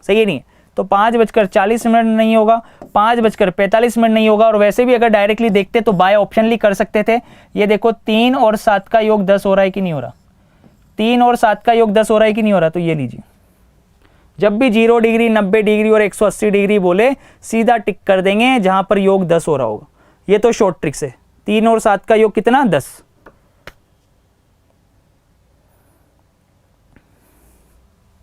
[SPEAKER 3] सही है नहीं है? तो 5:40 नहीं होगा, 5:45 नहीं होगा। और वैसे भी अगर डायरेक्टली देखते तो बाय ऑप्शनली कर सकते थे। ये देखो 3 और 7 का योग 10 हो रहा है कि नहीं हो रहा, 3 और 7 का योग 10 हो रहा है कि नहीं हो रहा। तो ये लीजिए, जब भी 0 डिग्री 90 डिग्री और 180 डिग्री बोले सीधा टिक कर देंगे जहां पर योग 10 हो रहा होगा। ये तो शॉर्ट ट्रिक्स है। 3 और 7 का योग कितना 10।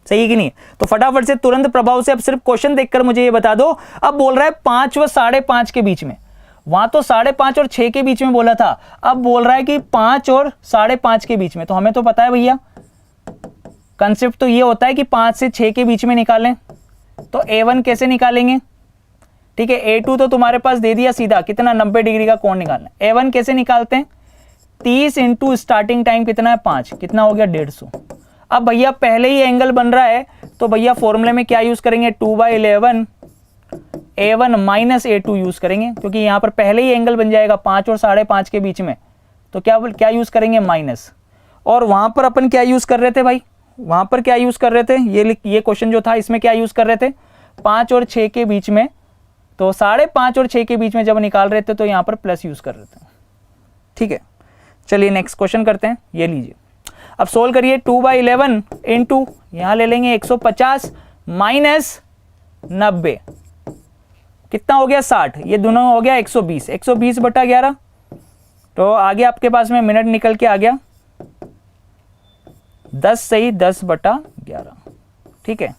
[SPEAKER 3] सही कि नहीं? तो फटाफट से तुरंत प्रभाव से अब सिर्फ क्वेश्चन देखकर मुझे ये बता दो। अब बोल रहा है 5 व 5:30 के बीच में, वहां तो 5:30 और 6 के बीच में बोला था, अब बोल रहा है कि 5 और 5:30 के बीच में। तो हमें तो पता है भैया कंसेप्ट तो ये होता है कि 5 से 6 के बीच में निकालें। तो A1 कैसे निकालेंगे, ठीक है। A2 तो तुम्हारे पास दे दिया सीधा, कितना 90 डिग्री का कोण निकालना है। A1 कैसे निकालते हैं, 30 इंटू स्टार्टिंग टाइम कितना है 5, कितना हो गया 150। अब भैया पहले ही एंगल बन रहा है तो भैया फॉर्मूले में क्या यूज करेंगे 2/11 A1 माइनस A2 यूज करेंगे, क्योंकि यहां पर पहले ही एंगल बन जाएगा 5 और 5:30 के बीच में। तो क्या यूज करेंगे माइनस। और वहां पर अपन क्या यूज कर रहे थे भाई, वहां पर क्या यूज कर रहे थे, ये क्वेश्चन जो था इसमें क्या यूज कर रहे थे 5 और 6 के बीच में। तो 5:30 और 6 के बीच में जब निकाल रहे थे तो यहां पर प्लस यूज कर रहे थे, ठीक है। चलिए नेक्स्ट क्वेश्चन करते हैं, ये लीजिए। अब सोल्व करिए 2/11 इंटू यहां ले लेंगे 150 माइनस 90, कितना हो गया 60, ये दोनों हो गया 120, 120/11। तो आगे आपके पास में मिनट निकल के आ गया 10 सही 10/11, ठीक है।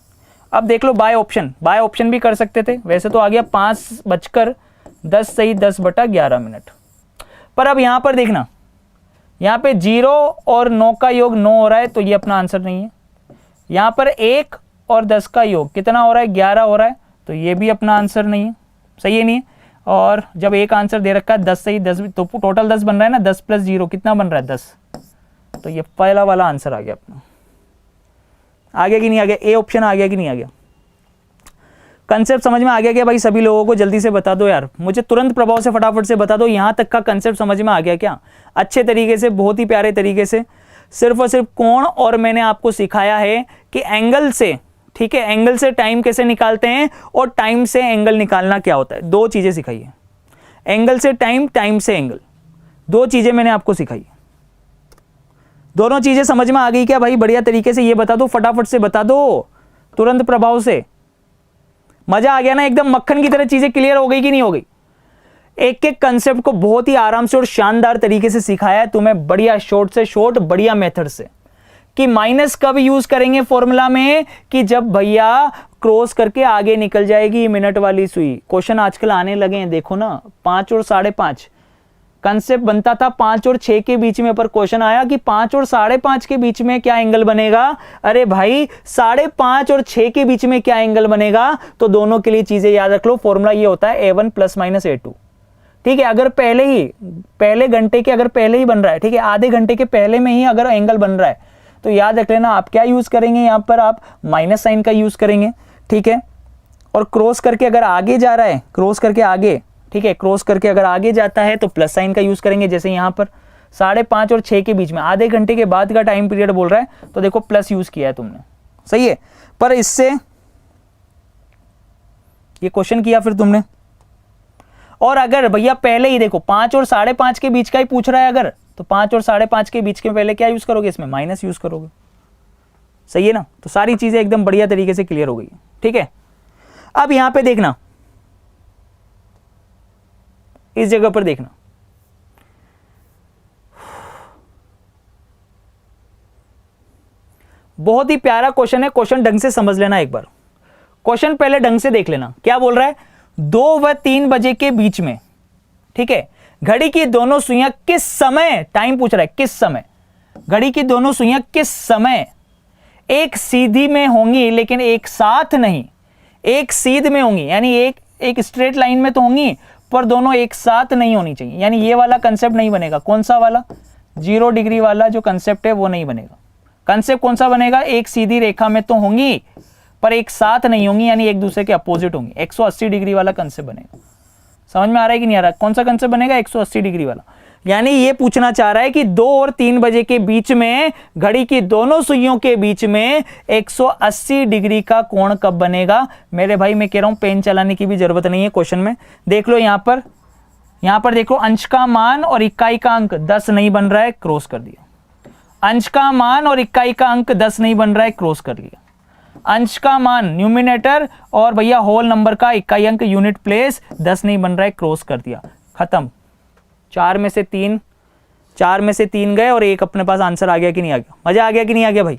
[SPEAKER 3] अब देख लो बाय ऑप्शन भी कर सकते थे, वैसे तो आ गया 5:10 सही 10/11 मिनट। पर अब यहां पर देखना, यहां पे 0 और 9 का योग 9 हो रहा है, तो ये अपना आंसर नहीं है। यहां पर 1 और 10 का योग कितना हो रहा है 11 हो रहा है, तो ये भी अपना आंसर नहीं है। सही है नहीं है? और जब एक आंसर दे रखा है 10 सही 10, तो टोटल 10 बन रहा है ना, 10 + 0 कितना बन रहा है 10। तो ये पहला वाला आंसर आ गया अपना। आ गया कि नहीं आ गया, ए ऑप्शन आ गया कि नहीं आ गया। कंसेप्ट समझ में आ गया क्या भाई सभी लोगों को? जल्दी से बता दो यार, मुझे तुरंत प्रभाव से फटाफट से बता दो, यहां तक का कंसेप्ट समझ में आ गया क्या? अच्छे तरीके से, बहुत ही प्यारे तरीके से। सिर्फ और सिर्फ कोण, और मैंने आपको सिखाया है कि एंगल से, ठीक है, एंगल से टाइम कैसे निकालते हैं और टाइम से एंगल निकालना क्या होता है। 2 चीजें सिखाई है, एंगल से टाइम, टाइम से एंगल, 2 चीजें मैंने आपको सिखाई। दोनों चीजें समझ में आ गई क्या भाई? बढ़िया तरीके से ये बता दो, फटाफट से बता दो, तुरंत प्रभाव से। मजा आ गया ना, एकदम मक्खन की तरह चीजें क्लियर हो गई कि नहीं हो गई? एक एक कंसेप्ट को बहुत ही आराम से और शानदार तरीके से सिखाया है तुम्हें, बढ़िया शॉर्ट से शॉर्ट, बढ़िया मेथड से। कि माइनस कब यूज करेंगे फॉर्मूला में, कि जब भैया क्रॉस करके आगे निकल जाएगी मिनट वाली सुई। क्वेश्चन आजकल आने लगे हैं, देखो ना, 5 और 5:30 कंसेप्ट बनता था 5 और 6 के बीच में, पर क्वेश्चन आया कि 5 और 5:30 के बीच में क्या एंगल बनेगा। अरे भाई 5:30 और 6 के बीच में क्या एंगल बनेगा। तो दोनों के लिए चीजें याद रख लो, फॉर्मूला ये होता है A1 ± A2, ठीक है। अगर पहले घंटे के अगर पहले ही बन रहा है, ठीक है, आधे घंटे के पहले में ही अगर एंगल बन रहा है, तो याद रख लेना आप क्या यूज करेंगे, यहां पर आप माइनस साइन का यूज करेंगे, ठीक है। और क्रॉस करके अगर आगे जा रहा है, क्रॉस करके आगे, ठीक है, क्रॉस करके अगर आगे जाता है तो प्लस साइन का यूज करेंगे। जैसे यहां पर 5:30 और 6 के बीच में आधे घंटे के बाद का टाइम पीरियड बोल रहा है, तो देखो प्लस यूज किया है तुमने, सही है। पर इससे ये क्वेश्चन किया फिर तुमने, और अगर भैया पहले ही देखो 5 और 5:30 के बीच का ही पूछ रहा है, अगर तो 5 और 5.5 के बीच के पहले क्या यूज करोगे, इसमें माइनस यूज करोगे। सही है ना। तो सारी चीजें एकदम बढ़िया तरीके से क्लियर हो गई। ठीक है, अब यहां पे देखना, इस जगह पर देखना, बहुत ही प्यारा क्वेश्चन है। क्वेश्चन ढंग से समझ लेना एक बार। क्वेश्चन पहले ढंग से देख लेना। क्या बोल रहा है, 2 व 3 बजे के बीच में, ठीक है, घड़ी की दोनों सुइयां किस समय, टाइम पूछ रहा है किस समय, घड़ी की दोनों सुइयां किस समय एक सीधी में होंगी लेकिन एक साथ नहीं, एक सीध में होंगी, यानी एक स्ट्रेट लाइन में तो होंगी पर दोनों एक साथ नहीं होनी चाहिए। यानी ये वाला कंसेप्ट नहीं बनेगा। कौन सा वाला, 0 डिग्री वाला जो कंसेप्ट है वो नहीं बनेगा। कंसेप्ट कौन सा बनेगा, एक सीधी रेखा में तो होंगी पर एक साथ नहीं होंगी, यानी एक दूसरे के अपोजिट होंगी। 180 डिग्री वाला कंसेप्ट बनेगा। समझ में आ रहा है कि नहीं आ रहा है? कौन सा कंसेप्ट बनेगा, 180 डिग्री वाला। यानी ये पूछना चाह रहा है कि 2 और 3 बजे के बीच में घड़ी की दोनों सुइयों के बीच में 180 डिग्री का कोण कब बनेगा। मेरे भाई मैं कह रहा हूं पेन चलाने की भी जरूरत नहीं है क्वेश्चन में। देख लो यहां पर देखो, अंश का मान और इकाई का अंक 10 नहीं बन रहा है, क्रॉस कर दिया। अंश का मान और इकाई का अंक 10 नहीं बन रहा है, क्रॉस कर लिया। अंश का मान न्यूमिनेटर और भैया होल नंबर का इकाई अंक यूनिट प्लेस 10 नहीं बन रहा है, क्रॉस कर दिया, खत्म। 4 में से 3 गए और एक अपने पास आंसर आ गया कि नहीं आ गया। मजा आ गया कि नहीं आ गया भाई।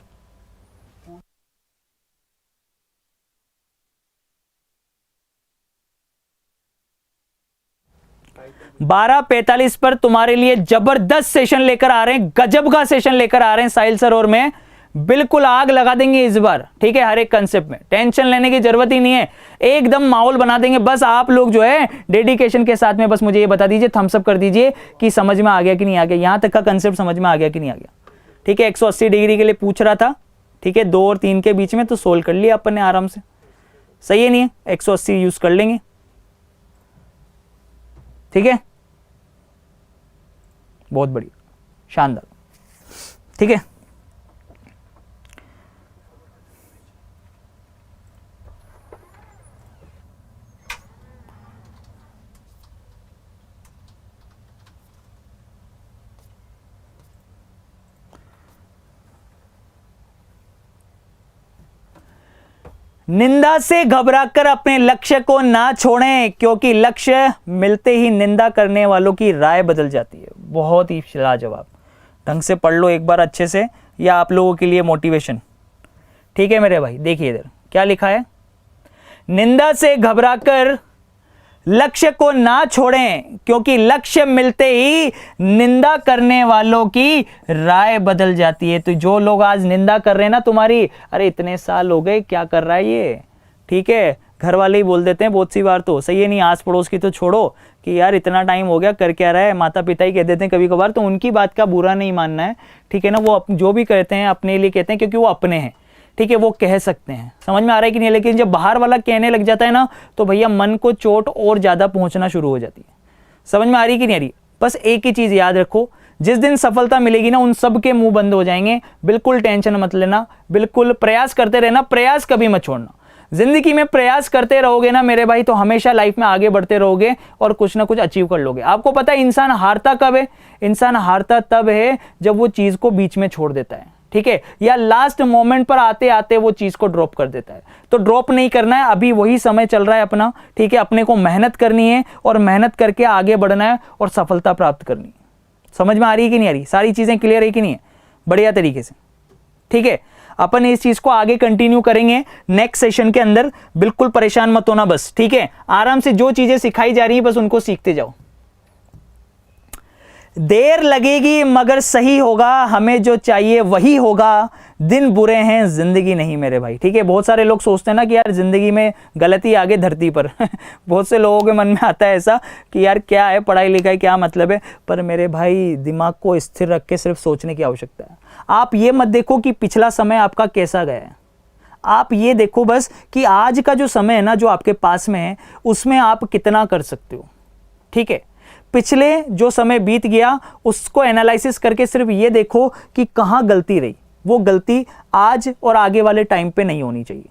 [SPEAKER 3] बारह 45 पर तुम्हारे लिए जबरदस्त सेशन लेकर आ रहे हैं, गजब का सेशन लेकर आ रहे हैं साहिल सर, और मैं बिल्कुल आग लगा देंगे इस बार। ठीक है, हर एक कंसेप्ट में टेंशन लेने की जरूरत ही नहीं है, एकदम माहौल बना देंगे। बस आप लोग जो है डेडिकेशन के साथ में बस मुझे ये बता दीजिए, थम्स अप कर दीजिए कि समझ में आ गया कि नहीं आ गया, यहां तक का कंसेप्ट समझ में आ गया कि नहीं आ गया। ठीक है, 180 डिग्री के लिए पूछ रहा था, ठीक है, 2 और 3 के बीच में, तो सोल्व कर लिया अपन ने आराम से। सही है नहीं है, 180 यूज कर लेंगे। ठीक है, बहुत बढ़िया, शानदार। ठीक है, निंदा से घबराकर अपने लक्ष्य को ना छोड़ें, क्योंकि लक्ष्य मिलते ही निंदा करने वालों की राय बदल जाती है। बहुत ही लाजवाब, ढंग से पढ़ लो एक बार अच्छे से, या आप लोगों के लिए मोटिवेशन। ठीक है मेरे भाई, देखिए इधर क्या लिखा है, निंदा से घबराकर लक्ष्य को ना छोड़ें, क्योंकि लक्ष्य मिलते ही निंदा करने वालों की राय बदल जाती है। तो जो लोग आज निंदा कर रहे हैं ना तुम्हारी, अरे इतने साल हो गए, क्या कर रहा है ये। ठीक है, घर वाले ही बोल देते हैं बहुत सी बार, तो सही है नहीं, आस पड़ोस की तो छोड़ो कि यार इतना टाइम हो गया कर क्या रहा है, माता पिता ही कह देते हैं कभी कभार, तो उनकी बात का बुरा नहीं मानना है। ठीक है ना, वो जो भी कहते हैं अपने लिए कहते हैं, क्योंकि वो अपने हैं। ठीक है, वो कह सकते हैं, समझ में आ रहा है कि नहीं। लेकिन जब बाहर वाला कहने लग जाता है ना, तो भैया मन को चोट और ज्यादा पहुंचना शुरू हो जाती है। समझ में आ रही कि नहीं आ रही। बस एक ही चीज याद रखो, जिस दिन सफलता मिलेगी ना, उन सब के मुंह बंद हो जाएंगे। बिल्कुल टेंशन मत लेना, बिल्कुल प्रयास करते रहना, प्रयास कभी मत छोड़ना। जिंदगी में प्रयास करते रहोगे ना मेरे भाई, तो हमेशा लाइफ में आगे बढ़ते रहोगे और कुछ ना कुछ अचीव कर लोगे। आपको पता है इंसान हारता कब है, इंसान हारता तब है जब वो चीज को बीच में छोड़ देता है। ठीक है, या लास्ट मोमेंट पर आते आते वो चीज को ड्रॉप कर देता है। तो ड्रॉप नहीं करना है, अभी वही समय चल रहा है अपना। ठीक है, अपने को मेहनत करनी है और मेहनत करके आगे बढ़ना है और सफलता प्राप्त करनी है। समझ में आ रही है कि नहीं आ रही, सारी चीजें क्लियर है कि नहीं है, बढ़िया तरीके से। ठीक है, अपन इस चीज को आगे कंटिन्यू करेंगे नेक्स्ट सेशन के अंदर, बिल्कुल परेशान मत होना बस। ठीक है, आराम से जो चीजें सिखाई जा रही है बस उनको सीखते जाओ। देर लगेगी मगर सही होगा, हमें जो चाहिए वही होगा, दिन बुरे हैं जिंदगी नहीं मेरे भाई। ठीक है, बहुत सारे लोग सोचते हैं ना कि यार जिंदगी में गलती आगे धरती पर बहुत से लोगों के मन में आता है ऐसा कि यार क्या है पढ़ाई लिखाई, क्या मतलब है। पर मेरे भाई दिमाग को स्थिर रख के सिर्फ सोचने की आवश्यकता है। आप ये मत देखो कि पिछला समय आपका कैसा गया है, आप ये देखो बस कि आज का जो समय है ना, जो आपके पास में है, उसमें आप कितना कर सकते हो। ठीक है, पिछले जो समय बीत गया उसको एनालिसिस करके सिर्फ ये देखो कि कहां गलती रही, वो गलती आज और आगे वाले टाइम पे नहीं होनी चाहिए।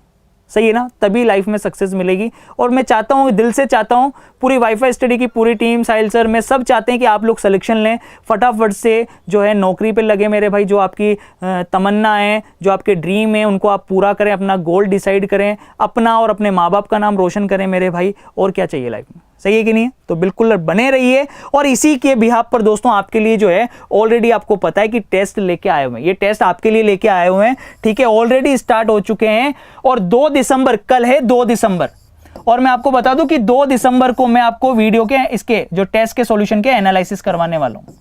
[SPEAKER 3] सही है ना, तभी लाइफ में सक्सेस मिलेगी। और मैं चाहता हूँ, दिल से चाहता हूँ, पूरी वाईफाई स्टडी की पूरी टीम, साहिल सर, मैं सब चाहते हैं कि आप लोग सिलेक्शन लें, फटाफट से जो है नौकरी पे लगे मेरे भाई। जो आपकी तमन्ना है, जो आपके ड्रीम है, उनको आप पूरा करें, अपना गोल डिसाइड करें, अपना और अपने माँ बाप का नाम रोशन करें मेरे भाई। और क्या चाहिए लाइफ में, सही है कि नहीं है? तो बिल्कुल बने रहिए। और इसी के बिहाफ पर दोस्तों आपके लिए जो है ऑलरेडी आपको पता है कि टेस्ट लेके आए हुए हैं, ये टेस्ट आपके लिए लेके आए हुए हैं, ठीक है, ऑलरेडी स्टार्ट हो चुके हैं। और 2 दिसंबर, कल है 2 दिसंबर, और मैं आपको बता दूं कि 2 दिसंबर को मैं आपको वीडियो के इसके जो टेस्ट के सॉल्यूशन के एनालिसिस करवाने वाला हूं,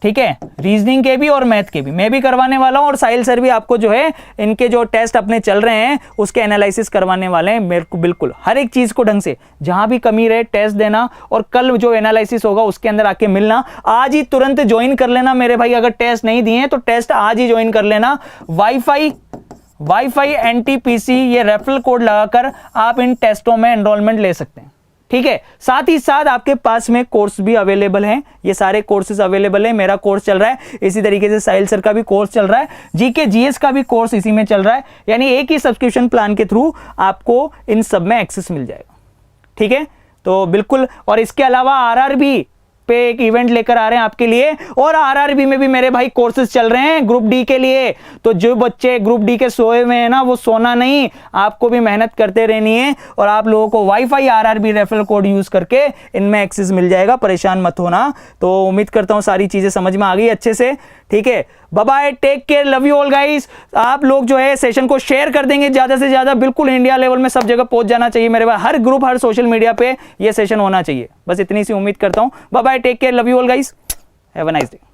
[SPEAKER 3] ठीक है, रीजनिंग के भी और मैथ के भी मैं भी करवाने वाला हूं। और साहिल सर भी आपको जो है इनके जो टेस्ट अपने चल रहे हैं उसके एनालिसिस करवाने वाले हैं। मेरे को बिल्कुल हर एक चीज को ढंग से, जहां भी कमी रहे टेस्ट देना, और कल जो एनालिसिस होगा उसके अंदर आके मिलना। आज ही तुरंत ज्वाइन कर लेना मेरे भाई, अगर टेस्ट नहीं दिए तो टेस्ट आज ही ज्वाइन कर लेना। वाईफाई NTPC ये रेफरल कोड लगाकर आप इन टेस्टों में एनरोलमेंट ले सकते हैं, ठीक है। साथ ही साथ आपके पास में कोर्स भी अवेलेबल हैं, ये सारे कोर्सेज अवेलेबल हैं। मेरा कोर्स चल रहा है, इसी तरीके से साहिल सर का भी कोर्स चल रहा है, जीके GS का भी कोर्स इसी में चल रहा है। यानी एक ही सब्सक्रिप्शन प्लान के थ्रू आपको इन सब में एक्सेस मिल जाएगा, ठीक है। तो बिल्कुल, और इसके अलावा RRB पे एक इवेंट लेकर आ रहे हैं आपके लिए, और RRB में भी मेरे भाई कोर्सेज चल रहे हैं ग्रुप D के लिए। तो जो बच्चे ग्रुप D के सोए हुए हैं ना, वो सोना नहीं, आपको भी मेहनत करते रहनी है। और आप लोगों को wifi RRB referral code use करके इनमें एक्सेस मिल जाएगा, परेशान मत होना। तो उम्मीद करता हूं सारी चीजें समझ में आ गई अच्छे से, ठीक है। Bye bye, take care, love you all guys. आप लोग जो है सेशन को शेयर कर देंगे ज्यादा से ज्यादा, बिल्कुल इंडिया लेवल में सब जगह पहुंच जाना चाहिए मेरे भाई, हर ग्रुप, हर सोशल मीडिया पे ये सेशन होना चाहिए। बस इतनी सी उम्मीद करता हूं। Bye bye, take care, love you all guys, have a nice day.